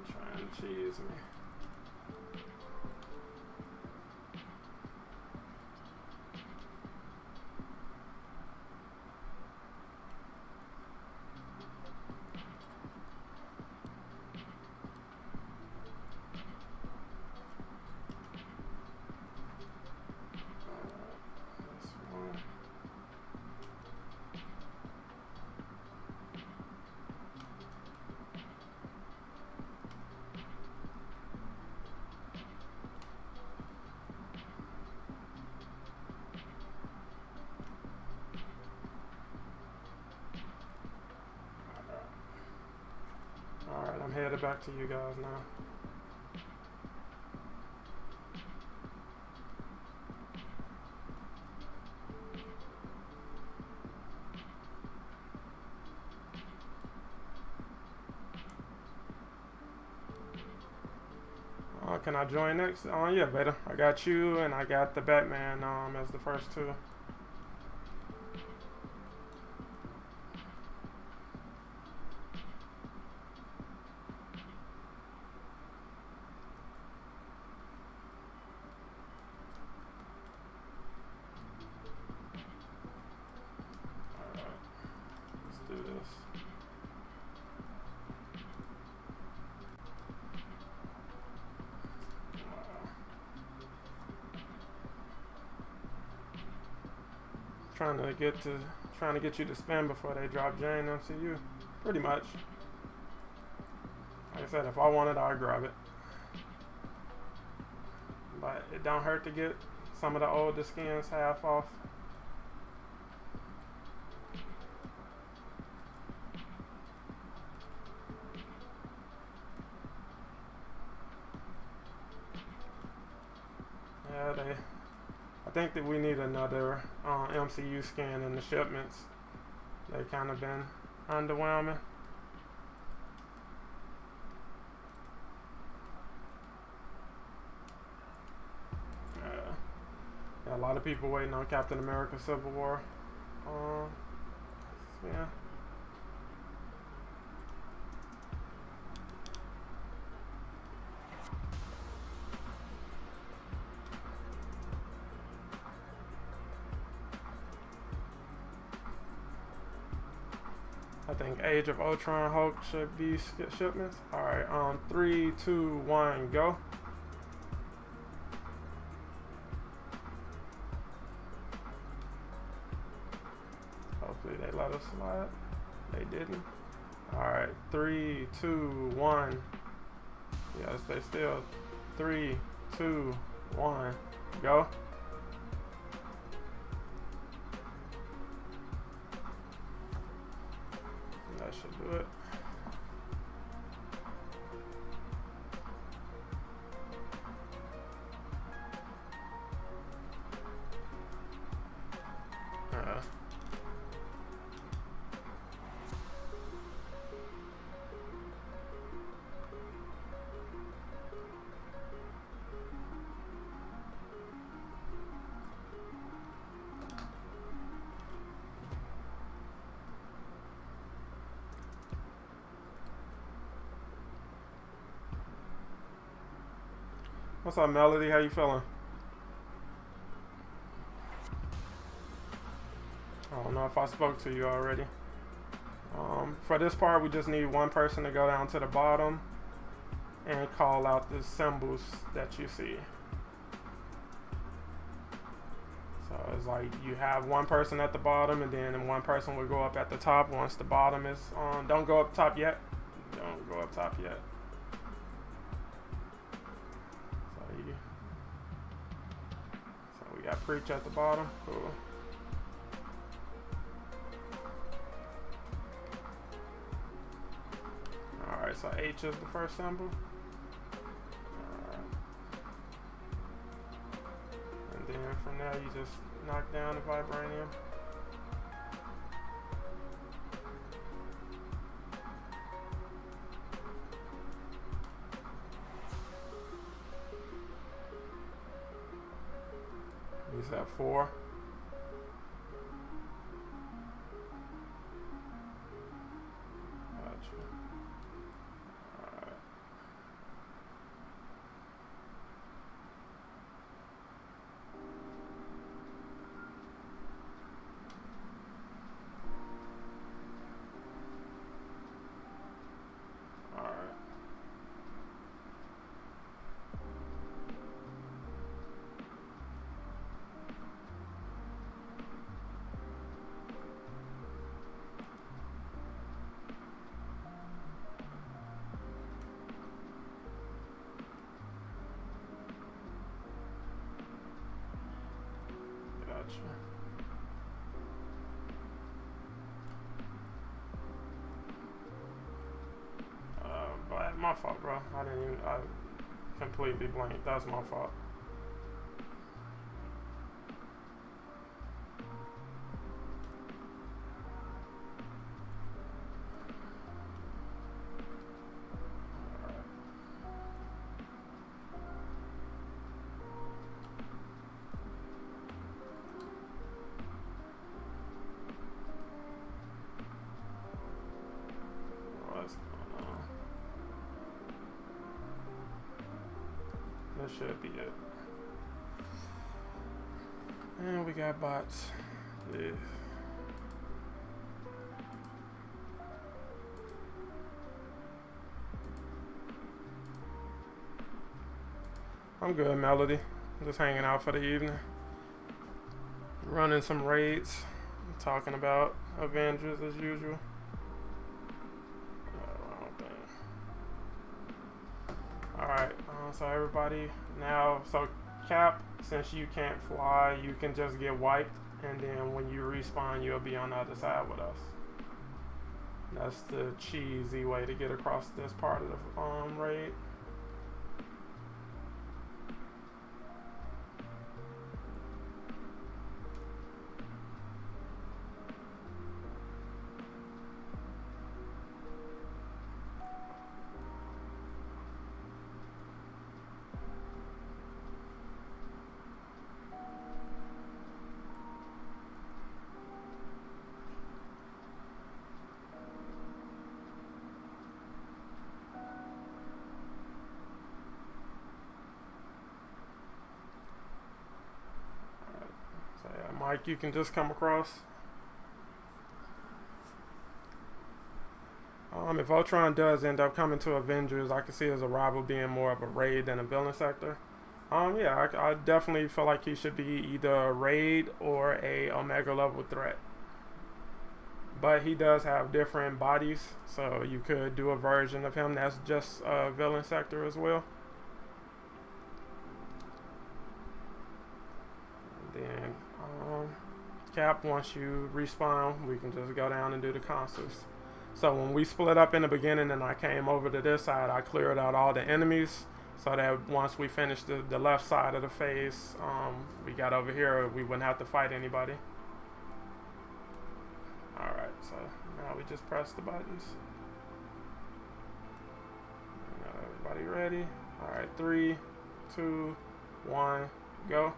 Trying to cheese me. That's one. Alright, I'm headed back to you guys now. Can I join next? Oh yeah, Vader. I got you and I got the Batman as the first two. Trying to get you to spin before they drop Jane MCU. Pretty much. Like I said, if I want it, I'll grab it. But it don't hurt to get some of the older skins half off. Yeah, I think that we need another MCU skin in the shipments. They kind of been underwhelming. A lot of people waiting on Captain America Civil War. Yeah. I think Age of Ultron Hulk should be shipments. Alright, 3, 2, 1, go. Hopefully they let us slide. They didn't. Alright, 3, 2, 1. Yeah, stay still. 3, 2, 1, go. That should do it. What's up, Melody? How you feeling? I don't know if I spoke to you already. For this part, we just need one person to go down to the bottom and call out the symbols that you see. So it's like you have one person at the bottom, and then one person will go up at the top once the bottom is on. Don't go up top yet. Don't go up top yet. So we got Preach at the bottom. Cool. Alright, so H is the first symbol. Alright. And then from there you just knock down the vibranium. You just have 4. Gotcha. Alright. Alright. But my fault, bro. I completely blanked. That's my fault. That should be it. And we got bots. Yeah. I'm good, Melody. Just hanging out for the evening. Running some raids. Talking about Avengers as usual. Alright, so everybody now, so Cap, since you can't fly, you can just get wiped, and then when you respawn, you'll be on the other side with us. That's the cheesy way to get across this part of the raid. like you can just come across. If Ultron does end up coming to Avengers, I can see his arrival being more of a raid than a villain sector. Yeah, I definitely feel like he should be either a raid or a Omega level threat. But he does have different bodies, so you could do a version of him that's just a villain sector as well. And then Cap, once you respawn, we can just go down and do the consoles. So when we split up in the beginning and I came over to this side, I cleared out all the enemies so that once we finished the left side of the phase, we got over here, we wouldn't have to fight anybody. Alright, so now we just press the buttons. Everybody ready? Alright, 3, 2, 1, go.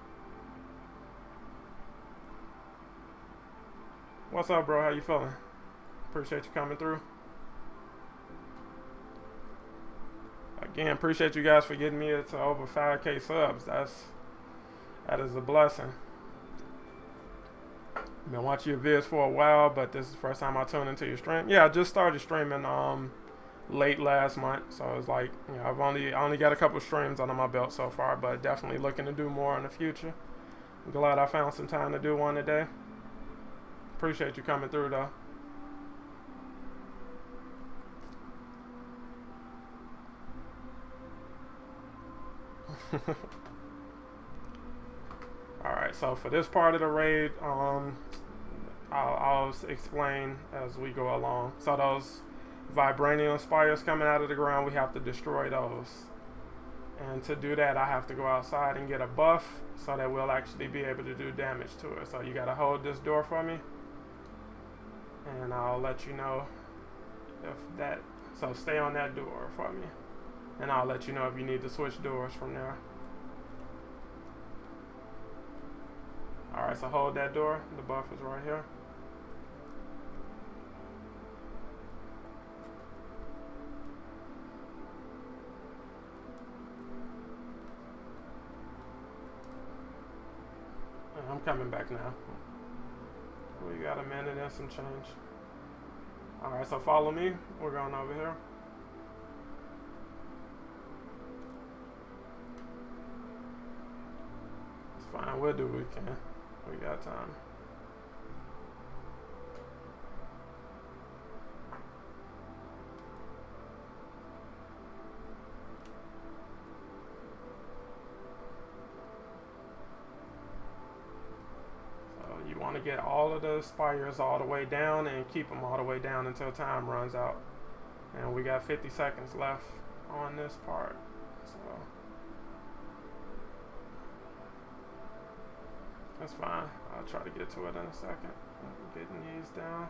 What's up, bro? How you feeling? Appreciate you coming through. Again, appreciate you guys for getting me to over 5K subs. That is a blessing. Been watching your vids for a while, but this is the first time I tuned into your stream. Yeah, I just started streaming late last month, so it's like, you know, I only got a couple streams under my belt so far, but definitely looking to do more in the future. I'm glad I found some time to do one today. Appreciate you coming through though. Alright, so for this part of the raid, I'll explain as we go along. So those vibranium spires coming out of the ground, we have to destroy those. And to do that, I have to go outside and get a buff so that we'll actually be able to do damage to it. So you gotta hold this door for me, and I'll let you know if that, so stay on that door for me, and I'll let you know if you need to switch doors from there. Alright, so hold that door. The buff is right here. And I'm coming back now. We got a minute and some change. Alright, so follow me. We're going over here. It's fine, we'll do what we can. We got time. So you want to get all of the spires all the way down and keep them all the way down until time runs out. And we got 50 seconds left on this part. So that's fine. I'll try to get to it in a second. I'm getting these down.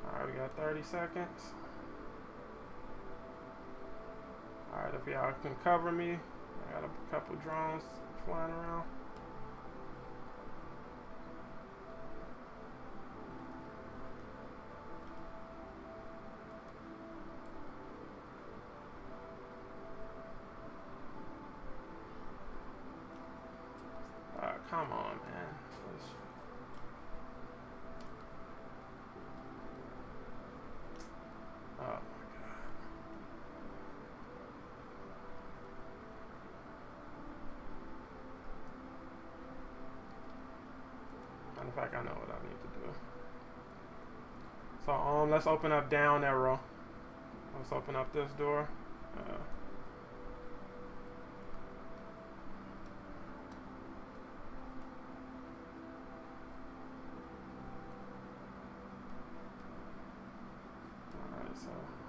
Alright, we got 30 seconds. Alright, if y'all can cover me. I got a couple drones flying around. Come on, man. Oh my god. And in fact, I know what I need to do. So let's open up down arrow. Let's open up this door.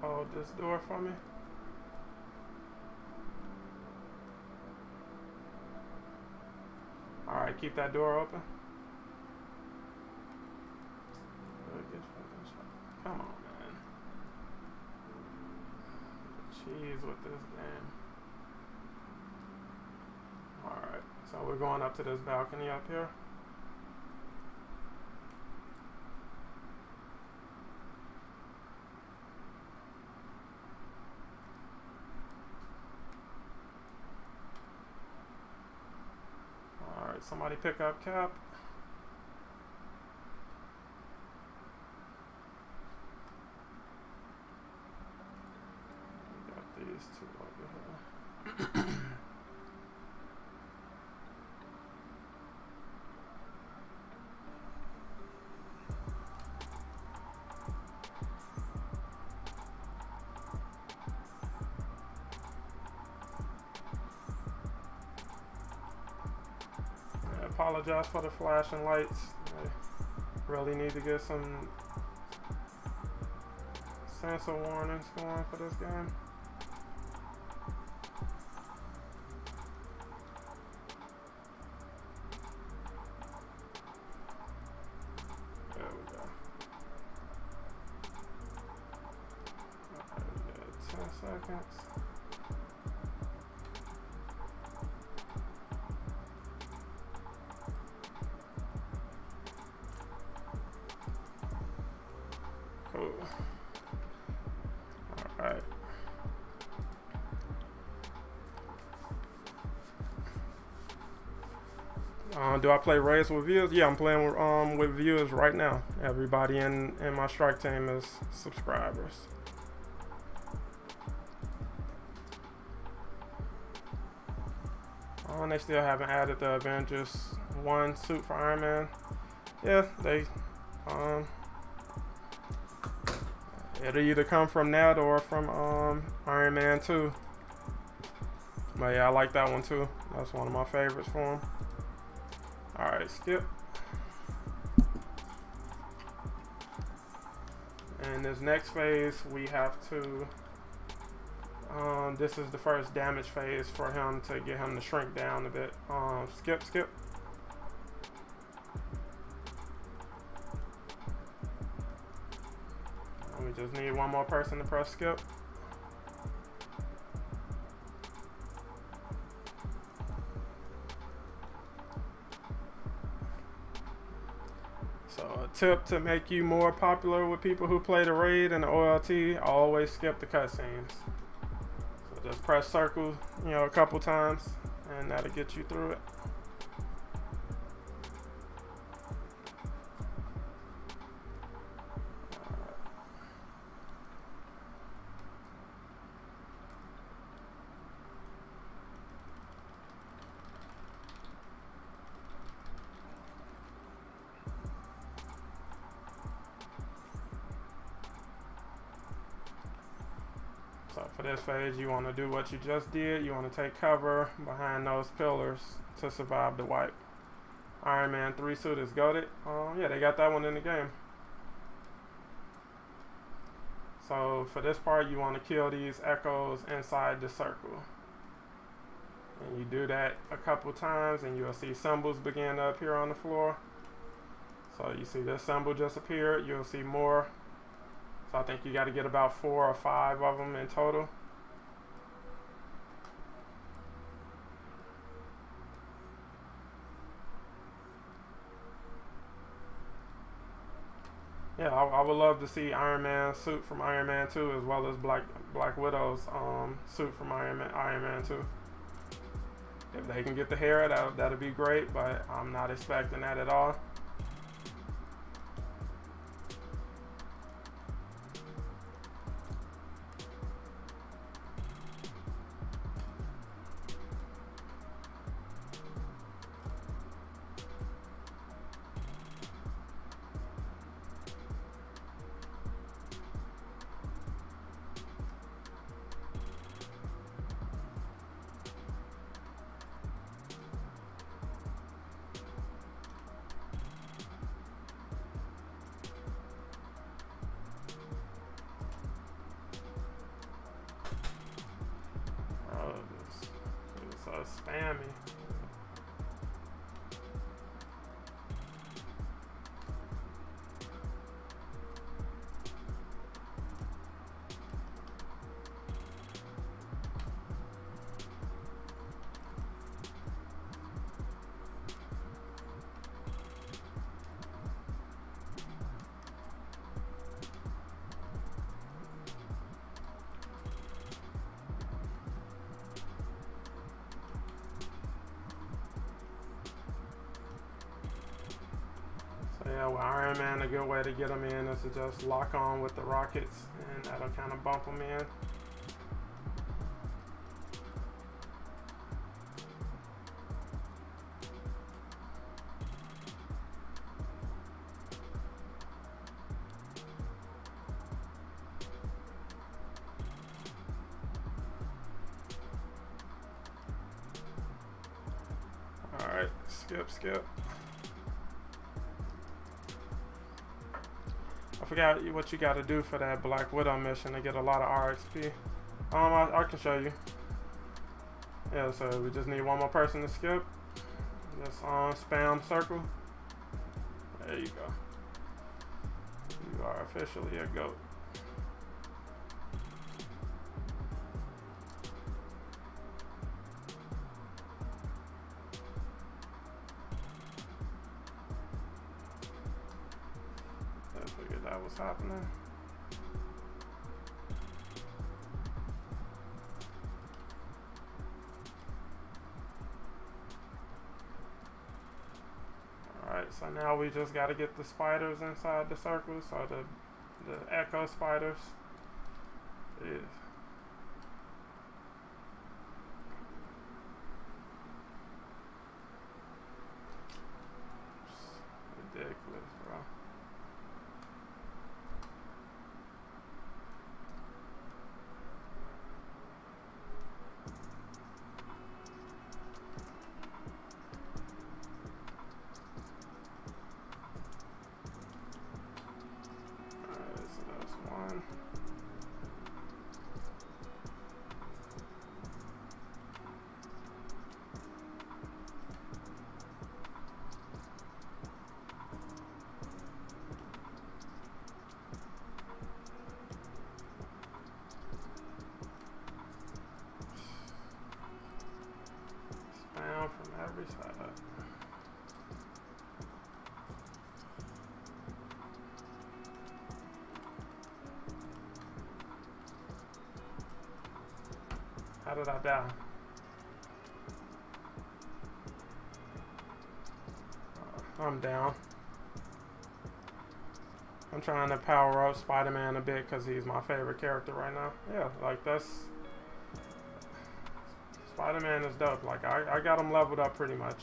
Hold this door for me. Alright, keep that door open. Come on, man. Jeez with this game. Alright, so we're going up to this balcony up here. somebody pick up Cap. We got these two over here. Apologize for the flashing lights. I really need to get some sensor warnings going for this game. There we go. Alright, we got 10 seconds. Alright. Do I play raids with viewers? Yeah, I'm playing with viewers right now. Everybody in my strike team is subscribers. They still haven't added the Avengers 1 suit for Iron Man. Yeah, they it'll either come from that or from Iron Man 2. But yeah, I like that one too. That's one of my favorites for him. Alright, skip. And this next phase, we have to this is the first damage phase for him to get him to shrink down a bit. Skip. We just need one more person to press skip. So a tip to make you more popular with people who play the raid and the OLT, always skip the cutscenes. So just press circle, a couple times, and that'll get you through it. So for this phase, you want to do what you just did. You want to take cover behind those pillars to survive the wipe. Iron Man 3 suit is goated. Yeah, they got that one in the game. So for this part, you want to kill these echoes inside the circle. And you do that a couple times and you'll see symbols begin to appear on the floor. So you see this symbol just appeared. You'll see more. So I think you got to get about 4 or 5 of them in total. Yeah, I would love to see Iron Man suit from Iron Man 2 as well as Black Widow's suit from Iron Man 2. If they can get the hair, that'd be great, but I'm not expecting that at all. Spammy. Yeah, with Iron Man, a good way to get them in is to just lock on with the rockets, and that'll kind of bump them in. Alright, skip. I forgot what you got to do for that Black Widow mission to get a lot of RXP. I can show you. Yeah, so we just need one more person to skip. Just spam circle. There you go. You are officially a GOAT. I figured that was happening. Alright, so now we just got to get the spiders inside the circle. So the echo spiders is ridiculous, bro. From every side. How did I die? I'm down. I'm trying to power up Spider-Man a bit because he's my favorite character right now. Yeah, like that's... Spider-Man is dope. Like I got him leveled up pretty much.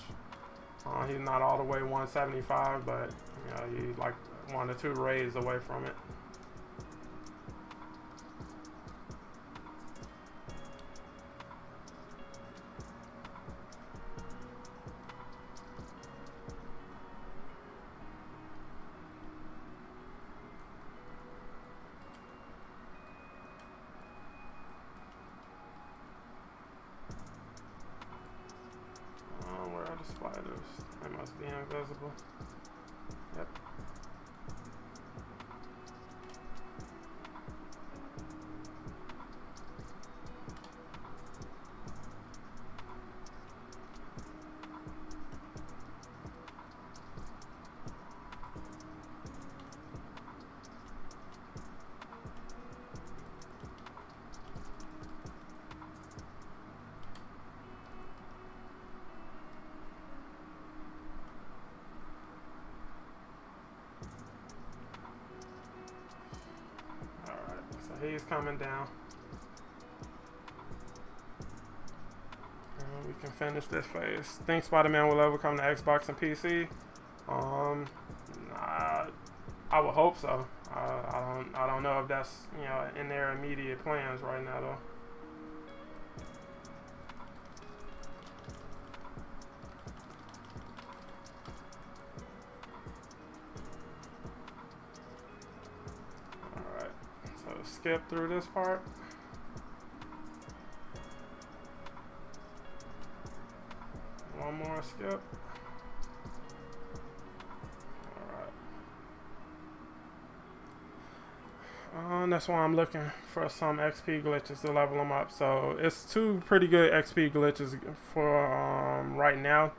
He's not all the way 175, but you know, he's like 1 or 2 raids away from it. Spiders. They must be invisible. Yep. He's coming down. And we can finish this phase. Think Spider-Man will overcome the Xbox and PC? I would hope so. I don't know if that's, you know, in their immediate plans right now though. Skip through this part. One more skip. Alright. That's why I'm looking for some XP glitches to level them up. So it's 2 pretty good XP glitches for right now.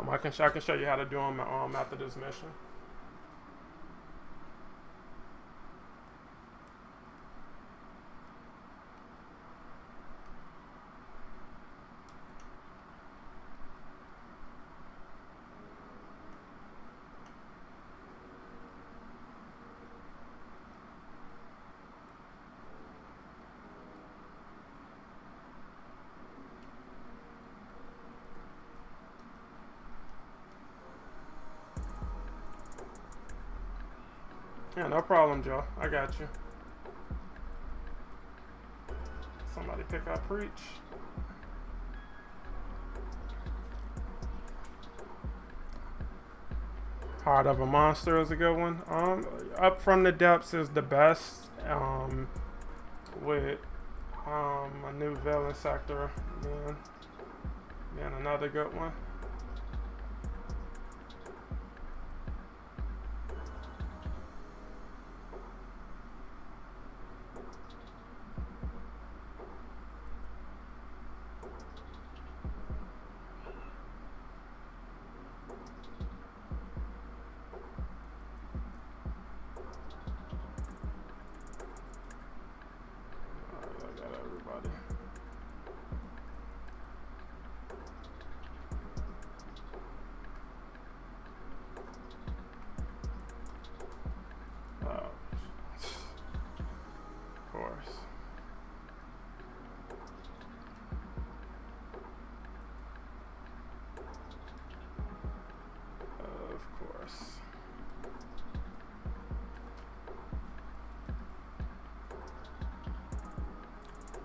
I can show you how to do them after this mission. Yeah, no problem, Joe. I got you. Somebody pick up preach. Heart of a Monster is a good one. Up from the Depths is the best. With a new villain sector being another good one.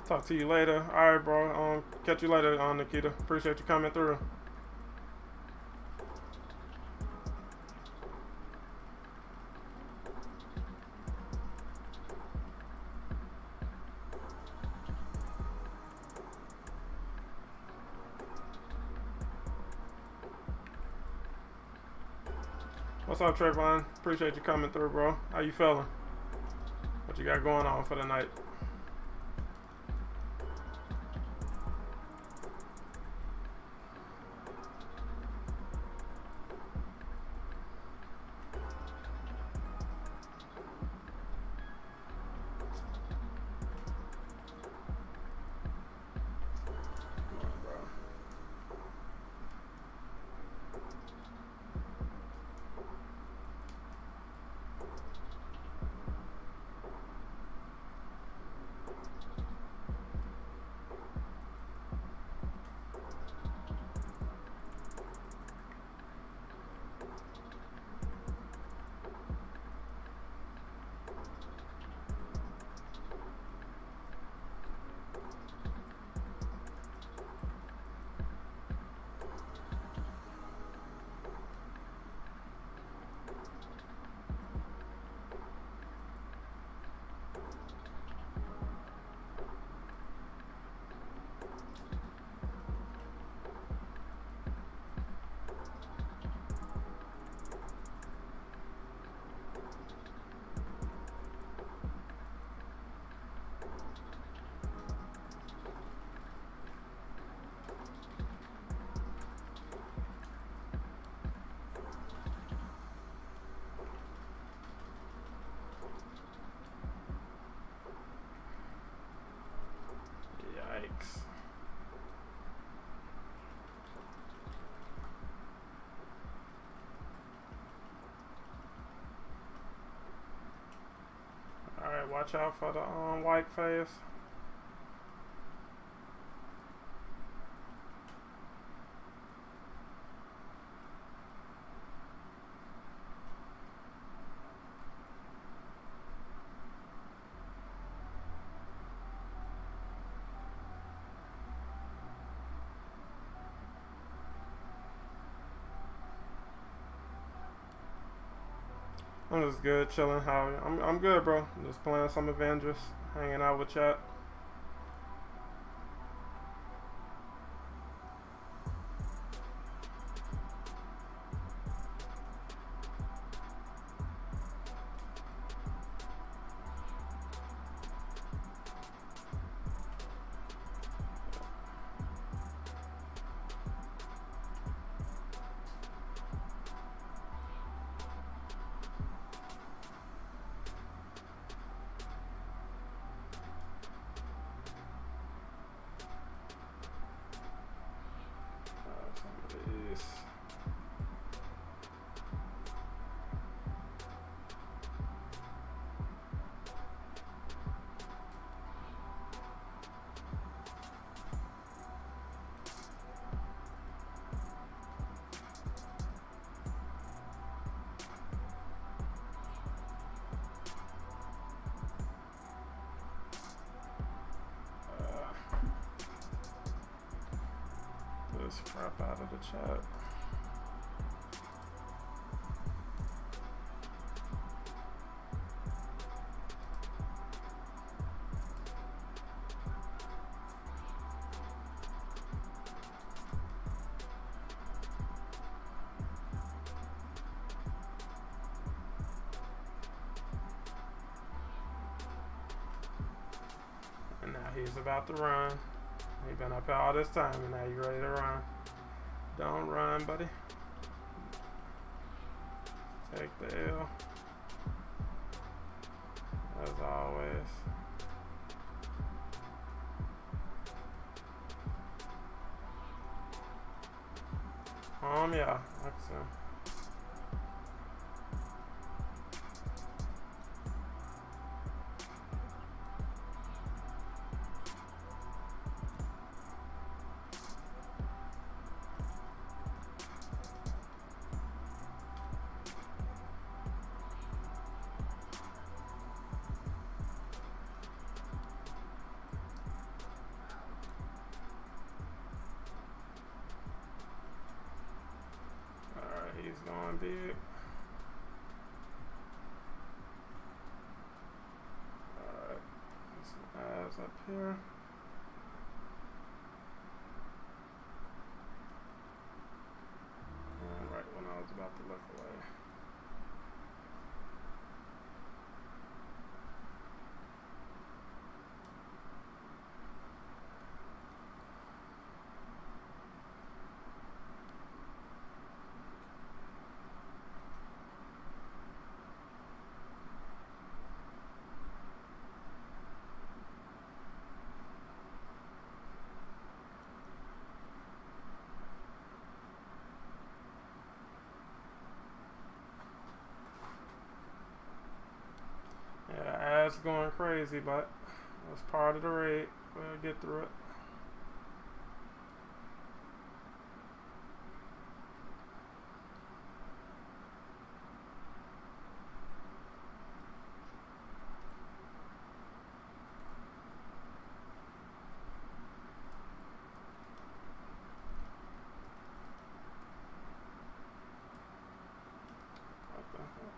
Talk to you later. Alright, bro. Catch you later, Nikita. Appreciate you coming through. What's up, Trayvon? Appreciate you coming through, bro. How you feeling? What you got going on for the night? Yikes. Alright, watch out for the white face. I'm just good, chilling. How I'm good, bro. Just playing some Avengers, hanging out with chat. Drop out of the chat. And now he's about to run. He been up here all this time, and now you ready to run. Don't run, buddy. Take the L. As always. Yeah, that's he's going big. Alright, some eyes up here. And right when I was about to look away. Yeah, ass going crazy, but that's part of the raid. We'll get through it. What the hell?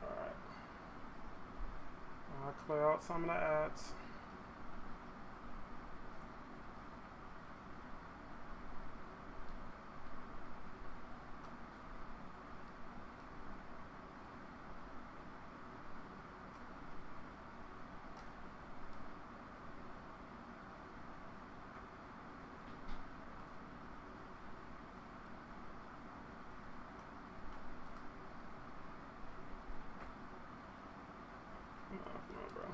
Alright. I'll clear out some of the ads. Come on, bro.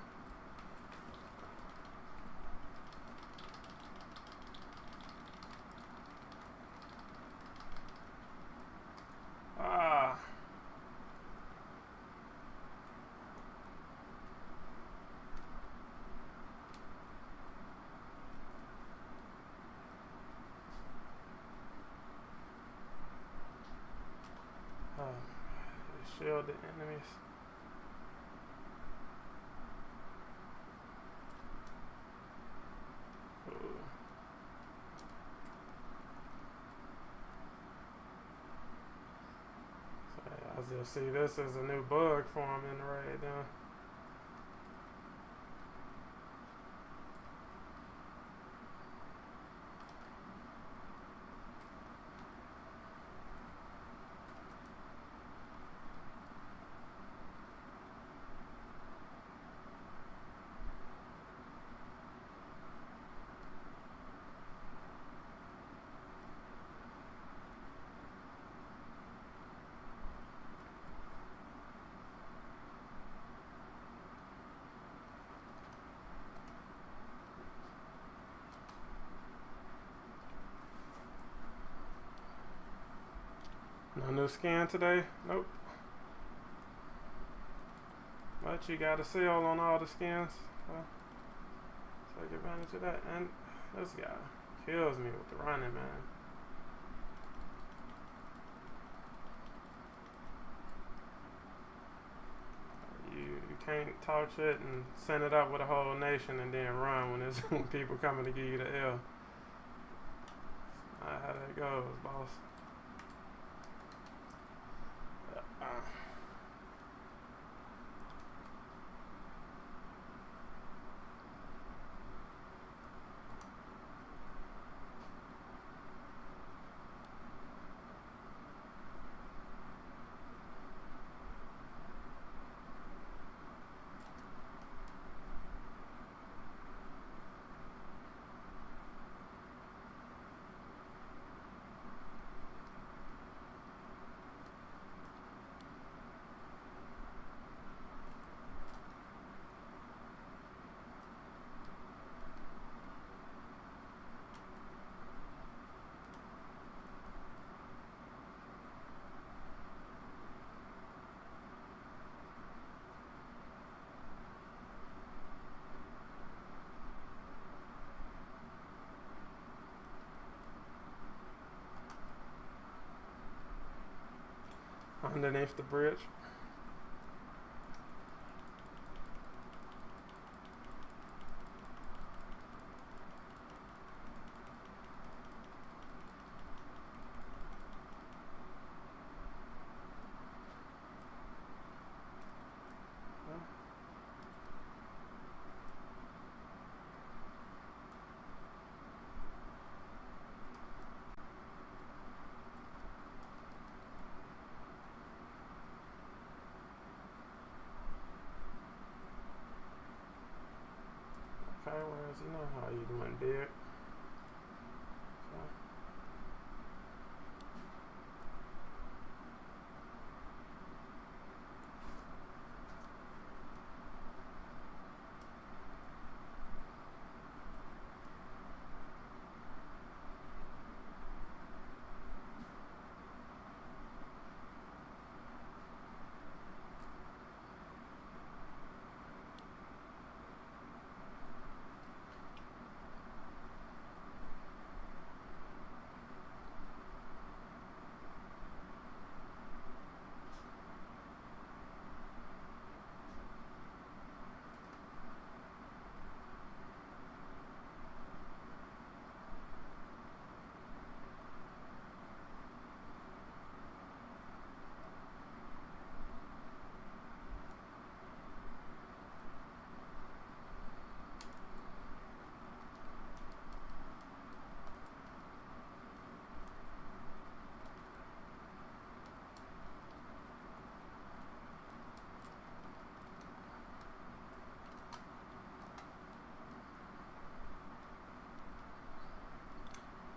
Ah. Shield the enemies. Ooh. So yeah, I just see this as a new bug for him in the raid now. No new scan today? Nope. But you got a sale on all the skins. Take advantage of that. And this guy kills me with the running, man. You can't talk shit and send it up with a whole nation and then run when it's when people coming to give you the L. That's not how that goes, boss. Underneath the bridge. Okay, where is he now? How you doing, big?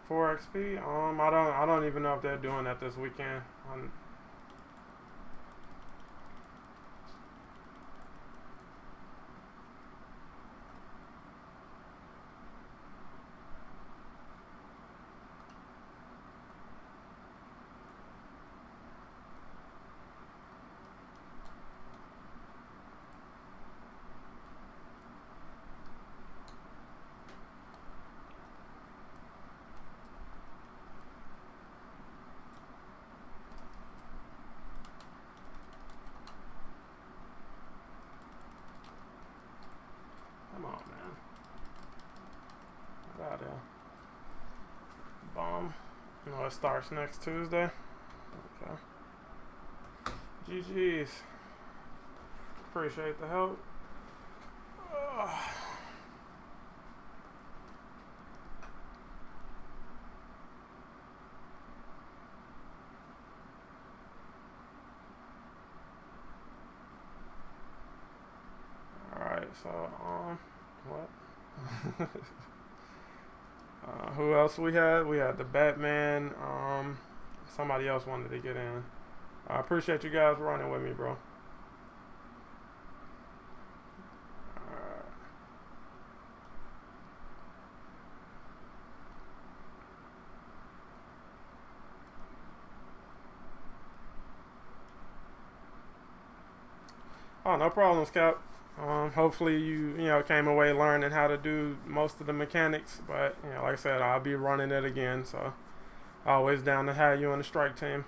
For XP, I don't even know if they're doing that this weekend. Come on, man. Get out of there. Bomb. No, it starts next Tuesday. Okay. GG's. Appreciate the help. Alright, so, what? Who else we had? We had the Batman. Somebody else wanted to get in. I appreciate you guys running with me, bro. Oh, no problem, Scout. Hopefully you came away learning how to do most of the mechanics, but like I said, I'll be running it again, so always down to have you on the strike team.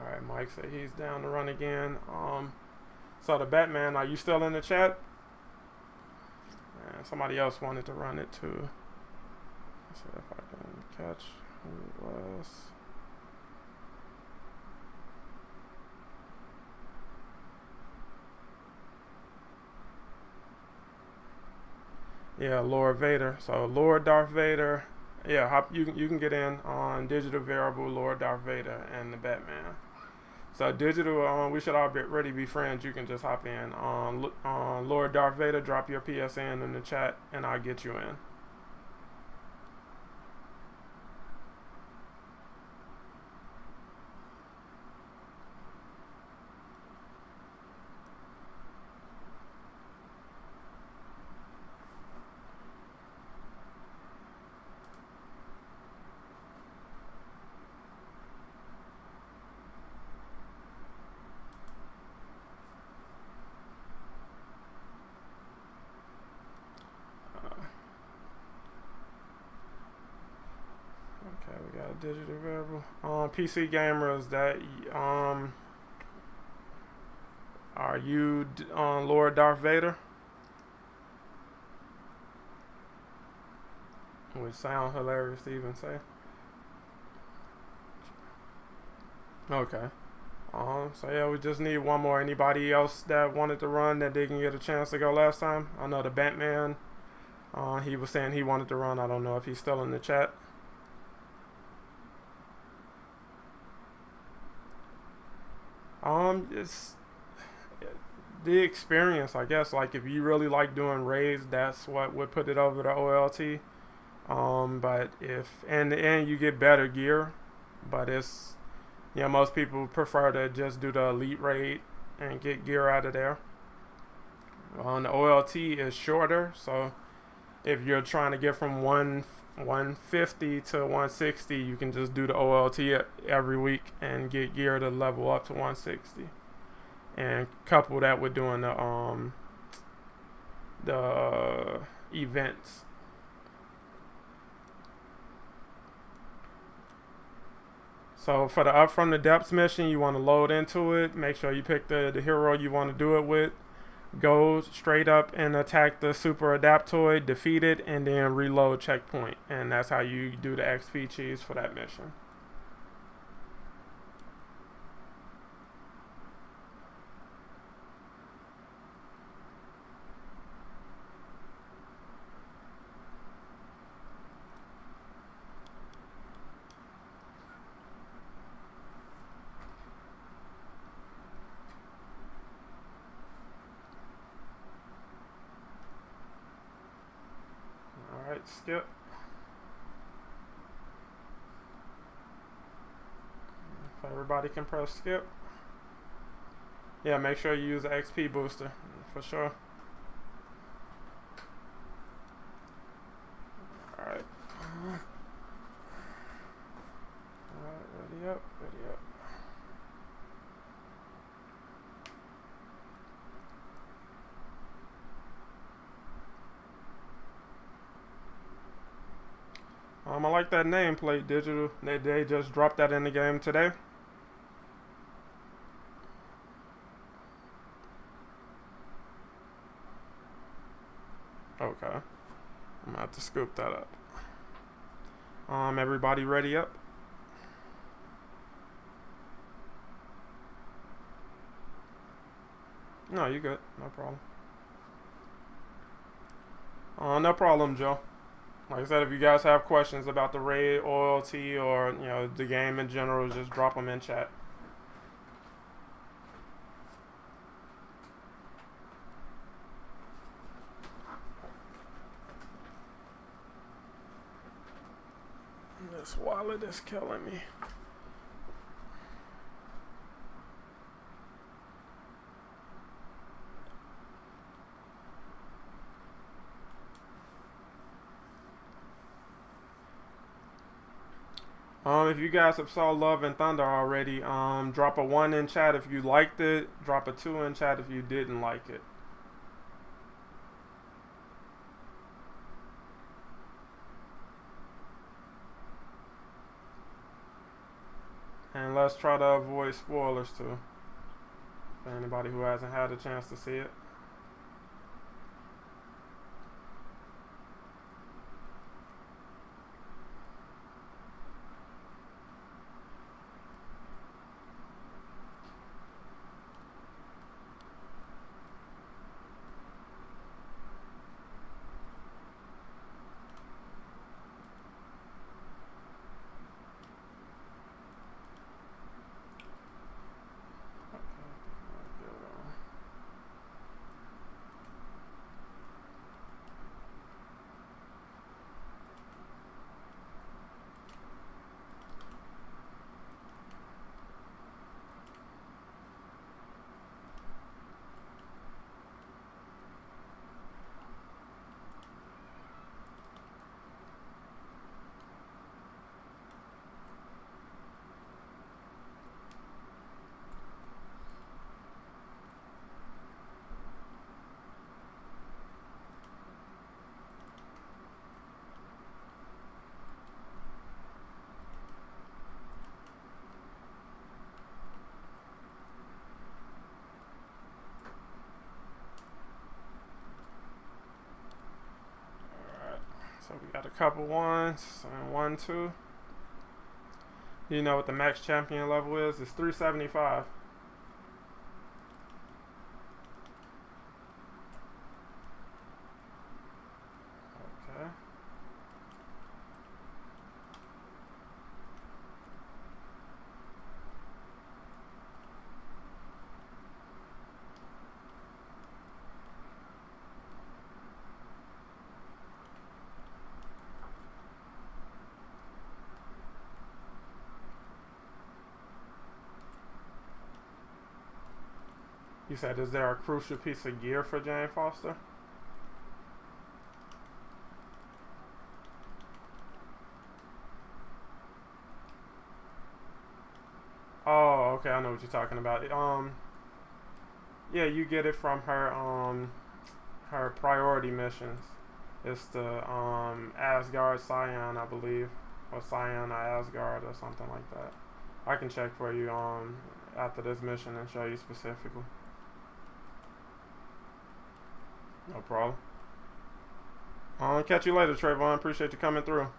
Alright, Mike said he's down to run again. So the Batman, are you still in the chat? Somebody else wanted to run it too. Let's see if I can catch who it was. Yeah, Lord Vader. So Lord Darth Vader. Yeah, you can get in on digital variable Lord Darth Vader and the Batman. So digital, we should already be friends. You can just hop in on Lord Darth Vader. Drop your PSN in the chat, and I'll get you in. Okay, we got a digital variable. PC gamers, that are you on Lord Darth Vader? Which sound hilarious to even say. Okay. So yeah, we just need one more. Anybody else that wanted to run that didn't get a chance to go last time? I know the Batman. He was saying he wanted to run. I don't know if he's still in the chat. It's the experience, I guess. Like if you really like doing raids, that's what would put it over the OLT. But if and you get better gear, but it's most people prefer to just do the elite raid and get gear out of there. The OLT is shorter, so if you're trying to get from 150 to 160, you can just do the OLT every week and get gear to level up to 160, and couple that with doing the events. So for the Up From the Depths mission, you want to load into it. Make sure you pick the hero you want to do it with. Go straight up and attack the Super Adaptoid, defeat it, and then reload checkpoint. And that's how you do the XP cheese for that mission. Skip. If everybody can press skip. Yeah, make sure you use the XP booster for sure. Alright. Alright, ready up, ready up. I like that nameplate, Digital. They just dropped that in the game today. Okay. I'm gonna have to scoop that up. Everybody ready up? No, you good. No problem. No problem, Joe. Like I said, if you guys have questions about the raid, OLT, or the game in general, just drop them in chat. This wallet is killing me. If you guys have saw Love and Thunder already, drop a 1 in chat if you liked it. Drop a 2 in chat if you didn't like it. And let's try to avoid spoilers too. For anybody who hasn't had a chance to see it. So we got a couple ones and 1, 2. You know what the max champion level is? It's 375. Okay. You said, is there a crucial piece of gear for Jane Foster? Oh, okay, I know what you're talking about. Yeah, you get it from her priority missions. It's the Asgard Scion, I believe, or Scion or Asgard or something like that. I can check for you after this mission and show you specifically. No problem. I'll catch you later, Trayvon. Appreciate you coming through.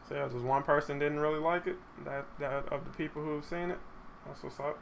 So yeah, just one person didn't really like it. That of the people who've seen it. That's what's up.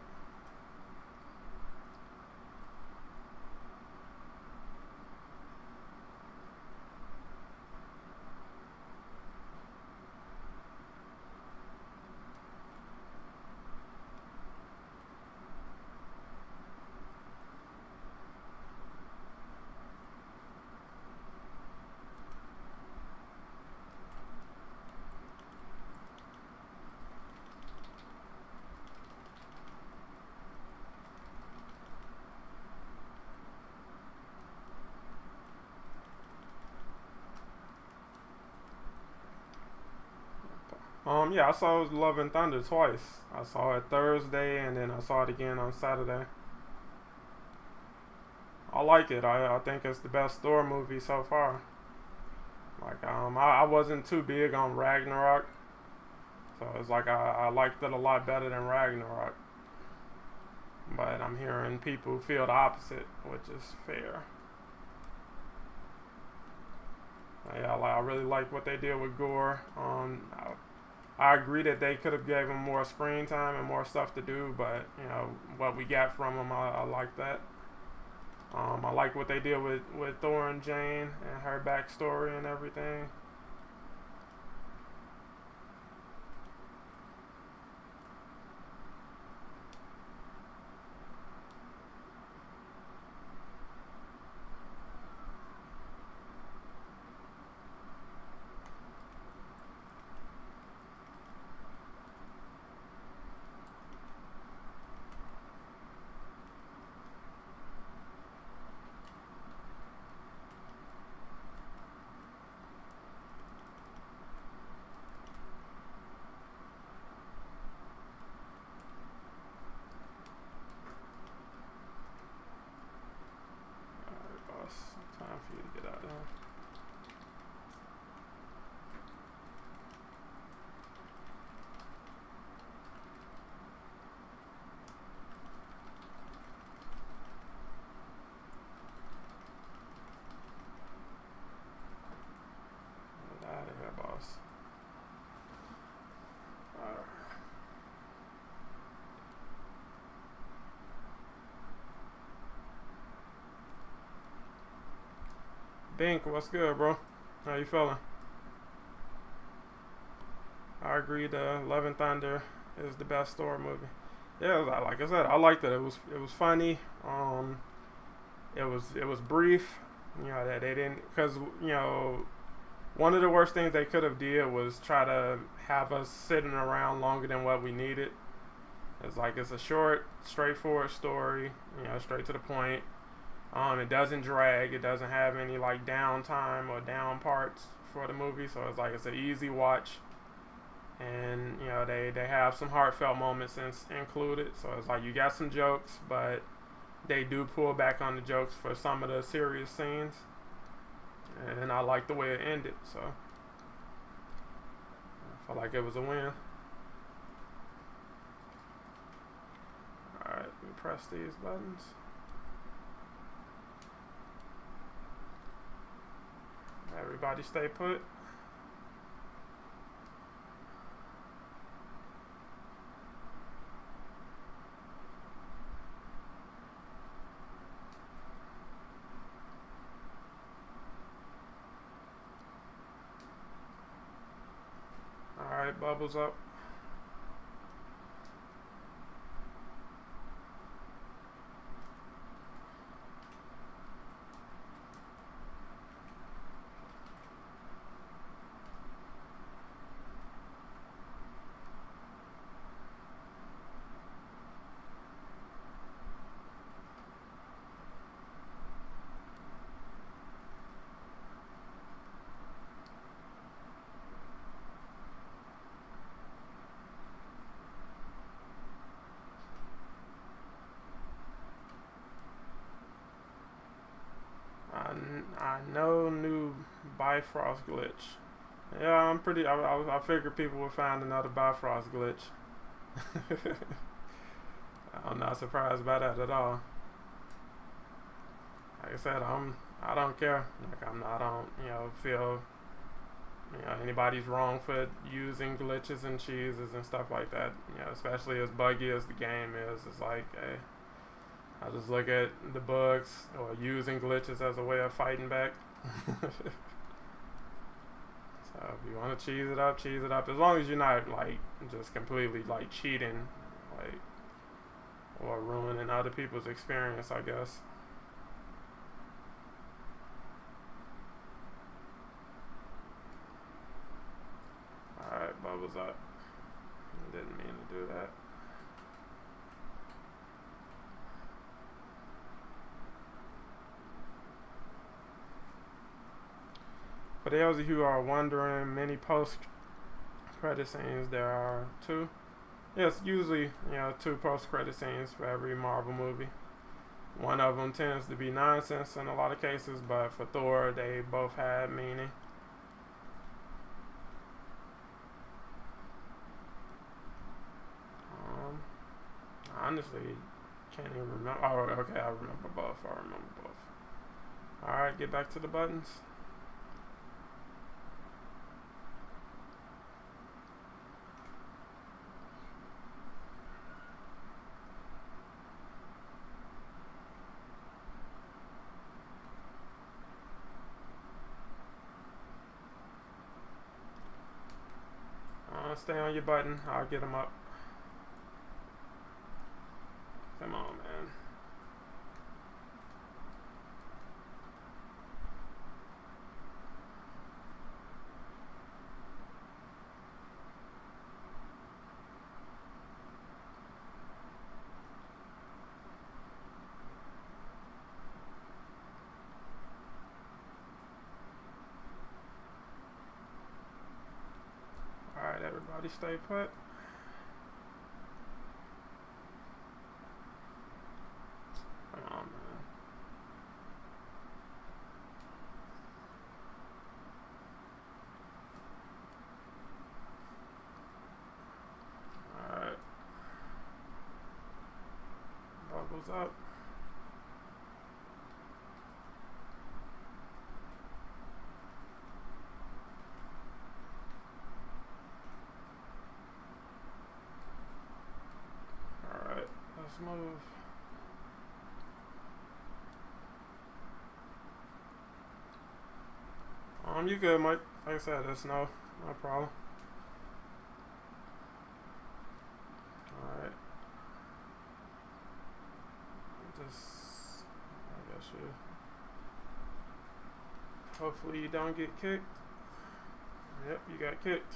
Yeah, I saw Love and Thunder twice. I saw it Thursday and then I saw it again on Saturday. I like it. I think it's the best Thor movie so far. Like I wasn't too big on Ragnarok, so it's like I liked it a lot better than Ragnarok. But I'm hearing people feel the opposite, which is fair. Yeah, I really like what they did with Gore. I agree that they could have gave him more screen time and more stuff to do, but you know what we got from him, I like that. I like what they did with Thor and Jane and her backstory and everything. Bink, what's good, bro? How you feeling? I agree. The Love and Thunder is the best Thor movie. Yeah, like I said, I liked it. It was funny. It was brief. You know that they didn't, because one of the worst things they could have did was try to have us sitting around longer than what we needed. It's like it's a short, straightforward story. Straight to the point. It doesn't drag. It doesn't have any like downtime or down parts for the movie. So it's like it's an easy watch. And they have some heartfelt moments included. So it's like you got some jokes, but they do pull back on the jokes for some of the serious scenes. And I like the way it ended. So I felt like it was a win. Alright, let me press these buttons. Everybody stay put. Alright, bubbles up. I know new Bifrost glitch. Yeah, I figured people would find another Bifrost glitch. I'm not surprised by that at all. Like I said, I don't care. Like I don't feel anybody's wrong for using glitches and cheeses and stuff like that. Especially as buggy as the game is. It's like, hey, I just look at the bugs or using glitches as a way of fighting back. So if you want to cheese it up, cheese it up. As long as you're not like just completely like cheating, like or ruining other people's experience, I guess. Alright, bubbles up. Didn't mean to do that. For those of you who are wondering, many post-credit scenes, there are two. Yes, usually, two post-credit scenes for every Marvel movie. One of them tends to be nonsense in a lot of cases, but for Thor, they both had meaning. Honestly, can't even remember. Oh, okay, I remember both. Alright, get back to the buttons. Stay on your button. I'll get them up. Come on, man. Alright, everybody stay put. Come on, man. Alright. Bubbles up. Let's move. You good, Mike? Like I said, that's no problem. All right. Just, I guess you. Hopefully you don't get kicked. Yep, you got kicked.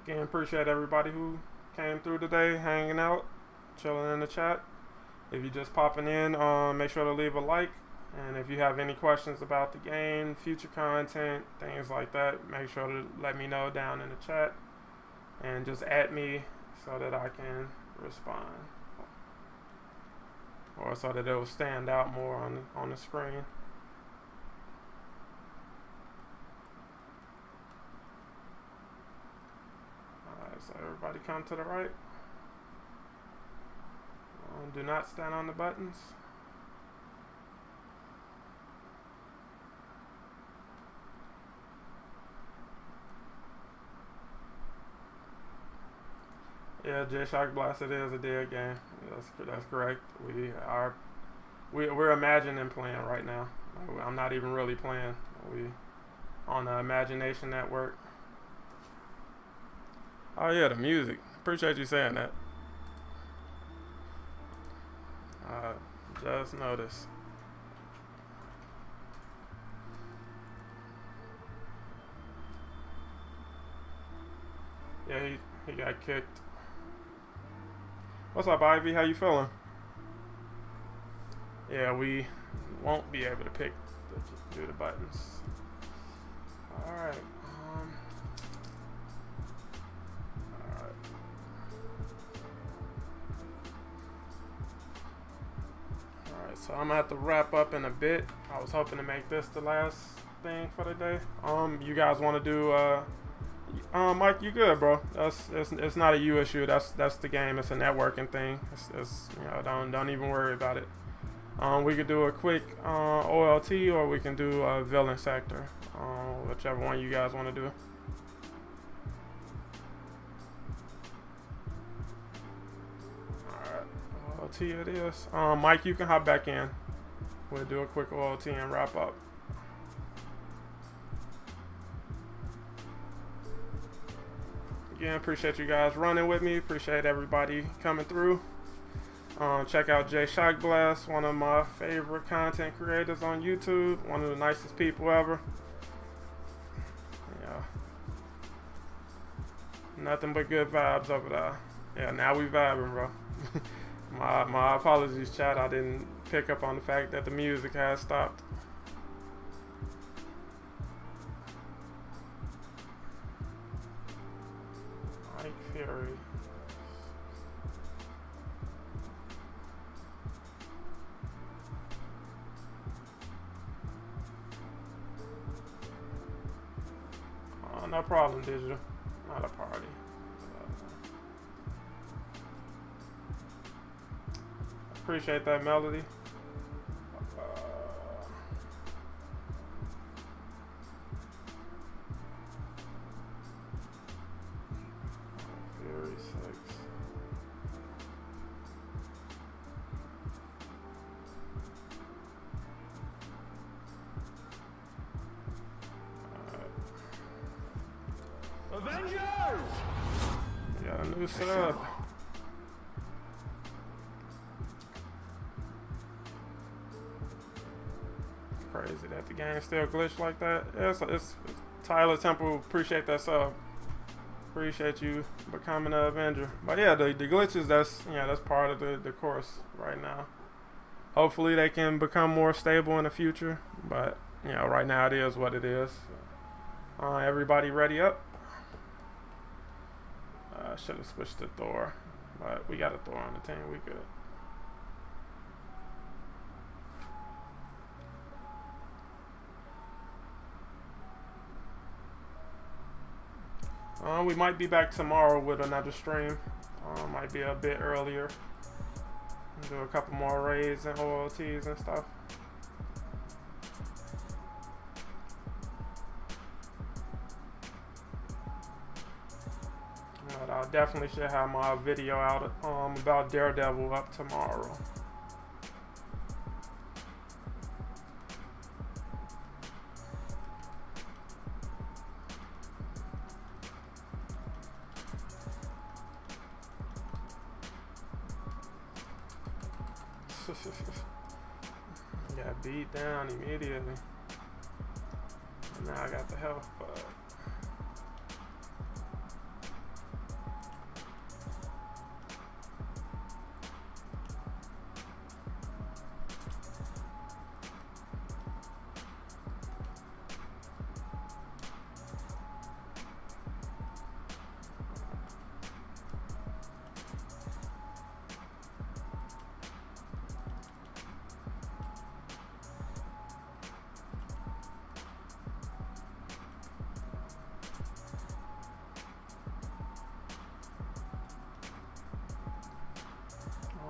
Again, appreciate everybody who came through today, hanging out, chilling in the chat. If you're just popping in, make sure to leave a like. And if you have any questions about the game, future content, things like that, make sure to let me know down in the chat. And just add me so that I can respond. Or so that it will stand out more on the screen. So everybody come to the right. Do not stand on the buttons. Yeah, J-Shock Blast, it is a dead game. That's correct. We're imagining playing right now. I'm not even really playing. We on the Imagination Network. Oh yeah, the music. Appreciate you saying that. Just noticed. Yeah, he got kicked. What's up, Ivy? How you feeling? Yeah, we won't be able to do the buttons. All right. So I'm gonna have to wrap up in a bit. I was hoping to make this the last thing for the day. You guys want to do? Mike, you good, bro? It's not a you issue. That's the game. It's a networking thing. It's don't even worry about it. We could do a quick OLT, or we can do a villain sector. Whichever one you guys want to do. OLT it is. Mike, you can hop back in. We'll do a quick OLT and wrap up. Again, appreciate you guys running with me. Appreciate everybody coming through. Check out J-Shock Blast, one of my favorite content creators on YouTube. One of the nicest people ever. Yeah. Nothing but good vibes over there. Yeah, now we vibing, bro. My apologies, chat. I didn't pick up on the fact that the music has stopped. Mike Fury. Oh, no problem, Digital. Not a party. Appreciate that melody. Fury 6. Avengers! We got a new sub. Crazy that the game still glitched like that. Yeah, it's Tyler Temple. Appreciate that sub. Appreciate you becoming an Avenger. But yeah, the glitches, that's part of the course right now. Hopefully they can become more stable in the future. But right now it is what it is. Everybody ready up? Should have switched to Thor, but we got a Thor on the team. We good. We might be back tomorrow with another stream. Might be a bit earlier. Do a couple more raids and OLTs and stuff. But I definitely should have my video out about Daredevil up tomorrow. Got beat down immediately. And now I got the health bug.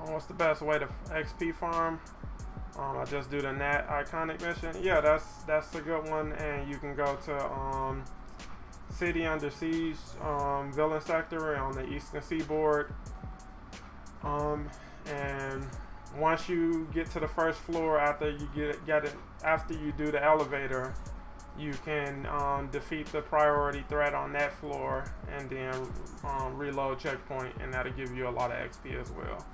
What's the best way to XP farm? I just do the Nat iconic mission. Yeah, that's a good one. And you can go to City Under Siege Villain Sector on the Eastern Seaboard. And once you get to the first floor, after you after you do the elevator, you can defeat the priority threat on that floor, and then reload checkpoint, and that'll give you a lot of XP as well.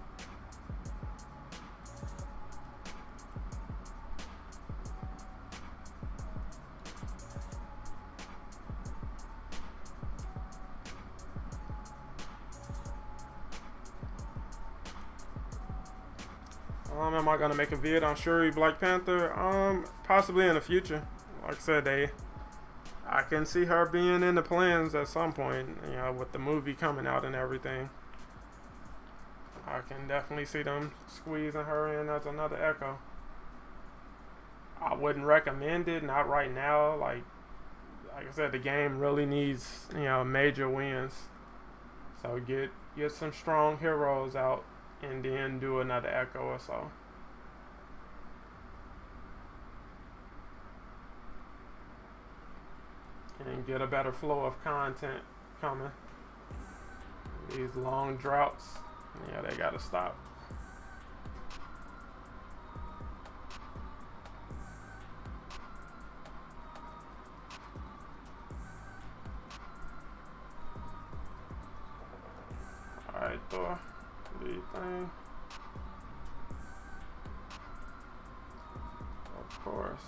Am I gonna make a vid on Shuri Black Panther? Possibly in the future. Like I said, I can see her being in the plans at some point. You know, with the movie coming out and everything, I can definitely see them squeezing her in as another Echo. I wouldn't recommend it, not right now. Like I said, the game really needs, you know, major wins. So get some strong heroes out, and then do another Echo or so. And get a better flow of content coming. These long droughts, yeah, they gotta stop. Alright, Thor, do your thing. Of course.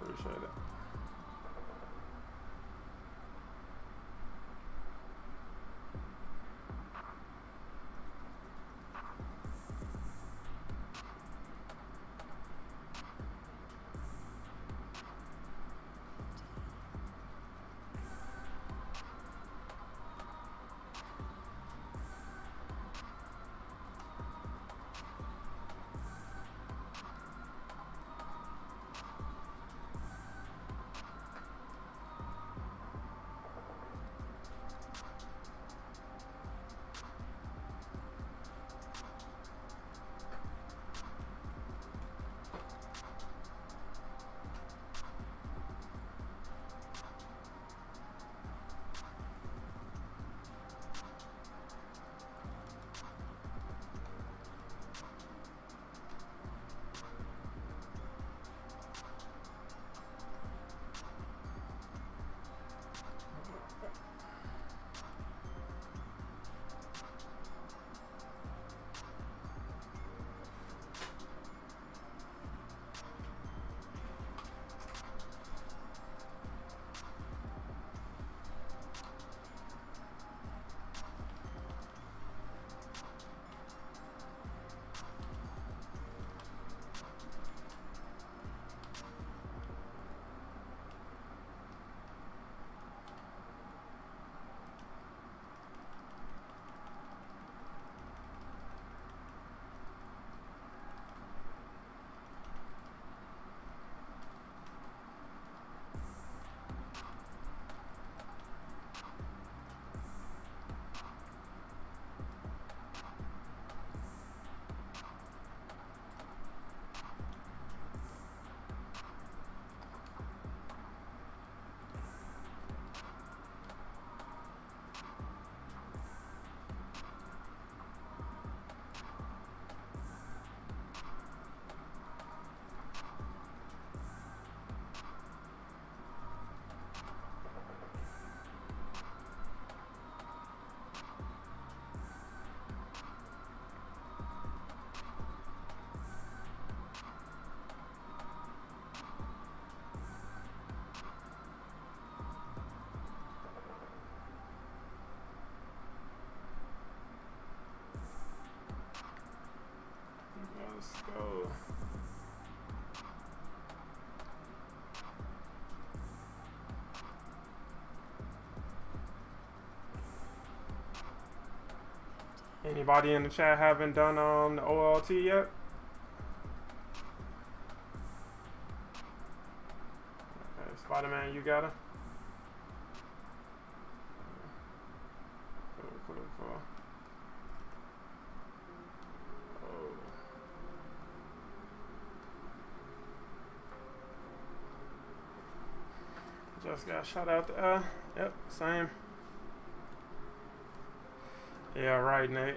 Appreciate it. Let's go. Anybody in the chat haven't done the OLT yet? Okay, Spider-Man, you got it? Cool. Oh. Just got shot out the yep, same. Yeah, right, Nate.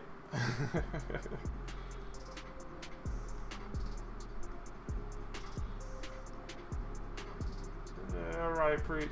Yeah, right, preach.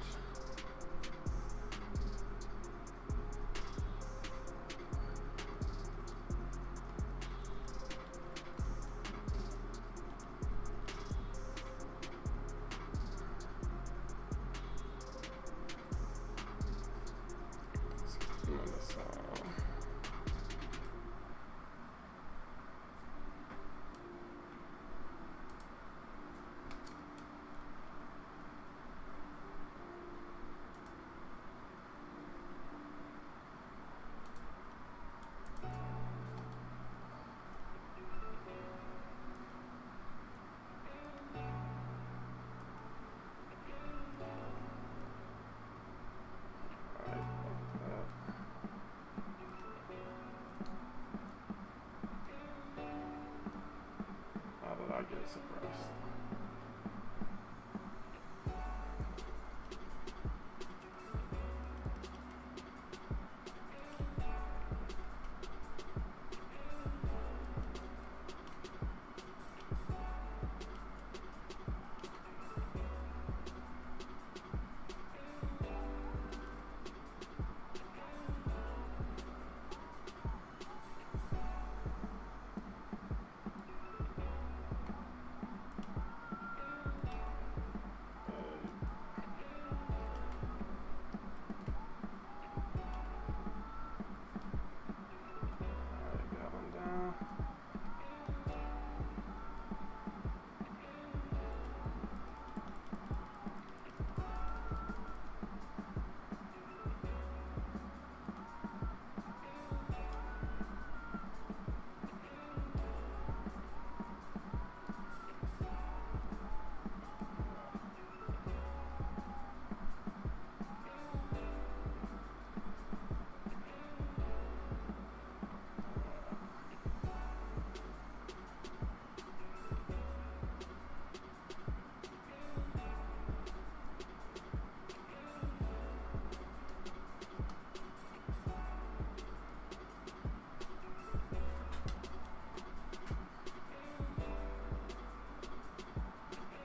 How did I get suppressed?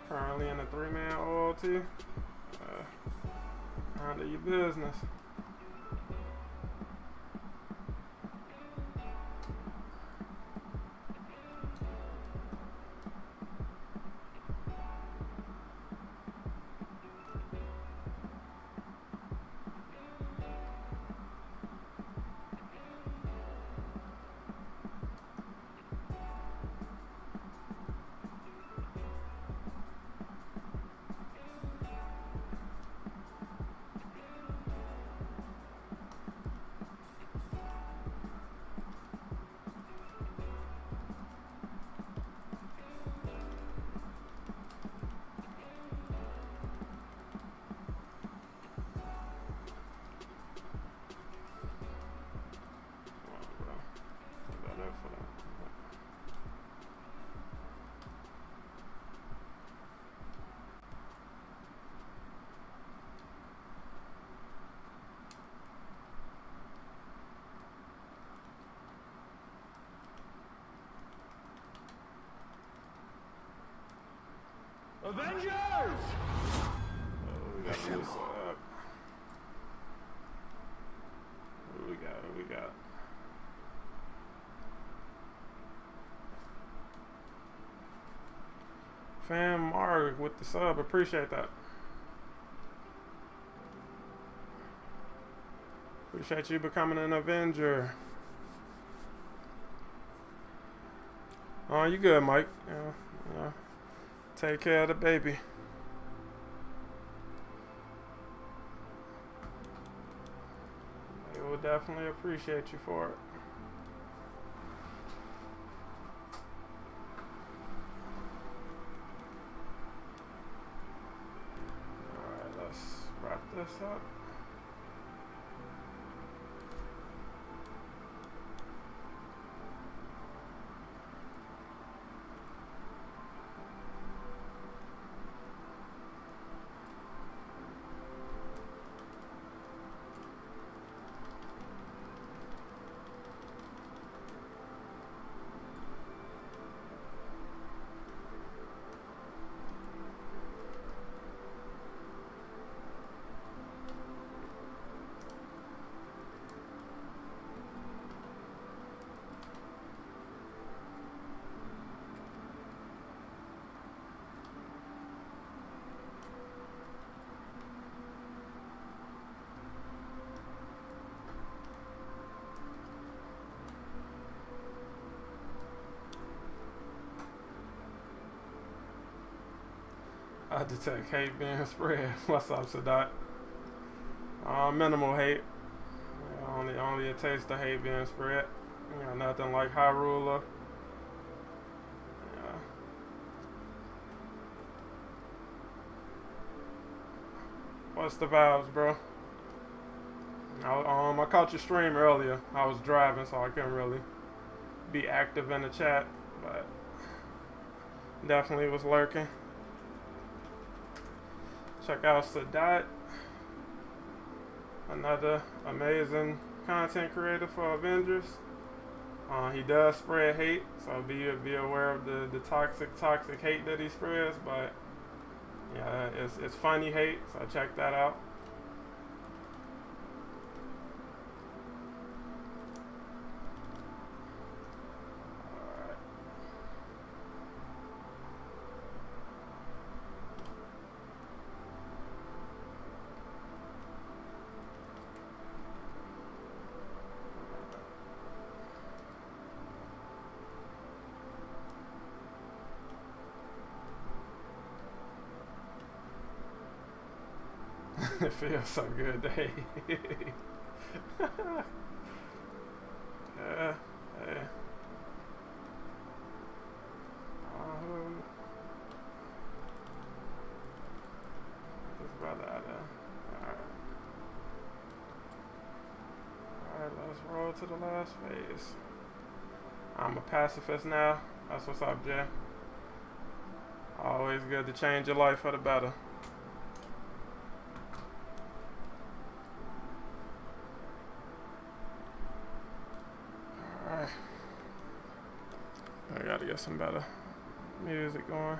Currently in a 3-man OLT. Handle your business. Avengers! We got this up. What we got? Fan Mark with the sub, appreciate that. Appreciate you becoming an Avenger. Oh, you good, Mike? Yeah. Take care of the baby. They will definitely appreciate you for it. Alright, let's wrap this up. I detect hate being spread. What's up, Sadat? Minimal hate. Yeah, only a taste of hate being spread. You know, nothing like Hyrule. Yeah. What's the vibes, bro? I caught your stream earlier. I was driving, so I couldn't really be active in the chat, but definitely was lurking. Check out Sadat, another amazing content creator for Avengers. He does spread hate, so be aware of the toxic hate that he spreads. But yeah, it's funny hate, so check that out. It feels so good to hate. Yeah. Hey. This brother out there. Alright, let's roll to the last phase. I'm a pacifist now. That's what's up, Jay. Always good to change your life for the better. Alright. I gotta get some better music going.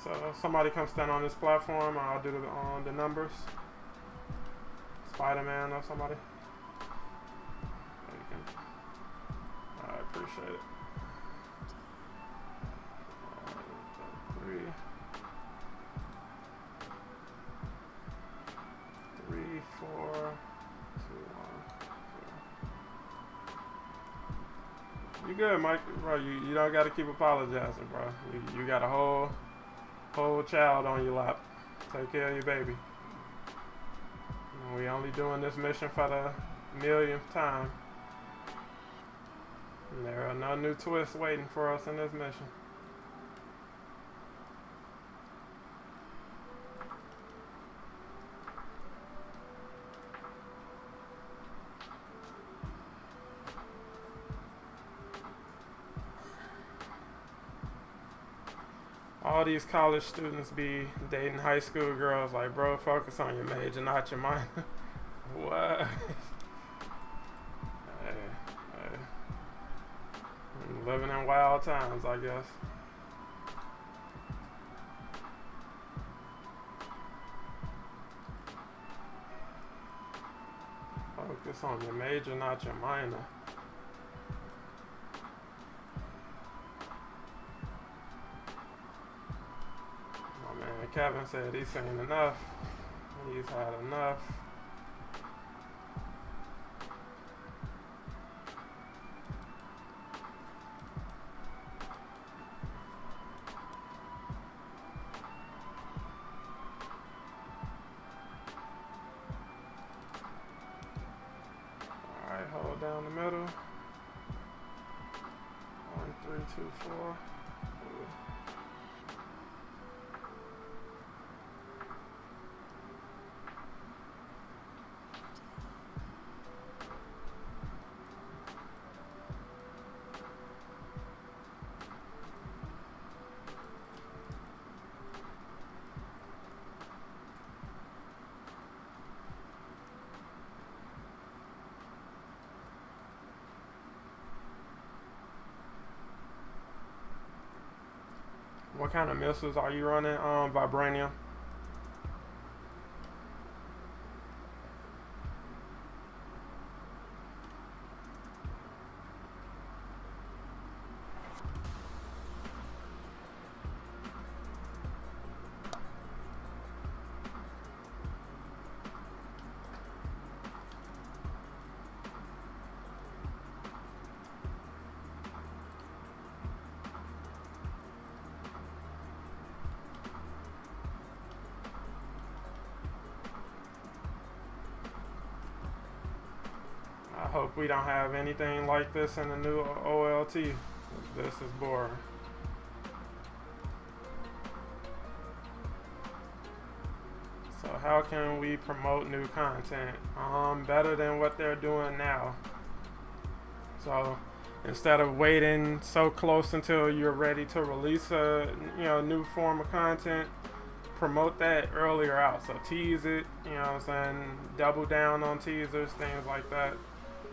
So somebody come stand on this platform, I'll do the numbers. Spider-Man or somebody. I appreciate it. 3, 4, 2, 1. You good, Mike? Bro, you don't got to keep apologizing, bro. You got a whole child on your lap. Take care of your baby. We only doing this mission for the millionth time. And there are no new twists waiting for us in this mission. all these college students be dating high school girls. Like, bro, focus on your major, not your minor. What? Hey. I'm living in wild times, I guess. Focus on your major, not your minor. My man Kevin said he's seen enough. He's had enough. Hold down the middle. 1, 3, 2, 4. What kind of missiles are you running? Vibranium. I hope we don't have anything like this in the new OLT. This is boring. So how can we promote new content? Better than what they're doing now. So instead of waiting so close until you're ready to release a new form of content, promote that earlier out. So tease it, you know what I'm saying? Double down on teasers, things like that.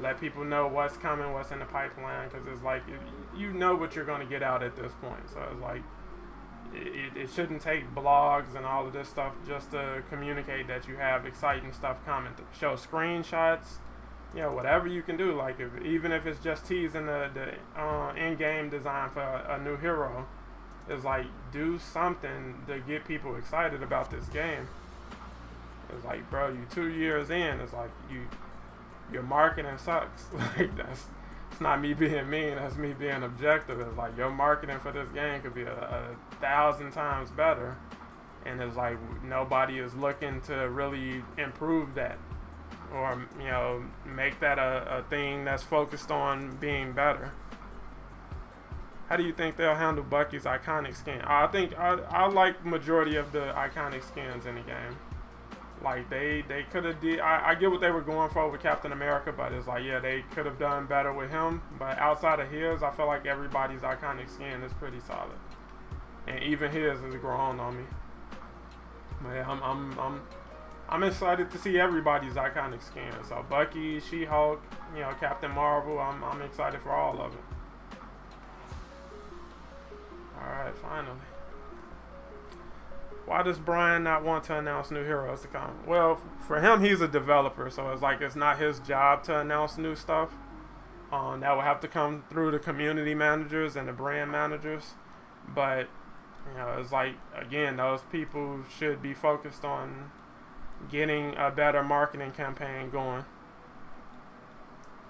Let people know what's coming, what's in the pipeline, because it's like you know what you're going to get out at this point. So it's like it shouldn't take blogs and all of this stuff just to communicate that you have exciting stuff coming. Show screenshots, whatever you can do. Like even if it's just teasing the in-game design for a new hero, it's like do something to get people excited about this game. It's like, bro, you 2 years in. It's like your marketing sucks. Like it's not me being mean, that's me being objective. It's like your marketing for this game could be a 1,000 times better, and it's like nobody is looking to really improve that or make that a thing that's focused on being better. How do you think they'll handle Bucky's iconic skin? I think I like majority of the iconic skins in the game. Like they could have did. I get what they were going for with Captain America, but it's like, yeah, they could have done better with him. But outside of his, I feel like everybody's iconic skin is pretty solid, and even his has grown on me. But yeah, I'm excited to see everybody's iconic skin. So Bucky, She-Hulk, Captain Marvel. I'm excited for all of it. All right, finally. Why does Brian not want to announce new heroes to come? Well, for him, he's a developer, so it's like it's not his job to announce new stuff. That will have to come through the community managers and the brand managers. But, it's like, again, those people should be focused on getting a better marketing campaign going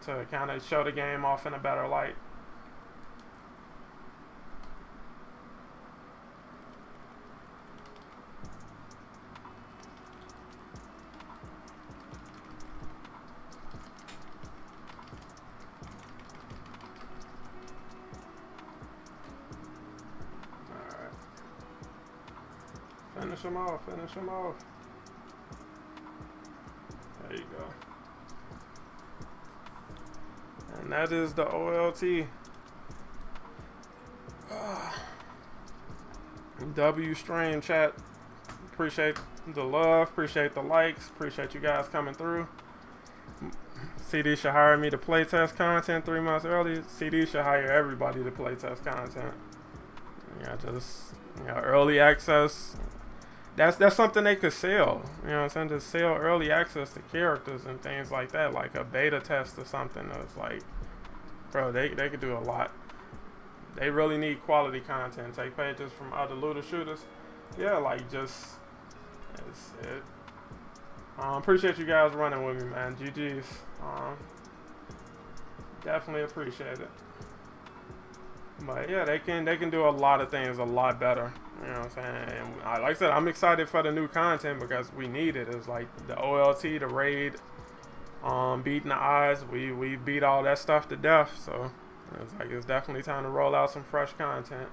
to kind of show the game off in a better light. Finish him off, finish him off. There you go. And that is the OLT. W stream chat. Appreciate the love, appreciate the likes, appreciate you guys coming through. CD should hire me to playtest content 3 months early. CD should hire everybody to playtest content. Just early access. That's something they could sell. You know what I'm saying? Just sell early access to characters and things like that, like a beta test or something. That's like, bro, they could do a lot. They really need quality content. Take pages from other looter shooters. Yeah, like just it's it. Appreciate you guys running with me, man. GG's. Definitely appreciate it. But yeah, they can do a lot of things a lot better. You know what I'm saying? And like I said, I'm excited for the new content because we need it. It's like the OLT, the raid, beating the odds. We beat all that stuff to death. So it's definitely time to roll out some fresh content.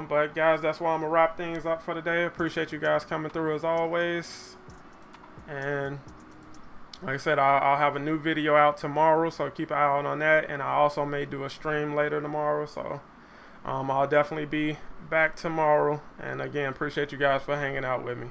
But guys, that's why I'm gonna wrap things up for today. Appreciate you guys coming through as always. And like I said, I'll have a new video out tomorrow, so keep an eye out on that. And I also may do a stream later tomorrow, so I'll definitely be back tomorrow. And again, appreciate you guys for hanging out with me.